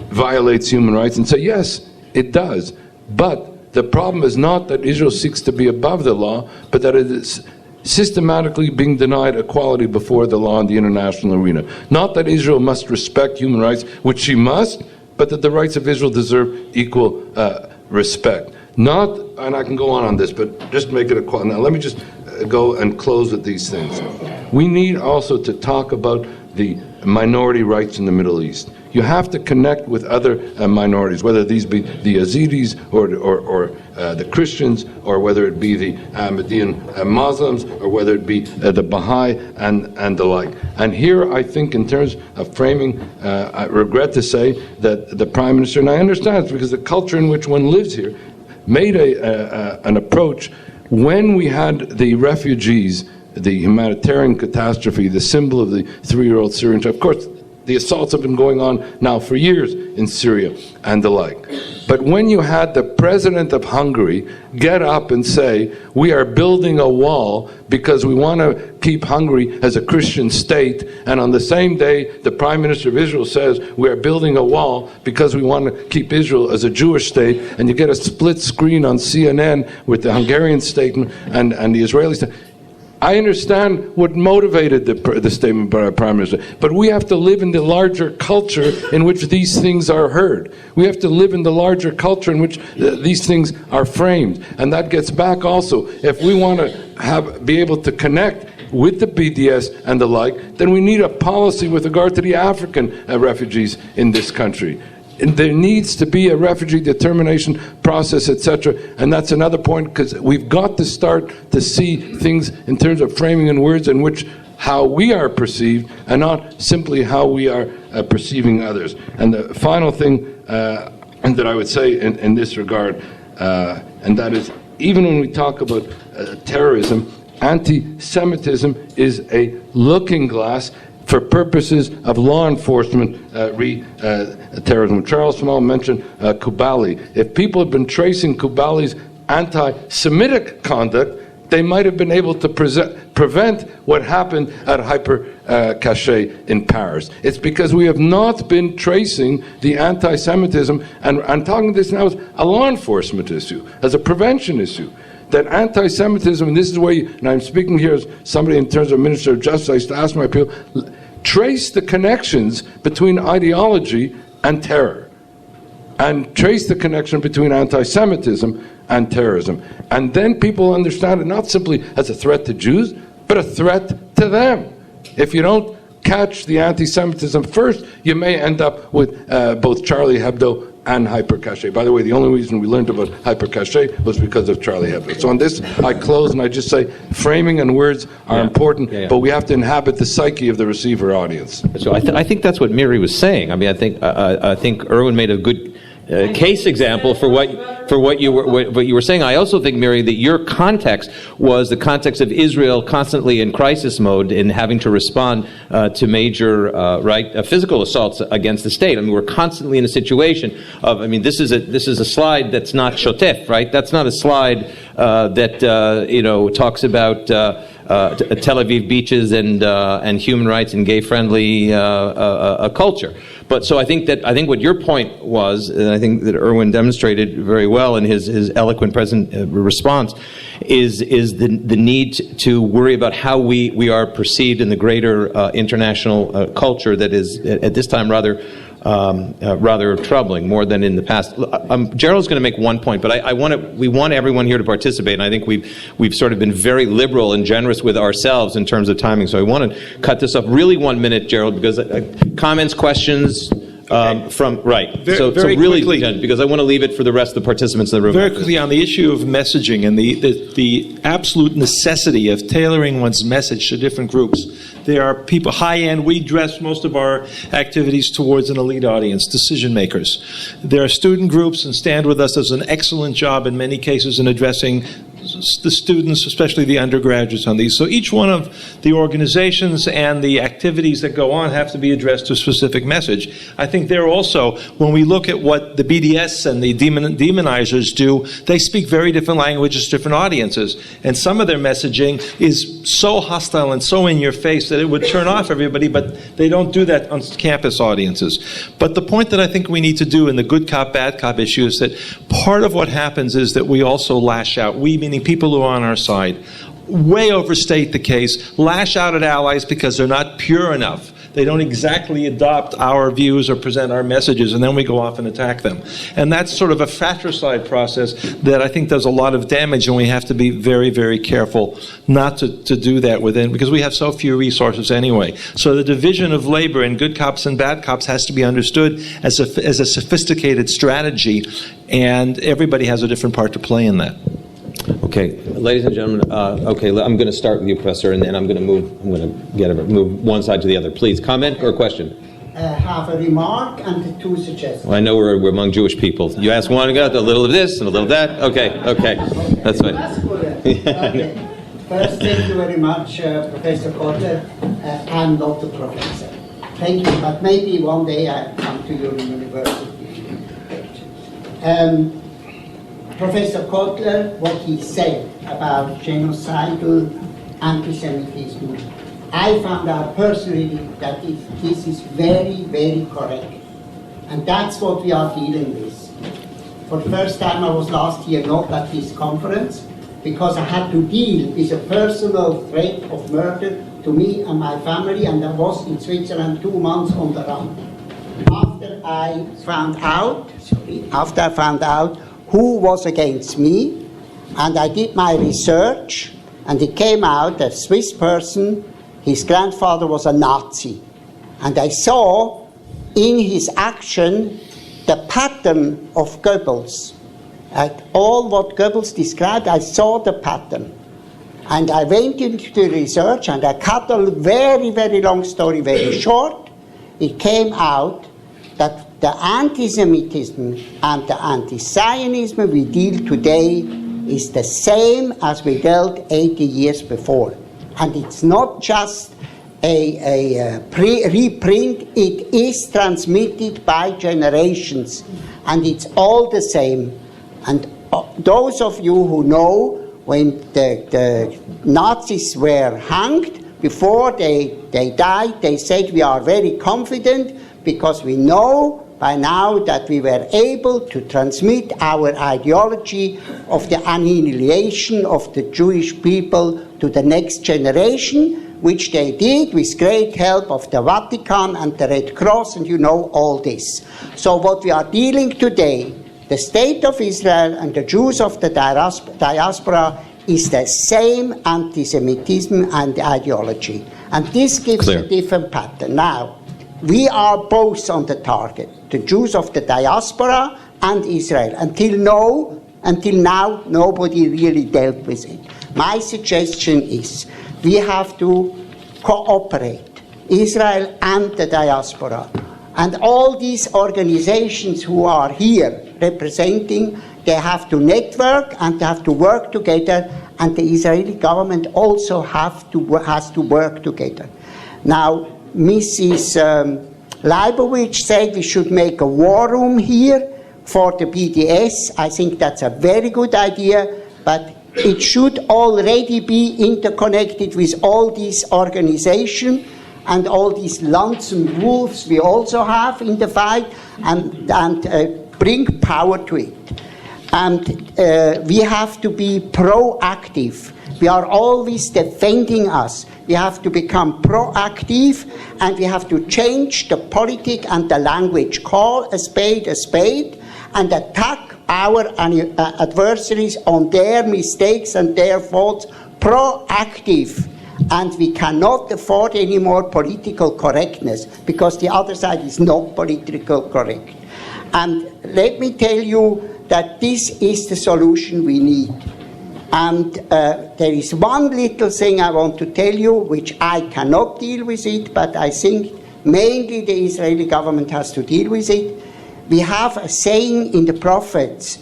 violates human rights and say, yes, it does. But the problem is not that Israel seeks to be above the law, but that it is systematically being denied equality before the law in the international arena. Not that Israel must respect human rights, which she must, but that the rights of Israel deserve equal respect. Not, and I can go on this, but just make it equal. Now let me just go and close with these things. We need also to talk about the minority rights in the Middle East. You have to connect with other minorities, whether these be the Yazidis or the Christians, or whether it be the Ahmadiyyan Muslims, or whether it be the Baha'i and the like. And here I think in terms of framing, I regret to say that the Prime Minister, and I understand it's because the culture in which one lives here, made an approach when we had the refugees, the humanitarian catastrophe, the symbol of the 3-year-old Syrian child. Of course, the assaults have been going on now for years in Syria and the like. But when you had the president of Hungary get up and say, we are building a wall because we want to keep Hungary as a Christian state, and on the same day the Prime Minister of Israel says, we are building a wall because we want to keep Israel as a Jewish state, and you get a split screen on CNN with the Hungarian statement and the Israeli statement. I understand what motivated the statement by our Prime Minister, but we have to live in the larger culture in which these things are heard. We have to live in the larger culture in which these things are framed. And that gets back also, if we want to be able to connect with the BDS and the like, then we need a policy with regard to the African refugees in this country. And there needs to be a refugee determination process, etc. And that's another point, because we've got to start to see things in terms of framing and words in which how we are perceived and not simply how we are perceiving others. And the final thing that I would say in this regard, and that is, even when we talk about terrorism, anti-Semitism is a looking glass for purposes of law enforcement terrorism. Charles Small mentioned Kubali. If people had been tracing Kubali's anti-Semitic conduct, they might have been able to prevent what happened at Hyper Caché in Paris. It's because we have not been tracing the anti-Semitism, and I'm talking this now as a law enforcement issue, as a prevention issue. That anti-Semitism, and this is where and I'm speaking here as somebody in terms of Minister of Justice, I used to ask my people, trace the connections between ideology and terror, and trace the connection between anti-Semitism and terrorism. And then people understand it not simply as a threat to Jews, but a threat to them. If you don't catch the anti-Semitism first, you may end up with both Charlie Hebdo and Hyper Caché. By the way, the only reason we learned about Hyper Caché was because of Charlie Hebdo. So on this, I close and I just say, framing and words are important, but we have to inhabit the psyche of the receiver audience. So I think that's what Miri was saying. I mean, I think Irwin made a good case example for what you were saying. I also think, Miri, that your context was the context of Israel constantly in crisis mode in having to respond to major physical assaults against the state. I mean, we're constantly in a situation of. I mean, this is a slide that's not shotef, right? That's not a slide that talks about Tel Aviv beaches and human rights and gay-friendly culture. But so I think what your point was, and I think that Irwin demonstrated very well in his eloquent response, is the need to worry about how we are perceived in the greater international culture that is at this time rather troubling, more than in the past. Gerald's going to make one point, but we want everyone here to participate, and I think we've sort of been very liberal and generous with ourselves in terms of timing. So I want to cut this up really 1 minute, Gerald, because comments, questions, Right. Very really, quickly, because I want to leave it for the rest of the participants in the room. very quickly on the issue of messaging and the absolute necessity of tailoring one's message to different groups. There are people, high-end, we dress most of our activities towards an elite audience, decision makers. There are student groups, and Stand With Us does an excellent job in many cases in addressing the students, especially the undergraduates on these. So each one of the organizations and the activities that go on have to be addressed to a specific message. I think there also, when we look at what the BDS and the demonizers do, they speak very different languages to different audiences. And some of their messaging is so hostile and so in your face that it would turn off everybody, but they don't do that on campus audiences. But the point that I think we need to do in the good cop, bad cop issue is that part of what happens is that we also lash out. We, meaning people who are on our side, way overstate the case, lash out at allies because they're not pure enough. They don't exactly adopt our views or present our messages, and then we go off and attack them. And that's sort of a fratricide process that I think does a lot of damage, and we have to be very, very careful not to do that within, because we have so few resources anyway. So the division of labor in good cops and bad cops has to be understood as a sophisticated strategy, and everybody has a different part to play in that. Okay, ladies and gentlemen. Okay, I'm going to start with you, Professor, and then I'm going to move one side to the other. Please, comment or question? Have a remark and two suggestions. Well, I know we're among Jewish people. You ask one, got a little of this and a little of that. Okay, that's fine. Okay. First, thank you very much, Professor Cotler. I'm not a professor. Thank you, but maybe one day I'll come to your university. Professor Cotler, what he said about genocidal anti-Semitism, I found out personally that this is very, very correct. And that's what we are dealing with. For the first time I was last year not at this conference because I had to deal with a personal threat of murder to me and my family, and I was in Switzerland 2 months on the run. After I found out who was against me, and I did my research, and it came out that a Swiss person, his grandfather was a Nazi. And I saw in his action the pattern of Goebbels. All what Goebbels described, I saw the pattern. And I went into the research, and I cut a very, very long story very short. It came out that the anti-Semitism and the anti-Zionism we deal today is the same as we dealt 80 years before. And it's not just a reprint, it is transmitted by generations. And it's all the same. And those of you who know, when the Nazis were hanged, before they died, they said we are very confident because we know by now that we were able to transmit our ideology of the annihilation of the Jewish people to the next generation, which they did with great help of the Vatican and the Red Cross, and you know all this. So what we are dealing today, the state of Israel and the Jews of the diaspora, is the same anti-Semitism and ideology. And this gives a different pattern. Now, we are both on the target, the Jews of the diaspora and Israel. Until now, nobody really dealt with it. My suggestion is we have to cooperate, Israel and the diaspora. And all these organizations who are here representing, they have to network and they have to work together, and the Israeli government also has to work together. Now, Mrs. Leibovich said we should make a war room here for the BDS. I think that's a very good idea, but it should already be interconnected with all these organizations and all these lonesome wolves we also have in the fight, and bring power to it. And we have to be proactive. We are always defending us. We have to become proactive, and we have to change the politic and the language. Call a spade, and attack our adversaries on their mistakes and their faults. Proactive. And we cannot afford any more political correctness because the other side is not political correct. And let me tell you that this is the solution we need. And there is one little thing I want to tell you, which I cannot deal with it, but I think mainly the Israeli government has to deal with it. We have a saying in the prophets,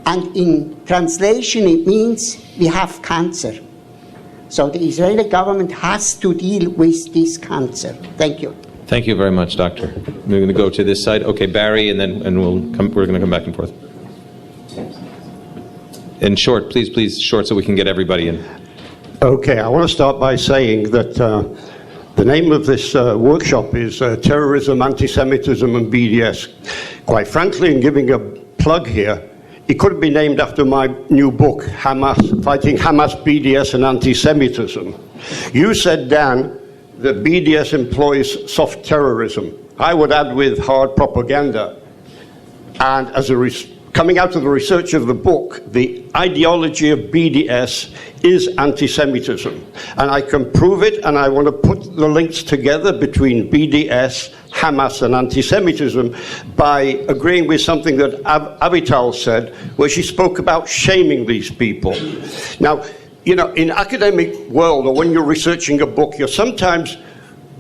and in translation it means we have cancer. So the Israeli government has to deal with this cancer. Thank you. Thank you very much, Doctor. We're going to go to this side. Okay, Barry, and then we're going to come back and forth. In short, please, short, so we can get everybody in. Okay, I want to start by saying that the name of this workshop is Terrorism, Antisemitism and BDS. Quite frankly, in giving a plug here, it could have been named after my new book, Fighting Hamas, BDS and Antisemitism. You said, Dan, that BDS employs soft terrorism. I would add with hard propaganda. And as coming out of the research of the book, the ideology of BDS is anti-Semitism. And I can prove it, and I want to put the links together between BDS, Hamas, and anti-Semitism by agreeing with something that Avital said, where she spoke about shaming these people. Now, you know, in academic world, or when you're researching a book, you're sometimes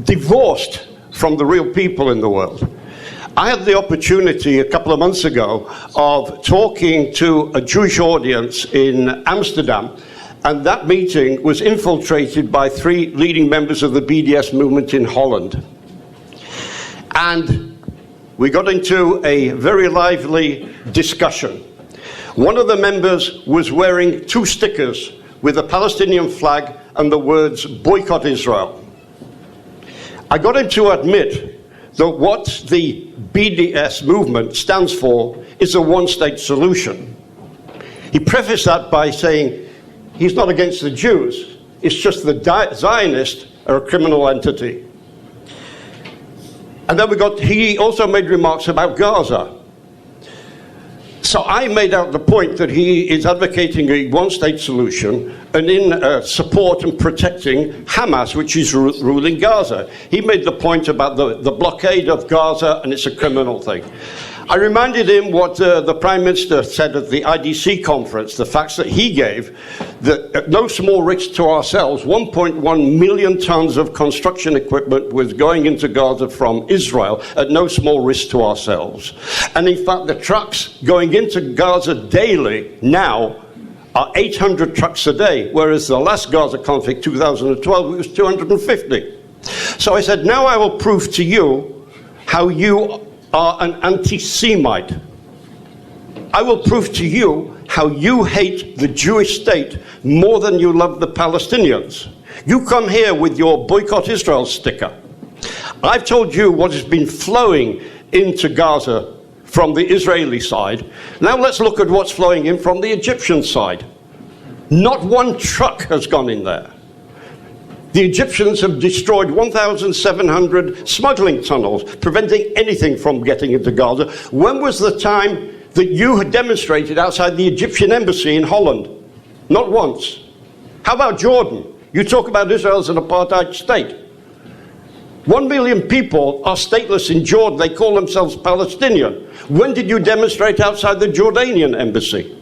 divorced from the real people in the world. I had the opportunity a couple of months ago of talking to a Jewish audience in Amsterdam, and that meeting was infiltrated by 3 leading members of the BDS movement in Holland. And we got into a very lively discussion. One of the members was wearing 2 stickers with a Palestinian flag and the words, "Boycott Israel." I got him to admit that what the BDS movement stands for is a one-state solution. He prefaced that by saying he's not against the Jews, it's just the Zionists are a criminal entity. And then he also made remarks about Gaza. So I made out the point that he is advocating a one-state solution and in support and protecting Hamas, which is ruling Gaza. He made the point about the blockade of Gaza, and it's a criminal thing. I reminded him what the Prime Minister said at the IDC conference, the facts that he gave, that at no small risk to ourselves, 1.1 million tons of construction equipment was going into Gaza from Israel at no small risk to ourselves. And in fact, the trucks going into Gaza daily now are 800 trucks a day, whereas the last Gaza conflict, 2012, it was 250. So I said, now I will prove to you how you are an anti-Semite. I will prove to you how you hate the Jewish state more than you love the Palestinians. You come here with your Boycott Israel sticker. I've told you what has been flowing into Gaza from the Israeli side. Now let's look at what's flowing in from the Egyptian side. Not one truck has gone in there. The Egyptians have destroyed 1,700 smuggling tunnels, preventing anything from getting into Gaza. When was the time that you had demonstrated outside the Egyptian embassy in Holland? Not once. How about Jordan? You talk about Israel as an apartheid state. 1 million people are stateless in Jordan. They call themselves Palestinian. When did you demonstrate outside the Jordanian embassy?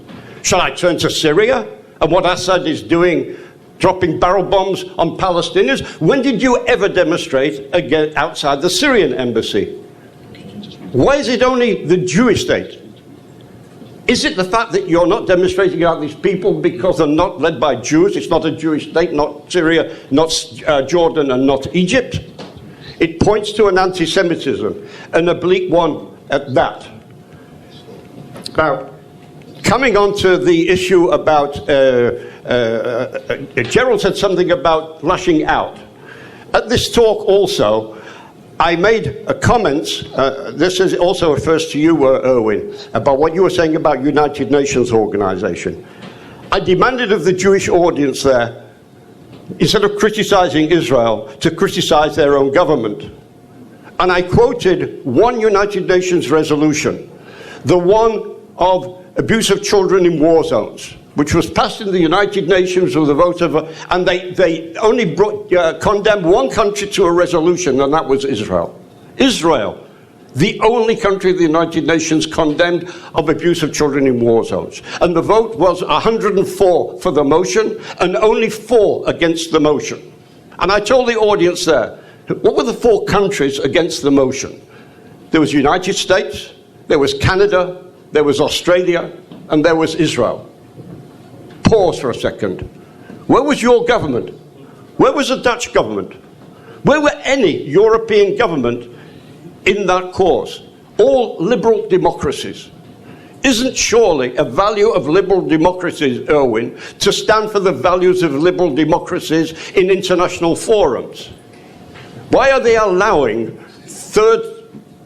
Shall I turn to Syria and what Assad is doing, dropping barrel bombs on Palestinians? When did you ever demonstrate again outside the Syrian embassy? Why is it only the Jewish state? Is it the fact that you're not demonstrating out these people because they're not led by Jews? It's not a Jewish state, not Syria, not Jordan, and not Egypt. It points to an anti-Semitism, an oblique one at that. Now, coming on to the issue about Gerald said something about lashing out. At this talk also, I made a comment, this is also refers to you, Irwin, about what you were saying about United Nations Organization. I demanded of the Jewish audience there, instead of criticizing Israel, to criticize their own government. And I quoted one United Nations resolution, the one of abuse of children in war zones, which was passed in the United Nations with a vote of, and they only condemned one country to a resolution, and that was Israel. Israel, the only country of the United Nations condemned of abuse of children in war zones. And the vote was 104 for the motion and only 4 against the motion. And I told the audience there, what were the 4 countries against the motion? There was the United States, there was Canada, there was Australia, and there was Israel. Pause for a second. Where was your government? Where was the Dutch government? Where were any European government in that cause? All liberal democracies. Isn't surely a value of liberal democracies, Irwin, to stand for the values of liberal democracies in international forums? Why are they allowing third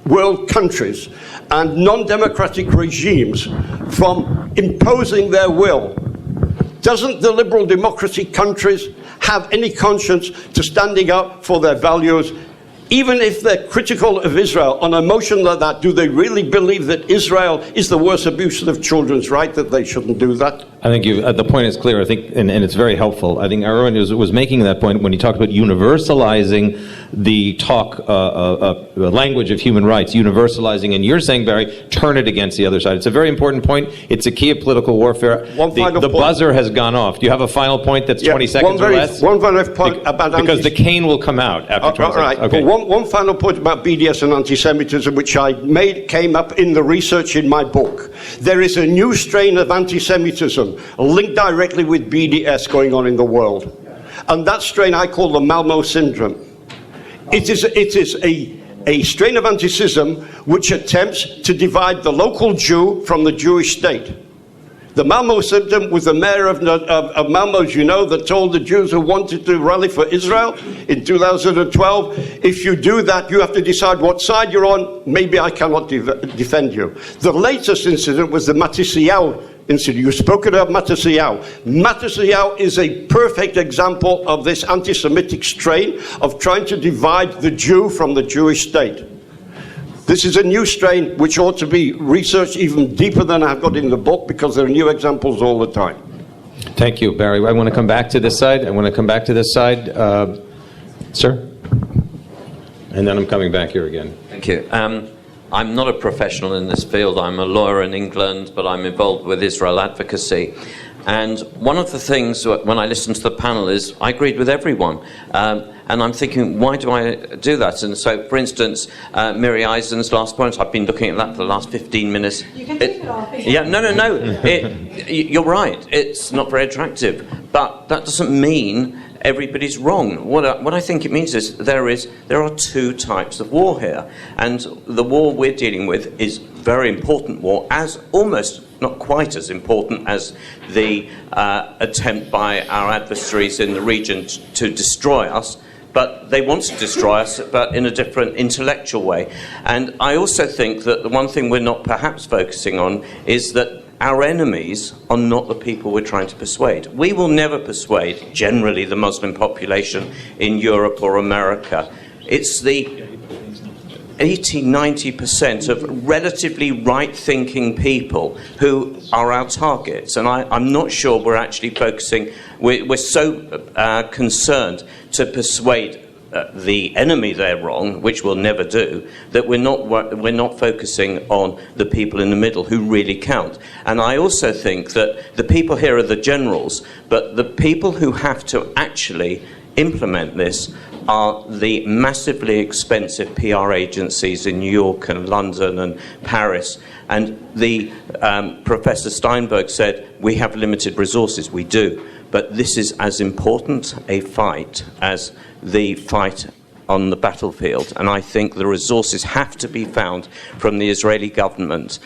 world countries and non-democratic regimes from imposing their will? Doesn't the liberal democracy countries have any conscience to standing up for their values? Even if they're critical of Israel on a motion like that, do they really believe that Israel is the worst abuser of children's rights, that they shouldn't do that? I think the point is clear. I think, and it's very helpful. I think Irwin was making that point when he talked about universalizing the language of human rights, universalizing, and you're saying, Barry, turn it against the other side. It's a very important point. It's a key of political warfare. The buzzer has gone off. Do you have a final point that's 20 seconds or less? One very point about because the cane will come out after 20 seconds. Okay. One final point about BDS and anti-Semitism, which came up in the research in my book. There is a new strain of anti-Semitism linked directly with BDS going on in the world. And that strain I call the Malmo syndrome. It is a strain of anti-Semitism which attempts to divide the local Jew from the Jewish state. The Malmo syndrome was the mayor of Malmo, as you know, that told the Jews who wanted to rally for Israel in 2012, if you do that, you have to decide what side you're on. Maybe I cannot defend you. The latest incident was the Matisiau incident. You've spoken about Matisiau. Matisiau is a perfect example of this anti-Semitic strain of trying to divide the Jew from the Jewish state. This is a new strain which ought to be researched even deeper than I've got in the book, because there are new examples all the time. Thank you, Barry. I want to come back to this side. Sir? And then I'm coming back here again. Thank you. I'm not a professional in this field. I'm a lawyer in England, but I'm involved with Israel advocacy. And one of the things when I listened to the panel is I agreed with everyone. And I'm thinking, why do I do that? And so, for instance, Miri Eisin's last point, I've been looking at that for the last 15 minutes. You can take it off. Yeah, no. You're right. It's not very attractive. But that doesn't mean everybody's wrong. What I think it means is there are 2 types of war here. And the war we're dealing with is very important war, as almost not quite as important as the attempt by our adversaries in the region to destroy us. But they want to destroy us, but in a different intellectual way. And I also think that the one thing we're not perhaps focusing on is that our enemies are not the people we're trying to persuade. We will never persuade, generally, the Muslim population in Europe or America. It's the 80-90% of relatively right-thinking people who are our targets. And I'm not sure we're actually focusing. We're so concerned to persuade the enemy they're wrong, which we'll never do, that we're not focusing on the people in the middle who really count. And I also think that the people here are the generals, but the people who have to actually implement this are the massively expensive PR agencies in New York and London and Paris. And the Professor Steinberg said, we have limited resources. We do. But this is as important a fight as the fight on the battlefield. And I think the resources have to be found from the Israeli government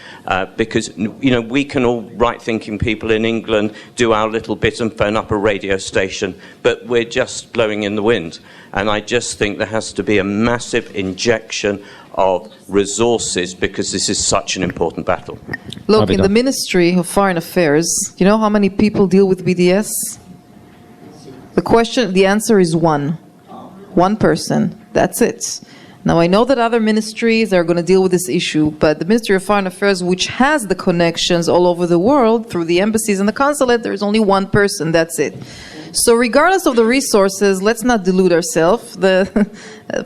because, we can all right-thinking people in England do our little bit and phone up a radio station, but we're just blowing in the wind. And I just think there has to be a massive injection of resources because this is such an important battle. Look, in the Ministry of Foreign Affairs, you know how many people deal with BDS? The answer is one person. That's it. Now, I know that other ministries are going to deal with this issue, but the Ministry of Foreign Affairs, which has the connections all over the world through the embassies and the consulate, there's only one person, that's it. So regardless of the resources, let's not delude ourselves.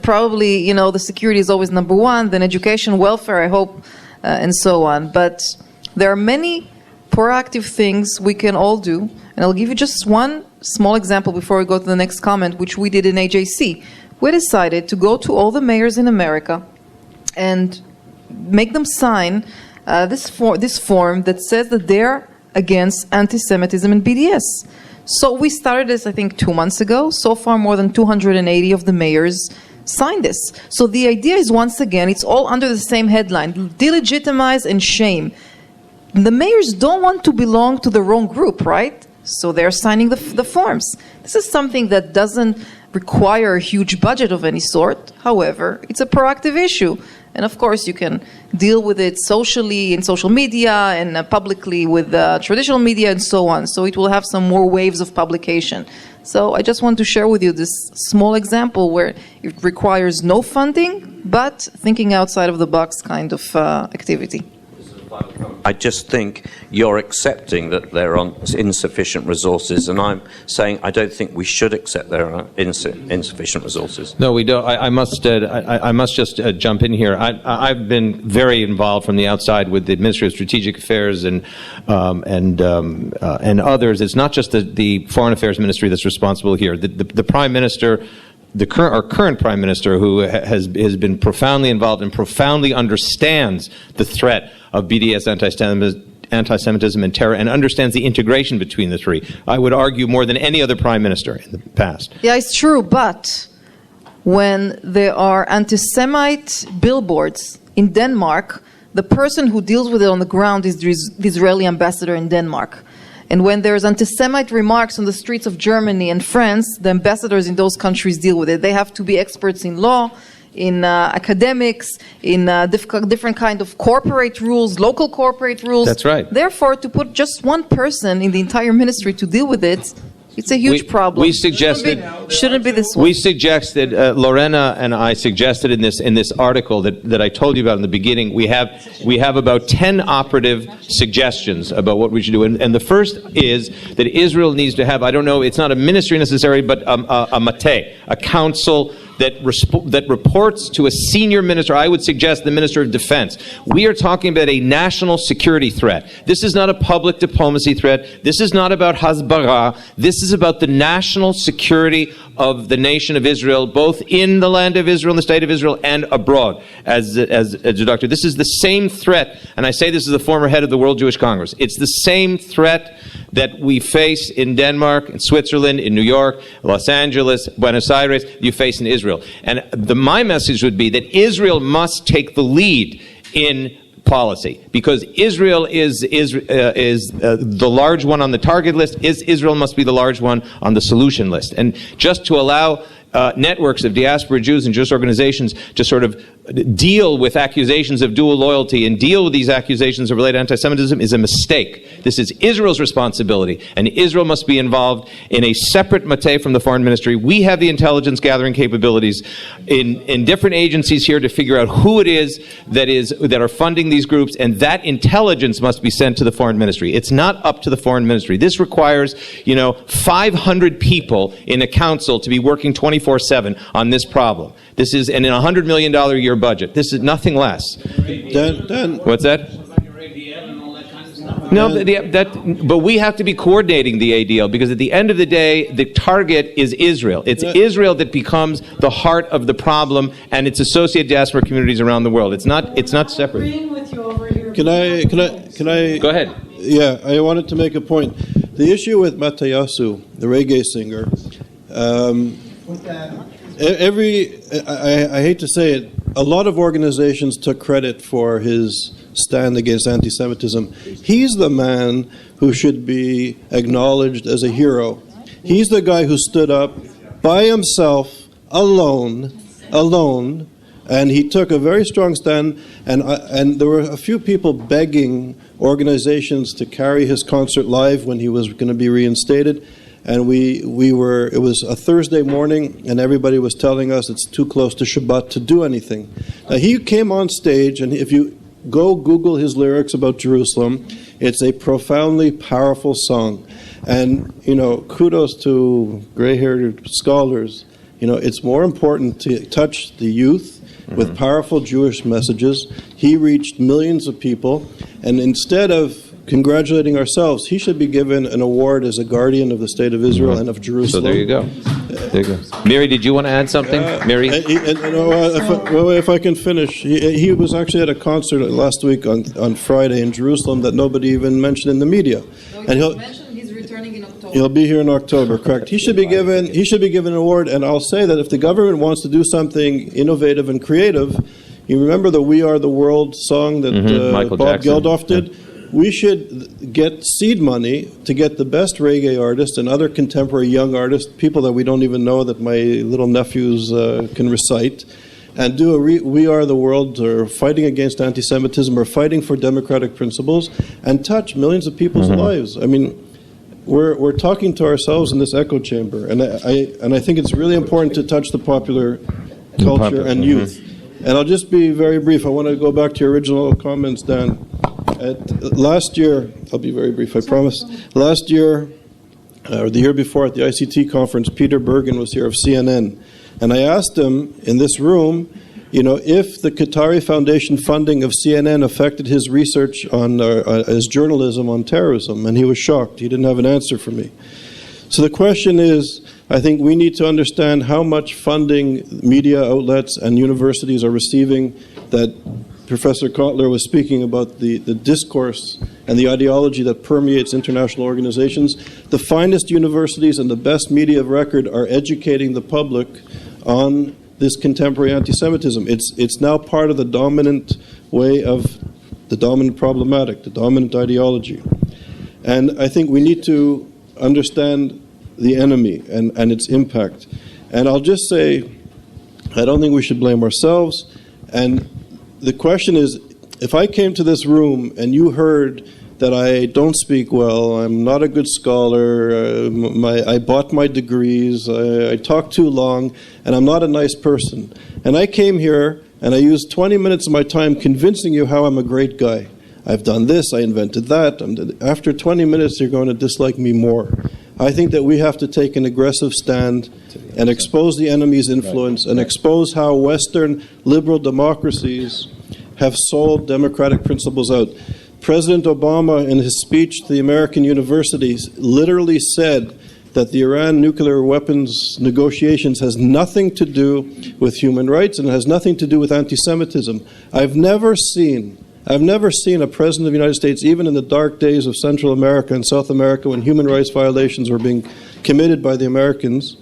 Probably, the security is always number one, then education, welfare, I hope, and so on. But there are many proactive things we can all do, and I'll give you just one small example before we go to the next comment, which we did in AJC. We decided to go to all the mayors in America and make them sign this form that says that they're against anti-Semitism and BDS. So we started this, I think, 2 months ago. So far, more than 280 of the mayors signed this. So the idea is, once again, it's all under the same headline: delegitimize and shame. The mayors don't want to belong to the wrong group, right? So they're signing the forms. This is something that doesn't require a huge budget of any sort. However, it's a proactive issue. And of course, you can deal with it socially in social media and publicly with traditional media and so on. So it will have some more waves of publication. So I just want to share with you this small example where it requires no funding, but thinking outside of the box kind of activity. I just think you're accepting that there are insufficient resources, and I'm saying I don't think we should accept there are insufficient resources. No, we don't. I must just jump in here. I've been very involved from the outside with the Ministry of Strategic Affairs and others. It's not just the Foreign Affairs Ministry that's responsible here. The Prime Minister, our current Prime Minister, who has been profoundly involved and profoundly understands the threat of BDS, anti-Semitism and terror, and understands the integration between the three. I would argue more than any other Prime Minister in the past. Yeah, it's true, but when there are anti-Semite billboards in Denmark, the person who deals with it on the ground is the Israeli ambassador in Denmark. And when there's anti-Semite remarks on the streets of Germany and France, the ambassadors in those countries deal with it. They have to be experts in law, in academics, in different kind of corporate rules, local corporate rules. That's right. Therefore, to put just one person in the entire ministry to deal with it, it's a huge problem. We suggested shouldn't be this way. We suggested Lorena and I suggested in this article that I told you about in the beginning. We have about 10 operative suggestions about what we should do, and the first is that Israel needs to have, I don't know, it's not a ministry necessarily, but a mate, a council that reports to a senior minister. I would suggest the Minister of Defense. We are talking about a national security threat. This is not a public diplomacy threat. This is not about Hasbara. This is about the national security of the nation of Israel, both in the land of Israel, in the state of Israel, and abroad. As a doctor, this is the same threat, and I say this as the former head of the World Jewish Congress. It's the same threat that we face in Denmark, in Switzerland, in New York, Los Angeles, Buenos Aires, you face in Israel. And my message would be that Israel must take the lead in policy, because Israel is the large one on the target list. Israel must be the large one on the solution list. And just to allow networks of diaspora Jews and Jewish organizations to sort of deal with accusations of dual loyalty and deal with these accusations of related anti-Semitism is a mistake. This is Israel's responsibility, and Israel must be involved in a separate mate from the foreign ministry. We have the intelligence gathering capabilities in different agencies here to figure out who it is that are funding these groups, and that intelligence must be sent to the foreign ministry. It's not up to the foreign ministry. This requires, 500 people in a council to be working 24/7 on this problem. This is in a $100 million a year budget. This is nothing less. Dan, what's that? No, but we have to be coordinating the ADL, because at the end of the day, the target is Israel. It's Israel that becomes the heart of the problem, and its associated diaspora communities around the world. It's not separate. Can I? Go ahead. Yeah, I wanted to make a point. The issue with Matayasu, the reggae singer, I hate to say it, a lot of organizations took credit for his stand against anti-Semitism. He's the man who should be acknowledged as a hero. He's the guy who stood up by himself, alone, and he took a very strong stand, and there were a few people begging organizations to carry his concert live when he was going to be reinstated. and it was a Thursday morning, and everybody was telling us it's too close to Shabbat to do anything. Now, he came on stage, and if you go Google his lyrics about Jerusalem, it's a profoundly powerful song. And, kudos to gray-haired scholars. It's more important to touch the youth with powerful Jewish messages. He reached millions of people, and instead of congratulating ourselves, he should be given an award as a guardian of the state of Israel and of Jerusalem. So there you go. Miri, did you want to add something? Miri? If I can finish, he was actually at a concert last week on Friday in Jerusalem that nobody even mentioned in the media. And he's returning in October. He'll be here in October, correct? He should be given an award. And I'll say that if the government wants to do something innovative and creative, you remember the "We Are the World" song that Bob Geldof did. Yeah. We should get seed money to get the best reggae artists and other contemporary young artists, people that we don't even know that my little nephews can recite, and do a "We Are the World" or fighting against anti-Semitism or fighting for democratic principles, and touch millions of people's lives. I mean, we're talking to ourselves in this echo chamber, and I think it's really important to touch the popular culture and youth. And I'll just be very brief. I want to go back to your original comments, Dan. Last year, I'll be very brief, I promise. Last year, or the year before at the ICT conference, Peter Bergen was here of CNN. And I asked him in this room, if the Qatari Foundation funding of CNN affected his research on his journalism on terrorism. And he was shocked. He didn't have an answer for me. So the question is, I think we need to understand how much funding media outlets and universities are receiving. That Professor Cotler was speaking about the discourse and the ideology that permeates international organizations. The finest universities and the best media of record are educating the public on this contemporary anti-Semitism. It's now part of the dominant way of the dominant problematic, the dominant ideology. And I think we need to understand the enemy and its impact. And I'll just say, I don't think we should blame ourselves. And the question is, if I came to this room and you heard that I don't speak well, I'm not a good scholar, I bought my degrees, I talk too long, and I'm not a nice person, and I came here and I used 20 minutes of my time convincing you how I'm a great guy. I've done this, I invented that. After 20 minutes, you're going to dislike me more. I think that we have to take an aggressive stand and expose the enemy's influence and expose how Western liberal democracies have sold democratic principles out. President Obama, in his speech to the American universities, literally said that the Iran nuclear weapons negotiations has nothing to do with human rights and has nothing to do with anti-Semitism. I've never seen a president of the United States, even in the dark days of Central America and South America when human rights violations were being committed by the Americans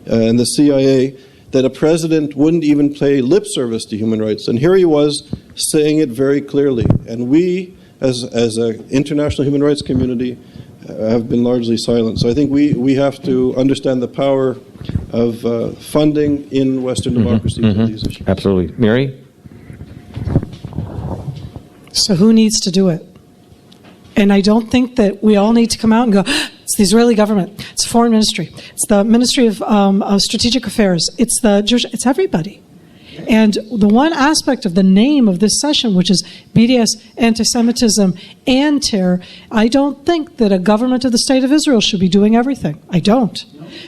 and the CIA, that a president wouldn't even pay lip service to human rights. And here he was saying it very clearly. And we, as an international human rights community, have been largely silent. So I think we have to understand the power of funding in Western democracy for these issues. Absolutely. Miri? So who needs to do it? And I don't think that we all need to come out and go, it's the Israeli government, it's the foreign ministry, it's the Ministry of Strategic Affairs, it's the Jewish, it's everybody. And the one aspect of the name of this session, which is BDS, anti-Semitism, and terror, I don't think that a government of the State of Israel should be doing everything. I don't.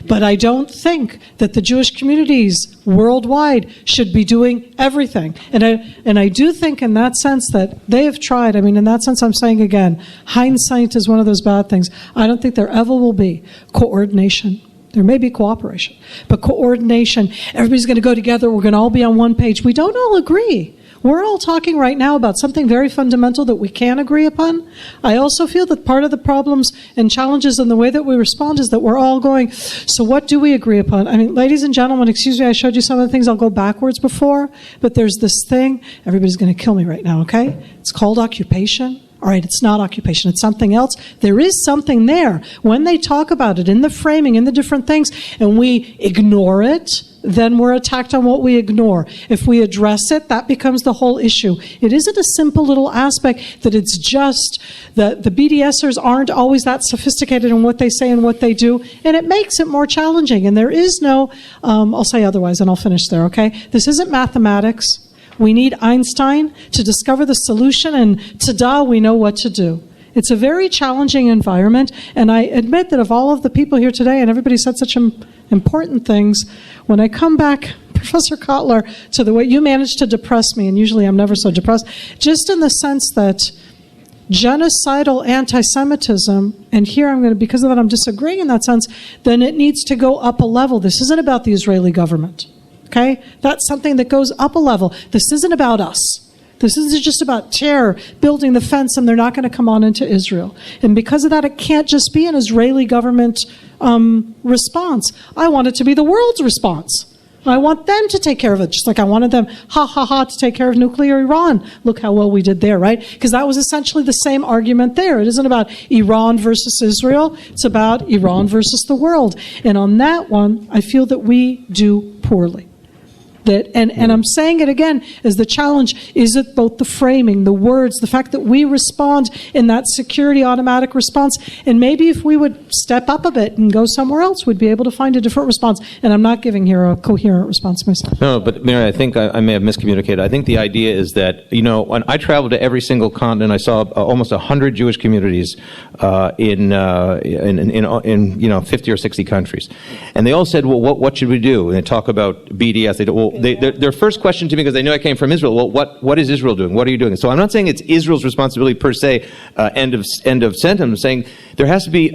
But I don't think that the Jewish communities worldwide should be doing everything. And I do think in that sense that they have tried. I mean, in that sense, I'm saying again, hindsight is one of those bad things. I don't think there ever will be coordination. There may be cooperation, but coordination, everybody's going to go together, we're going to all be on one page. We don't all agree. We're all talking right now about something very fundamental that we can agree upon. I also feel that part of the problems and challenges in the way that we respond is that we're all going, so what do we agree upon? I mean, ladies and gentlemen, excuse me, I showed you some of the things I'll go backwards before, but there's this thing, everybody's going to kill me right now, okay? It's called occupation. All right, it's not occupation, it's something else. There is something there. When they talk about it in the framing, in the different things, and we ignore it, then we're attacked on what we ignore. If we address it, that becomes the whole issue. It isn't a simple little aspect that it's just the BDSers aren't always that sophisticated in what they say and what they do, and it makes it more challenging. And there is no, I'll say otherwise and I'll finish there, okay? This isn't mathematics. We need Einstein to discover the solution, and ta-da, we know what to do. It's a very challenging environment, and I admit that of all of the people here today, and everybody said such important things, when I come back, Professor Cotler, to the way you managed to depress me, and usually I'm never so depressed, just in the sense that genocidal anti-Semitism, and here because of that I'm disagreeing in that sense, then it needs to go up a level. This isn't about the Israeli government. Okay? That's something that goes up a level. This isn't about us. This isn't just about terror, building the fence, and they're not going to come on into Israel. And because of that, it can't just be an Israeli government response. I want it to be the world's response. I want them to take care of it, just like I wanted them, to take care of nuclear Iran. Look how well we did there, right? Because that was essentially the same argument there. It isn't about Iran versus Israel. It's about Iran versus the world. And on that one, I feel that we do poorly. And I'm saying it again as the challenge, is it both the framing, the words, the fact that we respond in that security automatic response, and maybe if we would step up a bit and go somewhere else, we'd be able to find a different response. And I'm not giving here a coherent response myself. No, but Miri, I think I may have miscommunicated. I think the idea is that, when I traveled to every single continent, I saw almost 100 Jewish communities in 50 or 60 countries. And they all said, well, what should we do? And they talk about BDS. They do, well, their first question to me, because they knew I came from Israel, well, what is Israel doing? What are you doing? So I'm not saying it's Israel's responsibility per se, end of sentence. I'm saying there has to be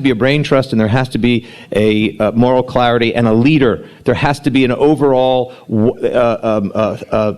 a brain trust, and there has to be a moral clarity and a leader. There has to be an overall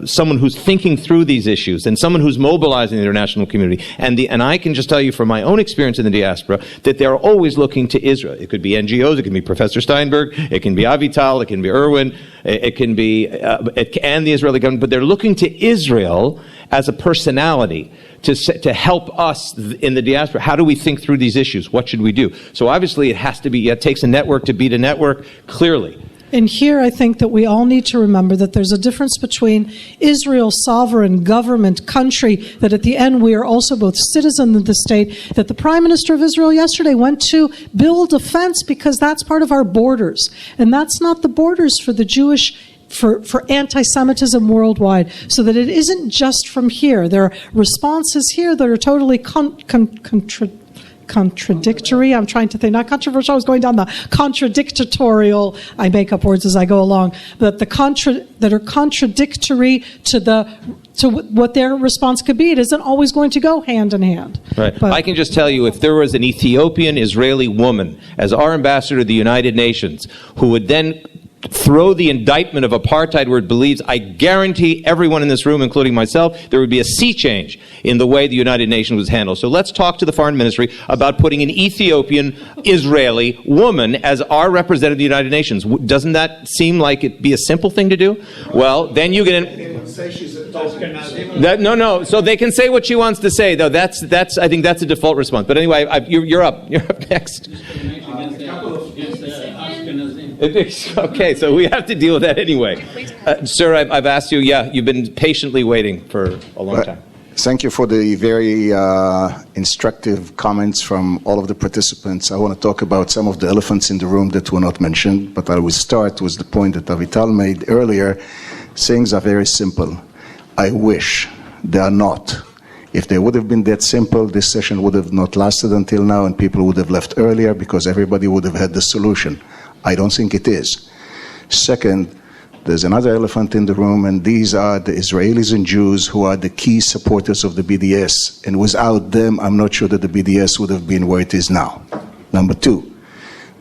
someone who's thinking through these issues, and someone who's mobilizing the international community. And I can just tell you from my own experience in the diaspora that they're always looking to Israel. It could be NGOs, it can be Professor Steinberg, it can be Avital, it can be Irwin, it can be and the Israeli government, but they're looking to Israel as a personality to help us in the diaspora. How do we think through these issues? What should we do? So obviously it takes a network to beat a network, clearly. And here I think that we all need to remember that there's a difference between Israel, sovereign, government, country, that at the end we are also both citizens of the state, that the Prime Minister of Israel yesterday went to build a fence because that's part of our borders. And that's not the borders for the Jewish for anti-Semitism worldwide, so that it isn't just from here. There are responses here that are totally contradictory. I'm trying to think, not controversial, I was going down the contradictorial, I make up words as I go along, but that are contradictory to what their response could be. It isn't always going to go hand in hand. Right. But I can just tell you, if there was an Ethiopian Israeli woman as our ambassador to the United Nations who would then throw the indictment of apartheid where it believes, I guarantee everyone in this room, including myself, there would be a sea change in the way the United Nations was handled. So let's talk to the Foreign Ministry about putting an Ethiopian Israeli woman as our representative of the United Nations. Doesn't that seem like it'd be a simple thing to do? Well, then you get no. So they can say what she wants to say, though. That's I think that's a default response. But anyway, you're up. You're up next. Okay, so we have to deal with that anyway. Sir, I've asked you, you've been patiently waiting for a long time. Thank you for the very instructive comments from all of the participants. I want to talk about some of the elephants in the room that were not mentioned, but I will start with the point that Avital made earlier. Things are very simple. I wish they are not. If they would have been that simple, this session would have not lasted until now, and people would have left earlier because everybody would have had the solution. I don't think it is. Second, there's another elephant in the room, and these are the Israelis and Jews who are the key supporters of the BDS. And without them, I'm not sure that the BDS would have been where it is now. Number two.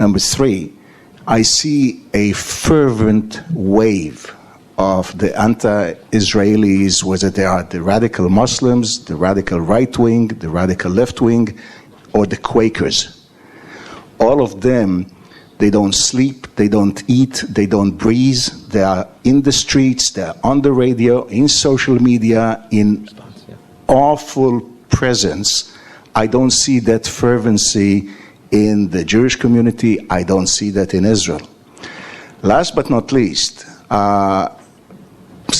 Number three, I see a fervent wave of the anti-Israelis, whether they are the radical Muslims, the radical right-wing, the radical left-wing, or the Quakers. All of them, they don't sleep, they don't eat, they don't breathe. They are in the streets, they are on the radio, in social media, in awful presence. I don't see that fervency in the Jewish community. I don't see that in Israel. Last but not least,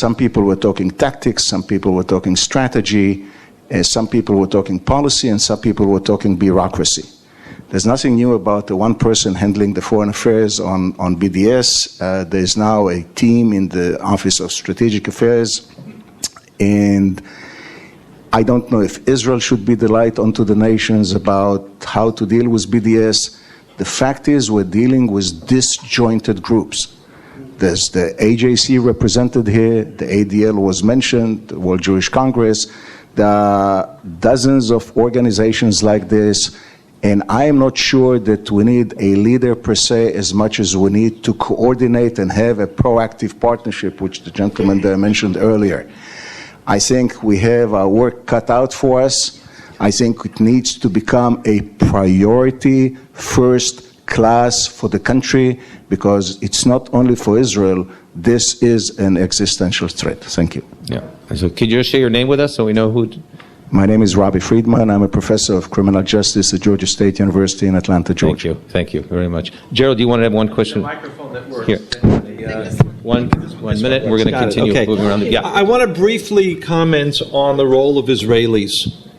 some people were talking tactics, some people were talking strategy, some people were talking policy, and some people were talking bureaucracy. There's nothing new about the one person handling the foreign affairs on BDS. There's now a team in the Office of Strategic Affairs, and I don't know if Israel should be the light onto the nations about how to deal with BDS. The fact is we're dealing with disjointed groups. There's the AJC represented here, the ADL was mentioned, the World Jewish Congress, there are dozens of organizations like this, and I am not sure that we need a leader per se as much as we need to coordinate and have a proactive partnership, which the gentleman there mentioned earlier. I think we have our work cut out for us. I think it needs to become a priority, first class for the country, because it's not only for Israel, this is an existential threat. Thank you. Yeah. So could you share your name with us so we know who... My name is Robbie Friedman. I'm a professor of criminal justice at Georgia State University in Atlanta, Georgia. Thank you very much. Gerald, do you want to have one question? The microphone that works. Here. One minute, and we're going to continue moving around. Yeah. I want to briefly comment on the role of Israelis,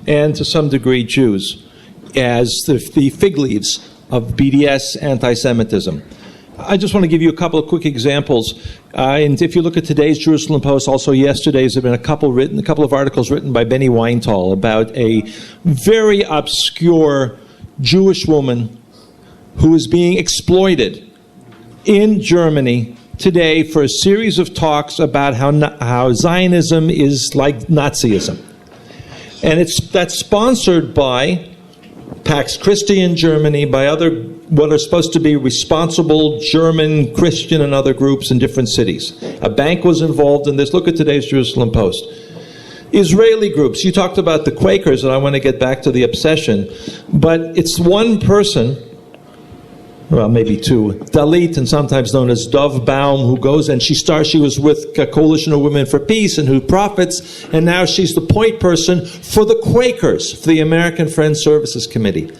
and to some degree Jews, as the fig leaves of BDS anti-Semitism. I just want to give you a couple of quick examples. And if you look at today's Jerusalem Post, also yesterday's, there have been a couple of articles written by Benny Weintal about a very obscure Jewish woman who is being exploited in Germany today for a series of talks about how Zionism is like Nazism. And that's sponsored by Pax Christi in Germany, by other what are supposed to be responsible German, Christian, and other groups in different cities. A bank was involved in this. Look at today's Jerusalem Post. Israeli groups. You talked about the Quakers, and I want to get back to the obsession. But it's one person, well, maybe two, Dalit, and sometimes known as Dov Baum, who goes and she was with a Coalition of Women for Peace and who profits, and now she's the point person for the Quakers, for the American Friends Services Committee.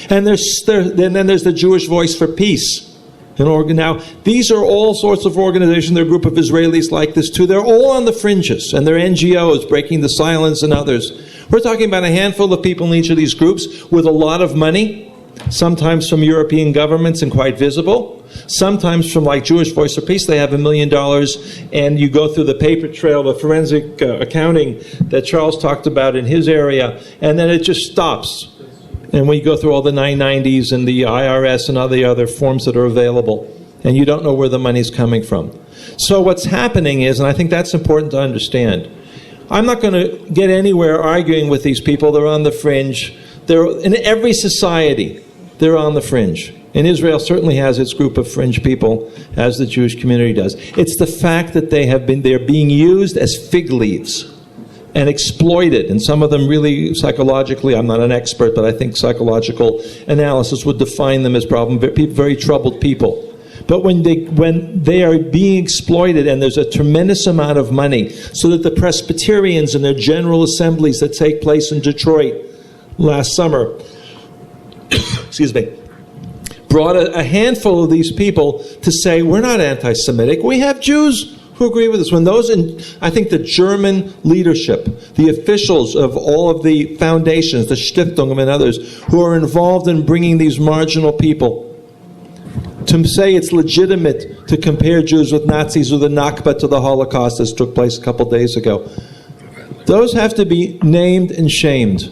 And then there's the Jewish Voice for Peace. Now, these are all sorts of organizations. There are a group of Israelis like this too. They're all on the fringes, and they're NGOs, Breaking the Silence and others. We're talking about a handful of people in each of these groups with a lot of money, sometimes from European governments and quite visible, sometimes from like Jewish Voice for Peace. They have $1 million, and you go through the paper trail, the forensic accounting that Charles talked about in his area, and then it just stops. And when you go through all the 990s and the IRS and all the other forms that are available, and you don't know where the money's coming from. So what's happening is, and I think that's important to understand, I'm not going to get anywhere arguing with these people. They're on the fringe. They're in every society. They're on the fringe. And Israel certainly has its group of fringe people, as the Jewish community does. It's the fact that they're being used as fig leaves and exploited, and some of them really psychologically, I'm not an expert, but I think psychological analysis would define them as very troubled people. But when they are being exploited, and there's a tremendous amount of money, so that the Presbyterians and their general assemblies that take place in Detroit last summer, excuse me, brought a handful of these people to say, we're not anti-Semitic, we have Jews who agree with us. When I think the German leadership, the officials of all of the foundations, the Stiftungen and others, who are involved in bringing these marginal people, to say it's legitimate to compare Jews with Nazis or the Nakba to the Holocaust, as took place a couple days ago, those have to be named and shamed.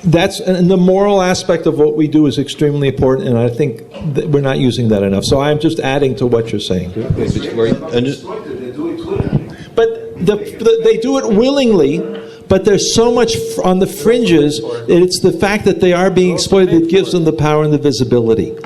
And the moral aspect of what we do is extremely important, and I think that we're not using that enough. So I'm just adding to what you're saying. But they do it willingly, but there's so much on the fringes, it's the fact that they are being exploited that gives them the power and the visibility.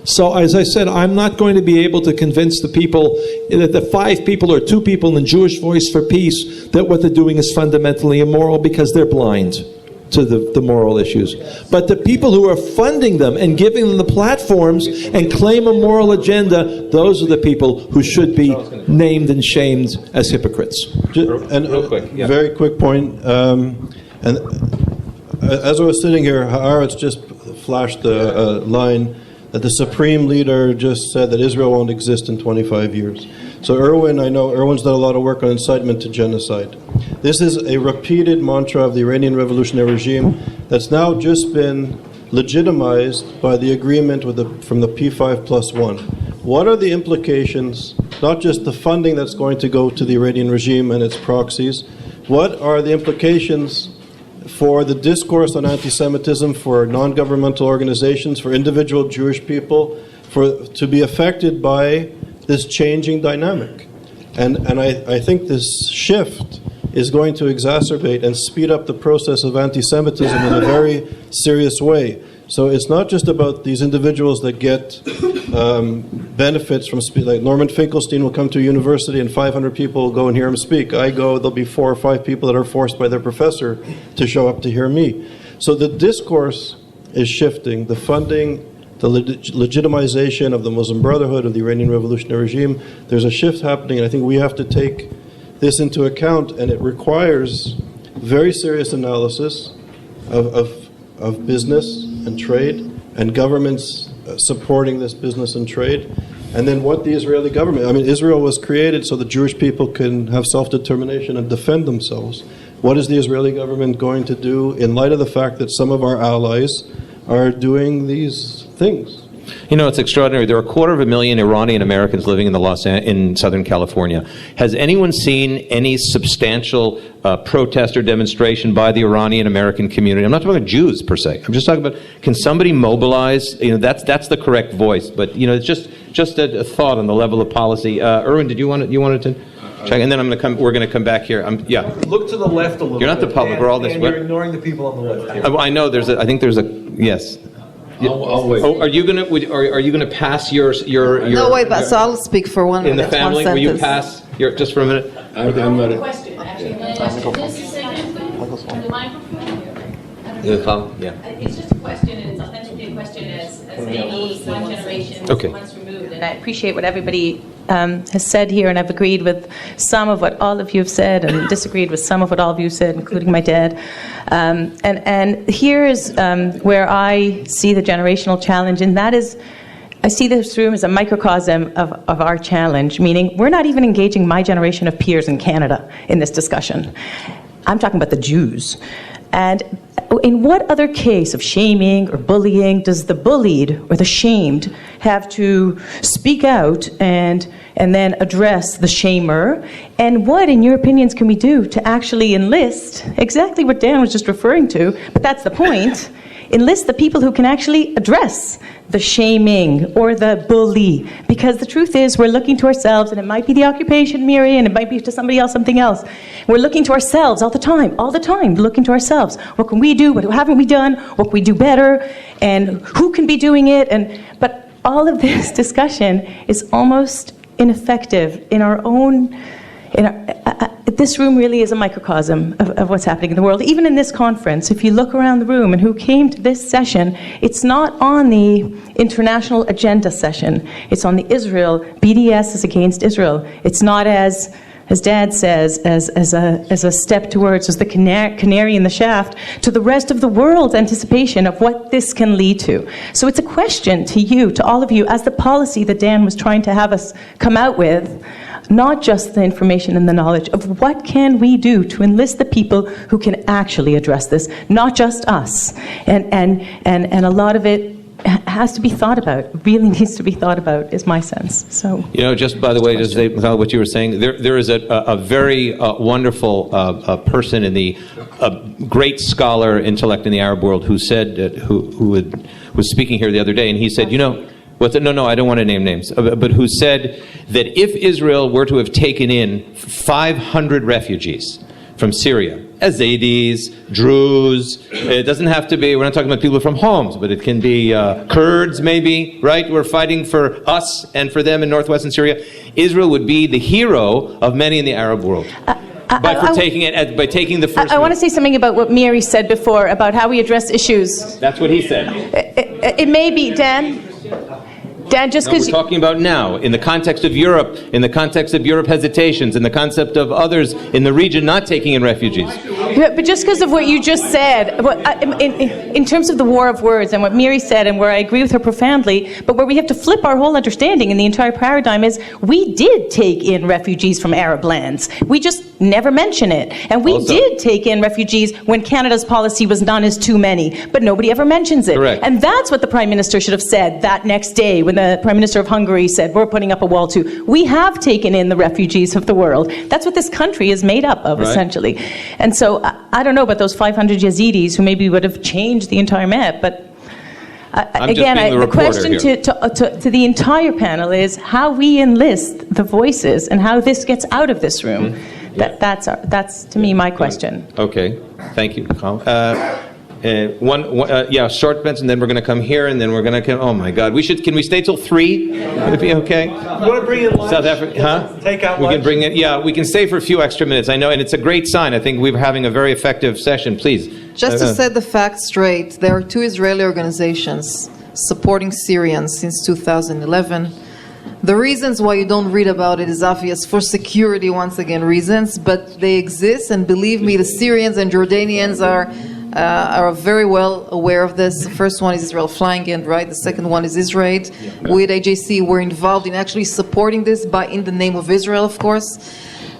So, as I said, I'm not going to be able to convince the people, that the 5 people or 2 people in Jewish Voice for Peace, that what they're doing is fundamentally immoral, because they're blind to the moral issues. But the people who are funding them and giving them the platforms and claim a moral agenda, those are the people who should be named and shamed as hypocrites. And a very quick point. And as I was sitting here, Haaretz just flashed a line that the supreme leader just said that Israel won't exist in 25 years. So Irwin, I know Irwin's done a lot of work on incitement to genocide. This is a repeated mantra of the Iranian revolutionary regime that's now just been legitimized by the agreement from the P5+1. What are the implications, not just the funding that's going to go to the Iranian regime and its proxies, what are the implications for the discourse on anti-Semitism, for non-governmental organizations, for individual Jewish people, to be affected by this changing dynamic? And I think this shift is going to exacerbate and speed up the process of anti-Semitism in a very serious way. So it's not just about these individuals that get benefits from like Norman Finkelstein will come to a university and 500 people will go and hear him speak. I go, there'll be 4 or 5 people that are forced by their professor to show up to hear me. So the discourse is shifting. The funding, the legitimization of the Muslim Brotherhood, of the Iranian revolutionary regime, there's a shift happening, and I think we have to take this into account, and it requires very serious analysis of business and trade and governments supporting this business and trade, and then what the Israeli government, I mean, Israel was created so the Jewish people can have self-determination and defend themselves. What is the Israeli government going to do in light of the fact that some of our allies are doing these things? You know, it's extraordinary. There are 250,000 Iranian Americans living in Southern California. Has anyone seen any substantial protest or demonstration by the Iranian American community? I'm not talking about Jews per se. I'm just talking about, can somebody mobilize? You know, that's the correct voice. But you know, it's just a thought on the level of policy. Irwin, did you wanted to check? And then we're going to come back here. Yeah. Look to the left a little. You're not the public. We're all this. You're ignoring the people on the left here. I know. I think there's a yes. I'll wait. Oh, are you gonna pass your No, wait, but so I'll speak for 1 minute. in the family? Will you pass just for a minute? I'm ready. Question, actually. Just a second, please. The microphone. Yeah. It's just a question, and it's authentically a question as maybe one generation once removed. And I appreciate what everybody has said here, and I've agreed with some of what all of you have said, and disagreed with some of what all of you have said, including my dad. And here is where I see the generational challenge, and that is, I see this room as a microcosm of our challenge, meaning we're not even engaging my generation of peers in Canada in this discussion. I'm talking about the Jews. And in what other case of shaming or bullying does the bullied or the shamed have to speak out and then address the shamer? And what, in your opinions, can we do to actually enlist exactly what Dan was just referring to, but that's the point, enlist the people who can actually address the shaming or the bully? Because the truth is, we're looking to ourselves, and it might be the occupation, Miri, and it might be to somebody else something else. We're looking to ourselves all the time, looking to ourselves. What can we do? What haven't we done? What can we do better? And who can be doing it? But all of this discussion is almost ineffective in our own. This room really is a microcosm of what's happening in the world. Even in this conference, if you look around the room and who came to this session, it's not on the international agenda session. It's on the Israel. BDS is against Israel. It's not as Dad says, as a step towards, as the canary in the shaft, to the rest of the world's anticipation of what this can lead to. So it's a question to you, to all of you, as the policy that Dan was trying to have us come out with, not just the information and the knowledge of what can we do to enlist the people who can actually address this, not just us. And a lot of it has to be thought about, really needs to be thought about, is my sense. So, you know, just by the way, just what you were saying, there is a very wonderful person in the great scholar intellect in the Arab world who said who was speaking here the other day, and he said, you know. No, I don't want to name names, but who said that if Israel were to have taken in 500 refugees from Syria, Yazidis, Druze, it doesn't have to be, we're not talking about people from Homs, but it can be Kurds maybe, right? We're fighting for us and for them in northwestern Syria. Israel would be the hero of many in the Arab world. By taking the first. I want to say something about what Miri said before, about how we address issues. That's what he said. It may be, Dan. Dan, just because we're talking about now, in the context of Europe, in the context of Europe hesitations, in the concept of others in the region not taking in refugees. But just because of what you just said, in terms of the war of words and what Miri said, and where I agree with her profoundly, but where we have to flip our whole understanding in the entire paradigm is we did take in refugees from Arab lands. We just never mention it. And we did take in refugees when Canada's policy was none is too many, but nobody ever mentions it. Correct. And that's what the Prime Minister should have said that next day when the Prime Minister of Hungary said, we're putting up a wall too. We have taken in the refugees of the world. That's what this country is made up of, essentially. And so I don't know about those 500 Yazidis who maybe would have changed the entire map, but the question to the entire panel is how we enlist the voices and how this gets out of this room. That's to me my question. Okay, thank you. Short bets, and then we're going to come here, and then we're going to come. Oh my God, can we stay till 3? Would it be okay? You want to bring in lunch? South Africa, huh? Take out we lunch? Can bring it. Yeah, we can stay for a few extra minutes. I know, and it's a great sign. I think we're having a very effective session. Please. Just to set the facts straight, there are 2 Israeli organizations supporting Syrians since 2011. The reasons why you don't read about it is obvious, for security, once again, reasons, but they exist, and believe me, the Syrians and Jordanians are very well aware of this. The first one is Israel flying in, right? The second one is Israel. We at AJC were involved in actually supporting this in the name of Israel, of course.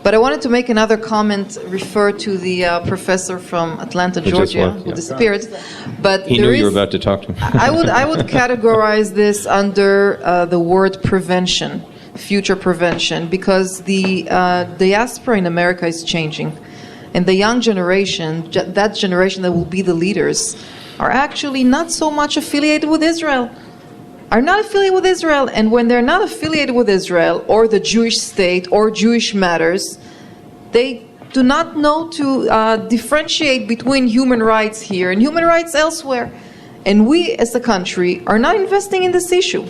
But I wanted to make another comment, refer to the professor from Atlanta, Georgia, who disappeared. But he knew you were about to talk to him. I would categorize this under the word prevention, future prevention, because the diaspora in America is changing. And the young generation, that generation that will be the leaders, are actually not so much affiliated with Israel. Are not affiliated with Israel, and when they're not affiliated with Israel or the Jewish state or Jewish matters, they do not know to differentiate between human rights here and human rights elsewhere. And we as a country are not investing in this issue.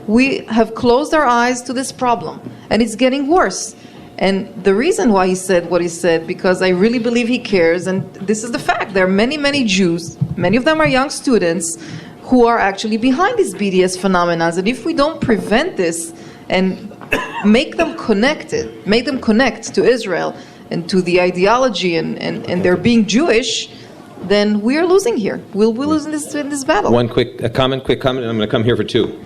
We have closed our eyes to this problem, and it's getting worse. And the reason why he said what he said, because I really believe he cares, and this is the fact, there are many, many Jews, many of them are young students, who are actually behind these BDS phenomena. And if we don't prevent this and make them connect to Israel and to the ideology and their being Jewish, then we are losing here. We'll lose in this battle. One quick comment, and I'm going to come here for 2.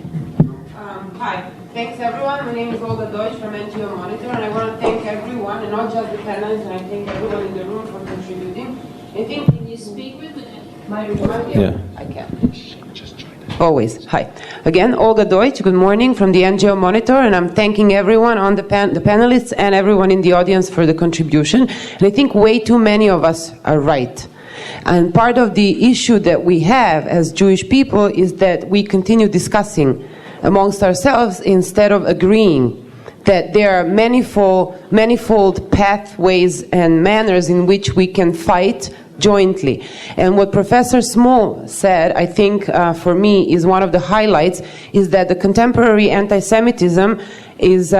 Hi. Thanks, everyone. My name is Olga Deutsch from NGO Monitor, and I want to thank everyone, and not just the panelists, and I thank everyone in the room for contributing. I think, can you speak with my remark? Yeah. I can. Always. Hi. Again, Olga Deutsch, good morning from the NGO Monitor, and I'm thanking everyone on the panelists and everyone in the audience for the contribution. And I think way too many of us are right. And part of the issue that we have as Jewish people is that we continue discussing amongst ourselves instead of agreeing that there are manifold pathways and manners in which we can fight jointly. And what Professor Small said, I think for me is one of the highlights, is that the contemporary anti-Semitism is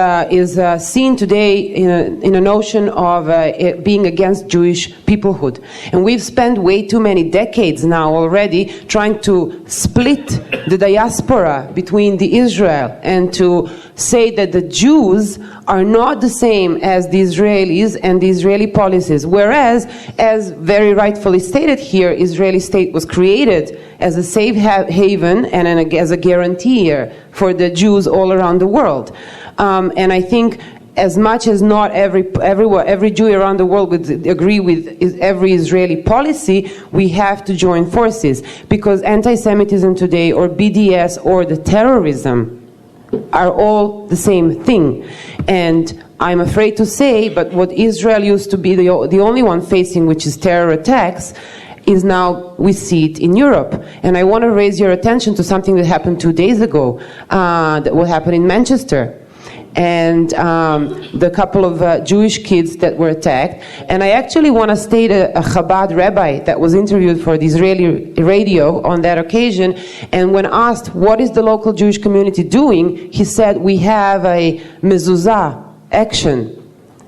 seen today in a notion of it being against Jewish peoplehood. And we've spent way too many decades now already trying to split the diaspora between the Israel and to say that the Jews are not the same as the Israelis and the Israeli policies. Whereas, as very rightfully stated here, Israeli state was created as a safe haven and as a guarantor for the Jews all around the world. And I think as much as not every Jew around the world would agree with every Israeli policy, we have to join forces, because anti-Semitism today, or BDS, or the terrorism, are all the same thing. And I'm afraid to say, but what Israel used to be the only one facing, which is terror attacks, is now we see it in Europe. And I want to raise your attention to something that happened 2 days ago, that will happen in Manchester. And the couple of Jewish kids that were attacked. And I actually want to state a Chabad rabbi that was interviewed for the Israeli radio on that occasion. And when asked, what is the local Jewish community doing? He said, we have a mezuzah action.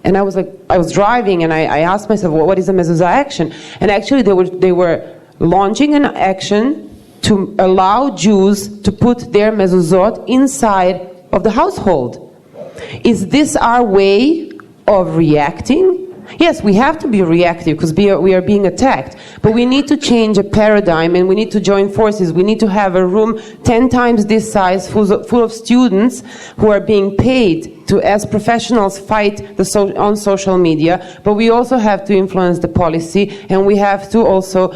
And I was driving, and I asked myself, well, what is a mezuzah action? And actually they were launching an action to allow Jews to put their mezuzot inside of the household. Is this our way of reacting? Yes, we have to be reactive because we are being attacked, but we need to change a paradigm and we need to join forces. We need to have a room 10 times this size full of students who are being paid to, as professionals, fight on social media, but we also have to influence the policy, and we have to also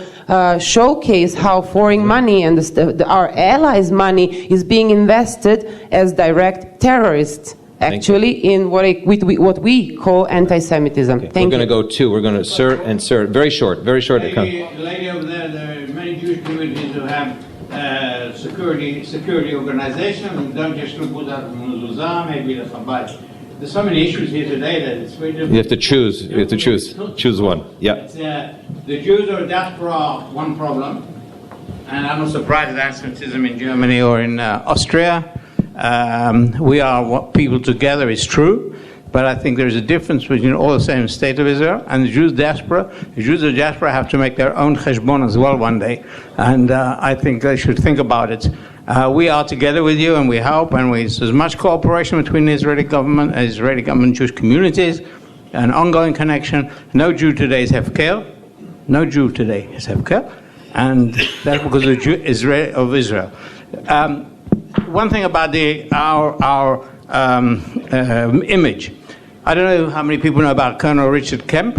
showcase how foreign money and our allies' money is being invested as direct terrorists. Actually, in what we call anti-Semitism. Okay. We're going to go two. We're going to sir and sir. Very short. Very short. The lady over there are many Jewish communities who have security organizations. Don't just put out mezuzah, maybe the Chabad. There's so many issues here today that it's very difficult. You have to choose. You have to choose. Choose one. Yeah. The Jews are diaspora, one problem, and I'm not surprised at anti-Semitism in Germany or in Austria. We are people together is true, but I think there's a difference between all the same state of Israel and the Jews diaspora. The Jews of diaspora have to make their own cheshbon as well one day, and I think they should think about it. We are together with you, and we help, and there's much cooperation between the Israeli government and Jewish communities, an ongoing connection. No Jew today is hefker. No Jew today is hefker, and that's because of Israel. One thing about our image. I don't know how many people know about Colonel Richard Kemp,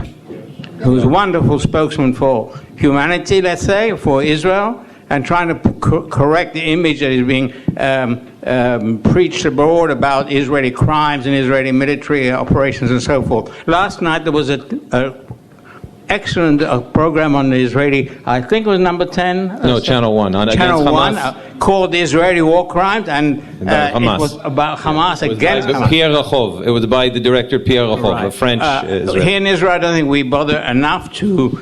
who's a wonderful spokesman for humanity, let's say, for Israel, and trying to correct the image that is being preached abroad about Israeli crimes and Israeli military operations and so forth. Last night there was a excellent program on the Israeli, I think it was number 10. No, Channel 1. Channel 1, called the Israeli War Crimes, and it was about Hamas against Hamas. Pierre Rachov. It was by the director Pierre Rachov, Right. a French Israeli. Here in Israel, I don't think we bother enough to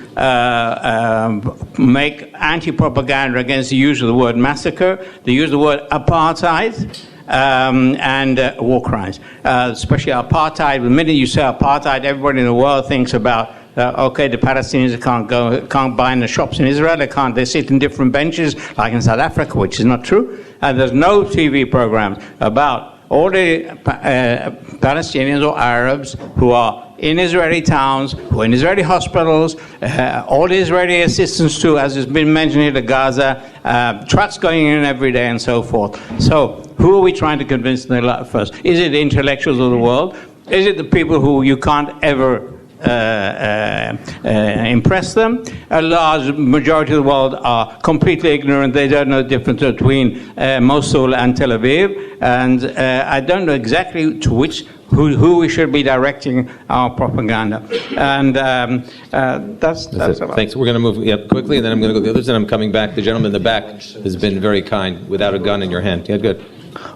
make anti-propaganda against the use of the word massacre, the use of the word apartheid, and war crimes. Especially apartheid. The minute you say apartheid, everybody in the world thinks about okay, the Palestinians can't buy in the shops in Israel. They sit in different benches, like in South Africa, which is not true. And there's no TV programs about all the Palestinians or Arabs who are in Israeli towns, who are in Israeli hospitals, all the Israeli assistance to, as has been mentioned here, to Gaza, trucks going in every day and so forth. So who are we trying to convince first? Is it the intellectuals of the world? Is it the people who you can't ever impress them? A large majority of the world are completely ignorant. They don't know the difference between Mosul and Tel Aviv, and I don't know exactly to who we should be directing our propaganda. And that's about. Thanks. We're going to move quickly, and then I'm going to go to the others, and I'm coming back. The gentleman in the back has been very kind, without a gun in your hand. Yeah, good.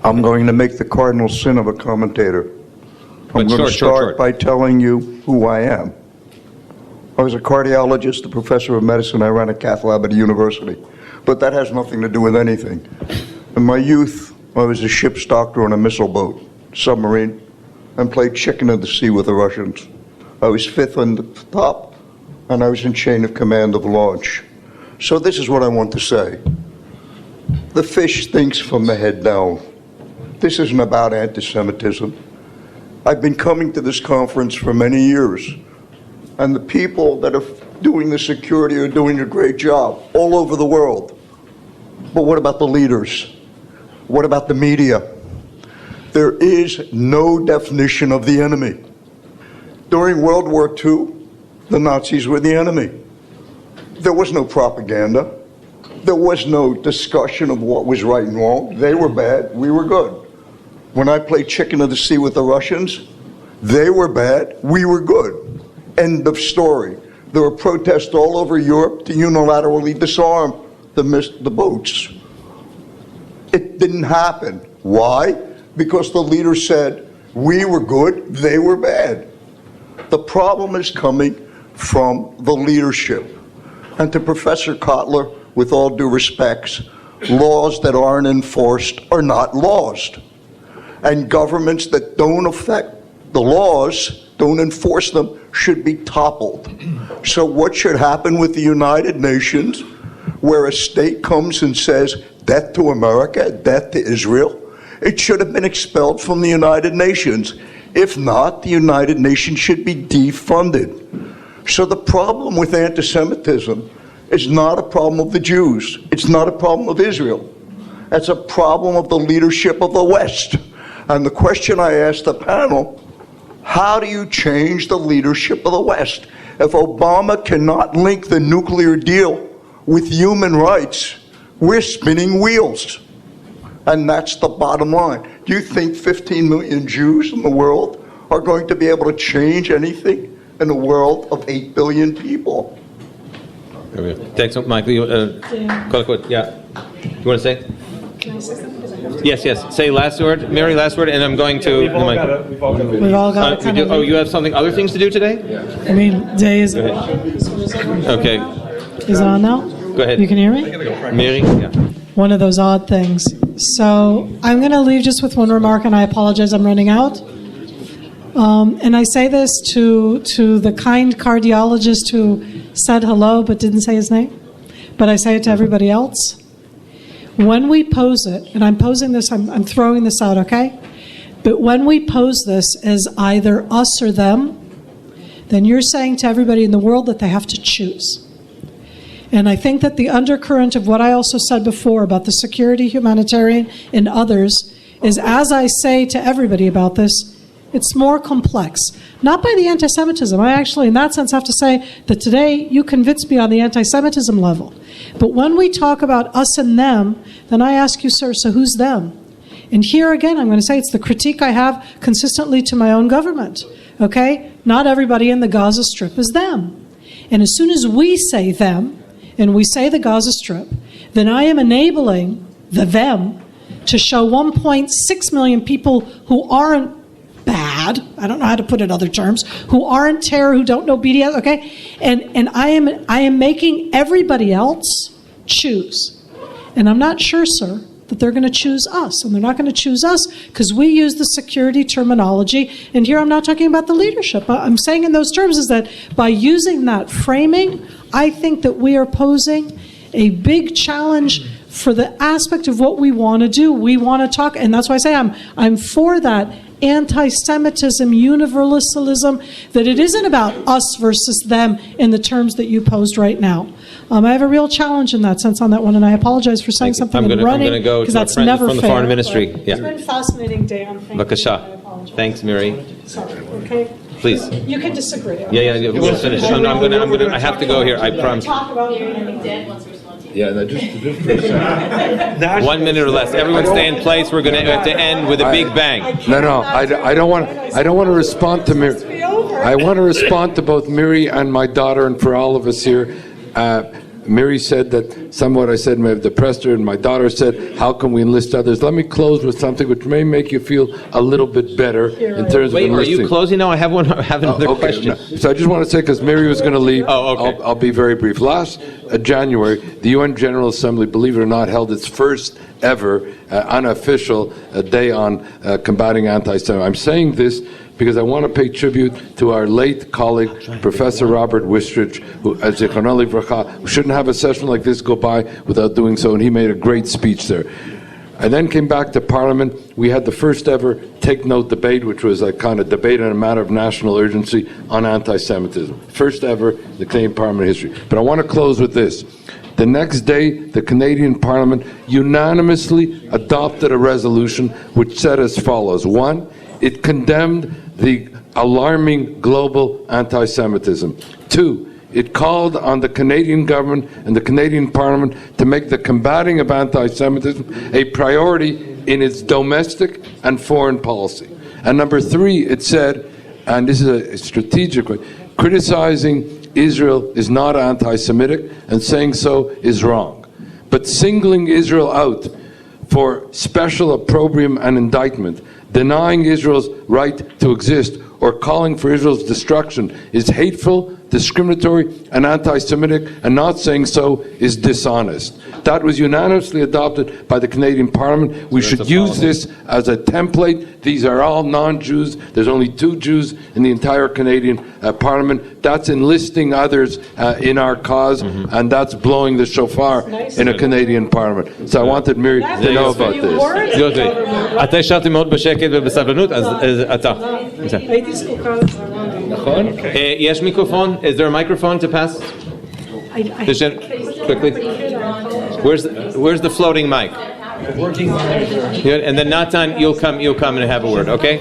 I'm going to make the cardinal sin of a commentator. I'm going to start by telling you who I am. I was a cardiologist, a professor of medicine. I ran a cath lab at a university. But that has nothing to do with anything. In my youth, I was a ship's doctor on a missile boat, submarine, and played chicken in the sea with the Russians. I was fifth on the top, and I was in chain of command of launch. So this is what I want to say. The fish thinks from the head down. This isn't about anti-Semitism. I've been coming to this conference for many years, and the people that are doing the security are doing a great job all over the world. But what about the leaders? What about the media? There is no definition of the enemy. During World War II, the Nazis were the enemy. There was no propaganda. There was no discussion of what was right and wrong. They were bad, we were good. When I played chicken of the sea with the Russians, they were bad, we were good. End of story. There were protests all over Europe to unilaterally disarm the boats. It didn't happen. Why? Because the leader said, we were good, they were bad. The problem is coming from the leadership. And to Professor Cotler, with all due respects, laws that aren't enforced are not laws. And governments that don't affect the laws, don't enforce them, should be toppled. So what should happen with the United Nations? where a state comes and says, death to America, death to Israel, it should have been expelled from the United Nations. If not, the United Nations should be defunded. So the problem with anti-Semitism is not a problem of the Jews. It's not a problem of Israel. It's a problem of the leadership of the West. And the question I asked the panel, how do you change the leadership of the West? If Obama cannot link the nuclear deal with human rights, we're spinning wheels. And that's the bottom line. Do you think 15 million Jews in the world are going to be able to change anything in a world of 8 billion people? Thanks, Michael. Yeah. You want to say? Can I say something? Yes. Say last word, Miri. Last word, and I'm going to. We've all got Oh, you have other things to do today? I mean, day is. Okay. Is it on now? Go ahead. You can hear me? Miri. Yeah. One of those odd things. So I'm going to leave just with one remark, and I apologize, I'm running out. And I say this to the kind cardiologist who said hello but didn't say his name, but I say it to everybody else. When we pose it, and I'm posing this, I'm throwing this out, okay? But when we pose this as either us or them, then you're saying to everybody in the world that they have to choose. And I think that the undercurrent of what I also said before about the security, humanitarian, and others is, as I say to everybody about this, it's more complex. Not by the anti-Semitism. I actually, in that sense, have to say that today you convinced me on the anti-Semitism level. But when we talk about us and them, then I ask you, sir, so who's them? And here again, I'm going to say it's the critique I have consistently to my own government. Okay? Not everybody in the Gaza Strip is them. And as soon as we say them, and we say the Gaza Strip, then I am enabling the them to show 1.6 million people who aren't bad, I don't know how to put it in other terms, who aren't terror, who don't know BDS, okay? And I am making everybody else choose. And I'm not sure, sir, that they're going to choose us. And they're not going to choose us because we use the security terminology. And here I'm not talking about the leadership. I'm saying in those terms is that by using that framing, I think that we are posing a big challenge for the aspect of what we want to do. We want to talk, and that's why I say I'm for that anti-Semitism, universalism, that it isn't about us versus them in the terms that you posed right now. I have a real challenge in that sense on that one, and I apologize for saying something I'm running, going to go to that's friend never from the fair, foreign ministry. It's Yeah. been a fascinating day. I'm Bakasha. Thanks, Miri. Sorry, okay? Please. You can disagree. Yeah. We'll finish. I have to go here. I promise. Talk about Dan wants to respond to you. Yeah, just for a second. 1 minute or less. Everyone stay in place. We're going to have to end with a big bang. No, I don't want to respond to Miri. I want to respond to both Miri and my daughter, and for all of us here. Miri said that somewhat I said may have depressed her, and my daughter said, how can we enlist others? Let me close with something which may make you feel a little bit better in terms of enlisting. Are you closing now? I have another question. No. So I just want to say, because Miri was going to leave, okay. I'll be very brief. Last January, the UN General Assembly, believe it or not, held its first ever unofficial day on combating anti-Semitism. I'm saying this because I want to pay tribute to our late colleague, Professor Robert Wistrich, who, as Zichrono Livracha, who shouldn't have a session like this go by without doing so, and he made a great speech there. I then came back to Parliament. We had the first ever Take Note debate, which was a kind of debate on a matter of national urgency on anti-Semitism. First ever in the Canadian Parliament history. But I want to close with this. The next day, the Canadian Parliament unanimously adopted a resolution which said as follows. 1, it condemned the alarming global anti-Semitism. 2, it called on the Canadian government and the Canadian Parliament to make the combating of anti-Semitism a priority in its domestic and foreign policy. And number 3, it said, and this is a strategic one, criticizing Israel is not anti-Semitic, and saying so is wrong. But singling Israel out for special opprobrium and indictment, denying Israel's right to exist, or calling for Israel's destruction is hateful, discriminatory and anti-Semitic, and not saying so is dishonest. That was unanimously adopted by the Canadian Parliament. We should use this as a template. These are all non-Jews. There's only 2 Jews in the entire Canadian Parliament. That's enlisting others in our cause, and that's blowing the shofar in a Canadian Parliament. So I wanted Miri to know about this. אתה ישבתי מאוד בשקט ובסבלנות, אז אתה. הייתי זקוקה לזה. נכון? יש מיקרופון? Is there a microphone to pass? Quickly. Where's the floating mic? And then Natan, you'll come and have a word, okay?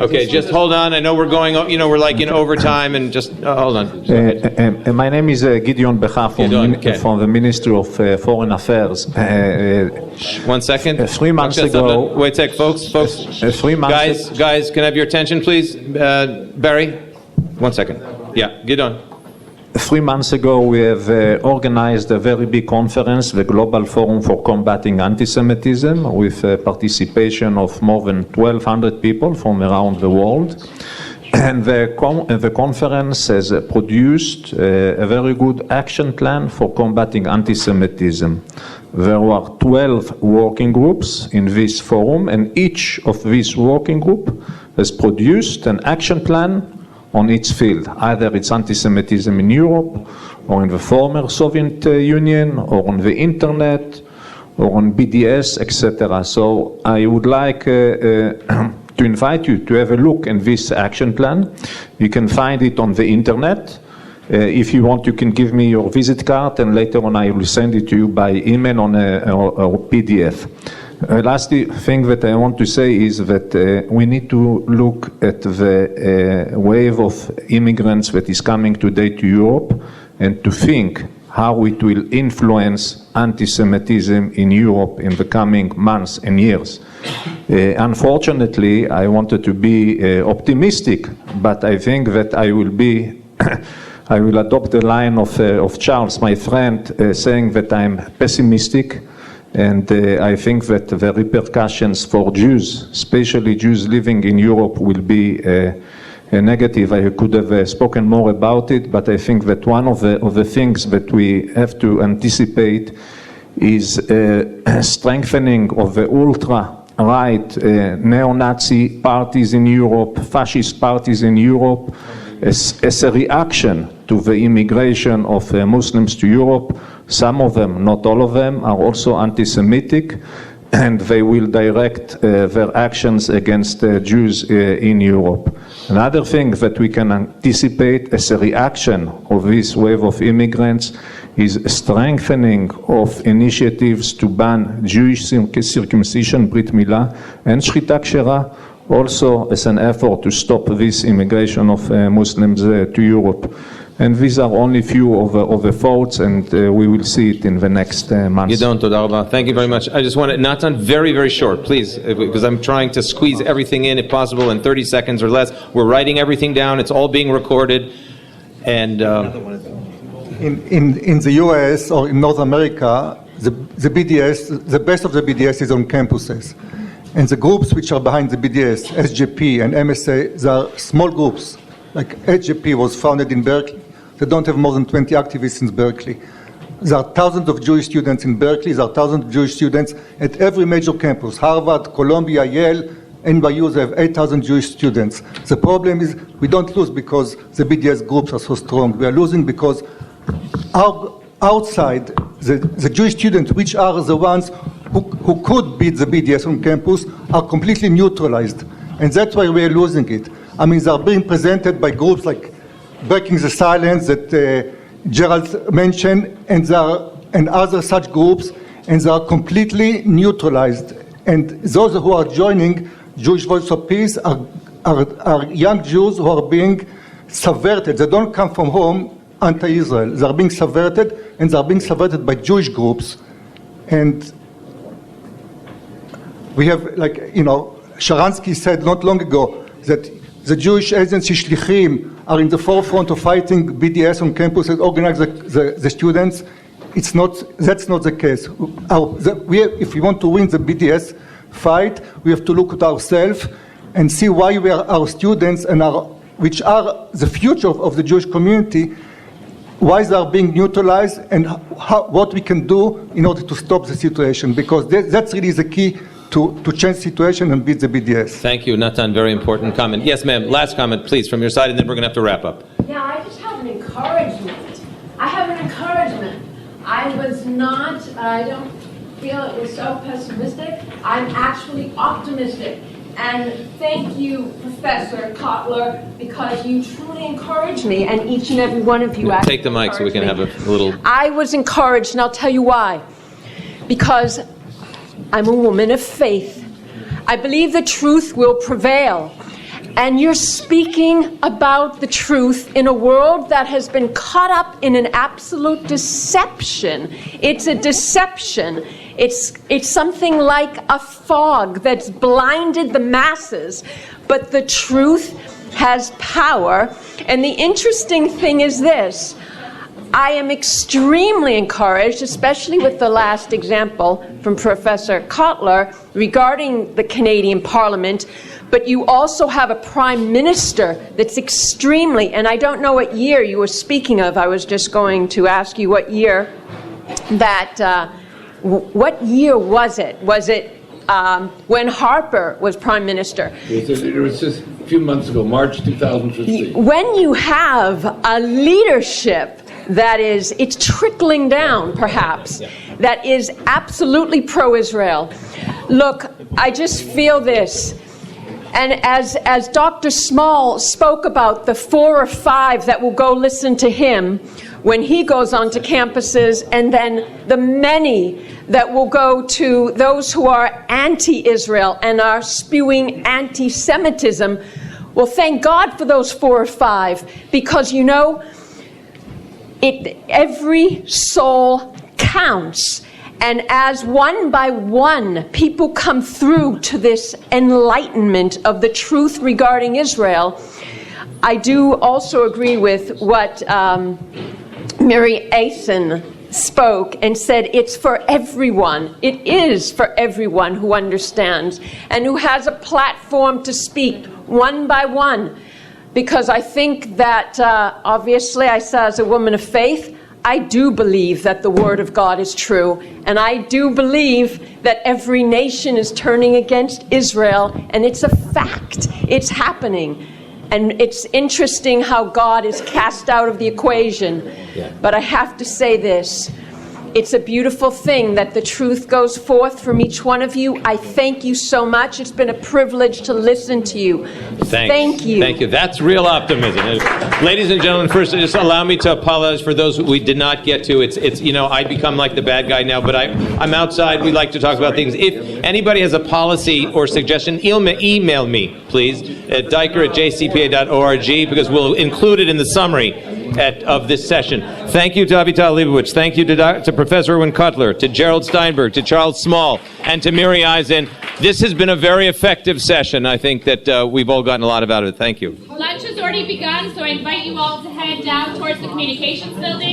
Okay, just hold on. I know we're going, we're like in overtime, and just hold on. My name is Gideon Becha from the Ministry of Foreign Affairs. 1 second. 3 months ago. Wait a sec, folks. 3 months. Guys, can I have your attention, please? Barry, 1 second. Yeah, get on. 3 months ago, we have organized a very big conference, the Global Forum for Combating Antisemitism, with participation of more than 1,200 people from around the world. And the conference has produced a very good action plan for combating antisemitism. There were 12 working groups in this forum, and each of these working groups has produced an action plan on its field. Either it's anti-Semitism in Europe, or in the former Soviet Union, or on the internet, or on BDS, etc. So I would like to invite you to have a look at this action plan. You can find it on the internet. If you want, you can give me your visit card, and later on I will send it to you by email on or PDF. Last thing that I want to say is that we need to look at the wave of immigrants that is coming today to Europe, and to think how it will influence anti-Semitism in Europe in the coming months and years. Unfortunately, I wanted to be optimistic, but I think that I will adopt the line of Charles, my friend, saying that I'm pessimistic. And I think that the repercussions for Jews, especially Jews living in Europe, will be negative. I could have spoken more about it, but I think that one of the things that we have to anticipate is strengthening of the ultra-right neo-Nazi parties in Europe, fascist parties in Europe, as a reaction to the immigration of Muslims to Europe. Some of them, not all of them, are also anti-Semitic, and they will direct their actions against Jews in Europe. Another thing that we can anticipate as a reaction of this wave of immigrants is strengthening of initiatives to ban Jewish circumcision, Brit Milah, and Shchita Kshera, also as an effort to stop this immigration of Muslims to Europe. And these are only few of the thoughts, and we will see it in the next months. Thank you very much. I just want to, Natan, very, very short, please, because I'm trying to squeeze everything in, if possible, in 30 seconds or less. We're writing everything down. It's all being recorded. And in the US or in North America, the BDS, the best of the BDS is on campuses. And the groups which are behind the BDS, SGP and MSA, they are small groups. Like SGP was founded in Berkeley. They don't have more than 20 activists in Berkeley. There are thousands of Jewish students in Berkeley. There are thousands of Jewish students at every major campus. Harvard, Columbia, Yale, NYU, they have 8,000 Jewish students. The problem is we don't lose because the BDS groups are so strong. We are losing because outside, the Jewish students, which are the ones who could beat the BDS on campus, are completely neutralized. And that's why we are losing it. I mean, they are being presented by groups like Breaking the Silence that Gerald mentioned, and other such groups, and they are completely neutralized. And those who are joining Jewish Voice of Peace are young Jews who are being subverted. They don't come from home anti-Israel. They are being subverted, and they are being subverted by Jewish groups. And we have, Sharansky said not long ago that the Jewish agency Shlichim are in the forefront of fighting BDS on campus and organize the students. That's not the case. If we want to win the BDS fight, we have to look at ourselves and see why our students and which are the future of the Jewish community, why they are being neutralized, and what we can do in order to stop the situation, because that's really the key to change the situation and beat the BDS. Thank you, Natan. Very important comment. Yes, ma'am. Last comment, please, from your side, and then we're going to have to wrap up. Yeah, I just have an encouragement. I don't feel it was so pessimistic. I'm actually optimistic. And thank you, Professor Cotler, because you truly encouraged me, and each and every one of you actually take the mic so we can have a little... I was encouraged, and I'll tell you why. Because I'm a woman of faith. I believe the truth will prevail. And you're speaking about the truth in a world that has been caught up in an absolute deception. It's a deception. It's something like a fog that's blinded the masses. But the truth has power. And the interesting thing is this. I am extremely encouraged, especially with the last example from Professor Cotler regarding the Canadian Parliament, but you also have a Prime Minister that's extremely, and I don't know what year you were speaking of, I was just going to ask you what year what year was it? Was it when Harper was Prime Minister? It was just a few months ago, March 2015. When you have a leadership that is, it's trickling down perhaps, that is absolutely pro-Israel. Look, I just feel this. And as Dr. Small spoke about the 4 or 5 that will go listen to him when he goes onto campuses, and then the many that will go to those who are anti-Israel and are spewing anti-Semitism, well, thank God for those 4 or 5, because you know, every soul counts. And as one by one people come through to this enlightenment of the truth regarding Israel, I do also agree with what Miri Eisin spoke and said it's for everyone. It is for everyone who understands and who has a platform to speak one by one. Because I think that, obviously, I say as a woman of faith, I do believe that the Word of God is true. And I do believe that every nation is turning against Israel. And it's a fact. It's happening. And it's interesting how God is cast out of the equation. Yeah. But I have to say this. It's a beautiful thing that the truth goes forth from each one of you. I thank you so much. It's been a privilege to listen to you. Thank you. Thank you. That's real optimism. Ladies and gentlemen, first, just allow me to apologize for those we did not get to. It's you know, I become like the bad guy now, but I'm outside. We like to talk about things. If anybody has a policy or suggestion, email me, please, at diker@jcpa.org, because we'll include it in the summary of this session. Thank you to Avital Leibovich. Thank you to Professor Irwin Cotler, to Gerald Steinberg, to Charles Small, and to Miri Eisin. This has been a very effective session. I think that we've all gotten a lot out of it. Thank you. Lunch has already begun, so I invite you all to head down towards the communications building.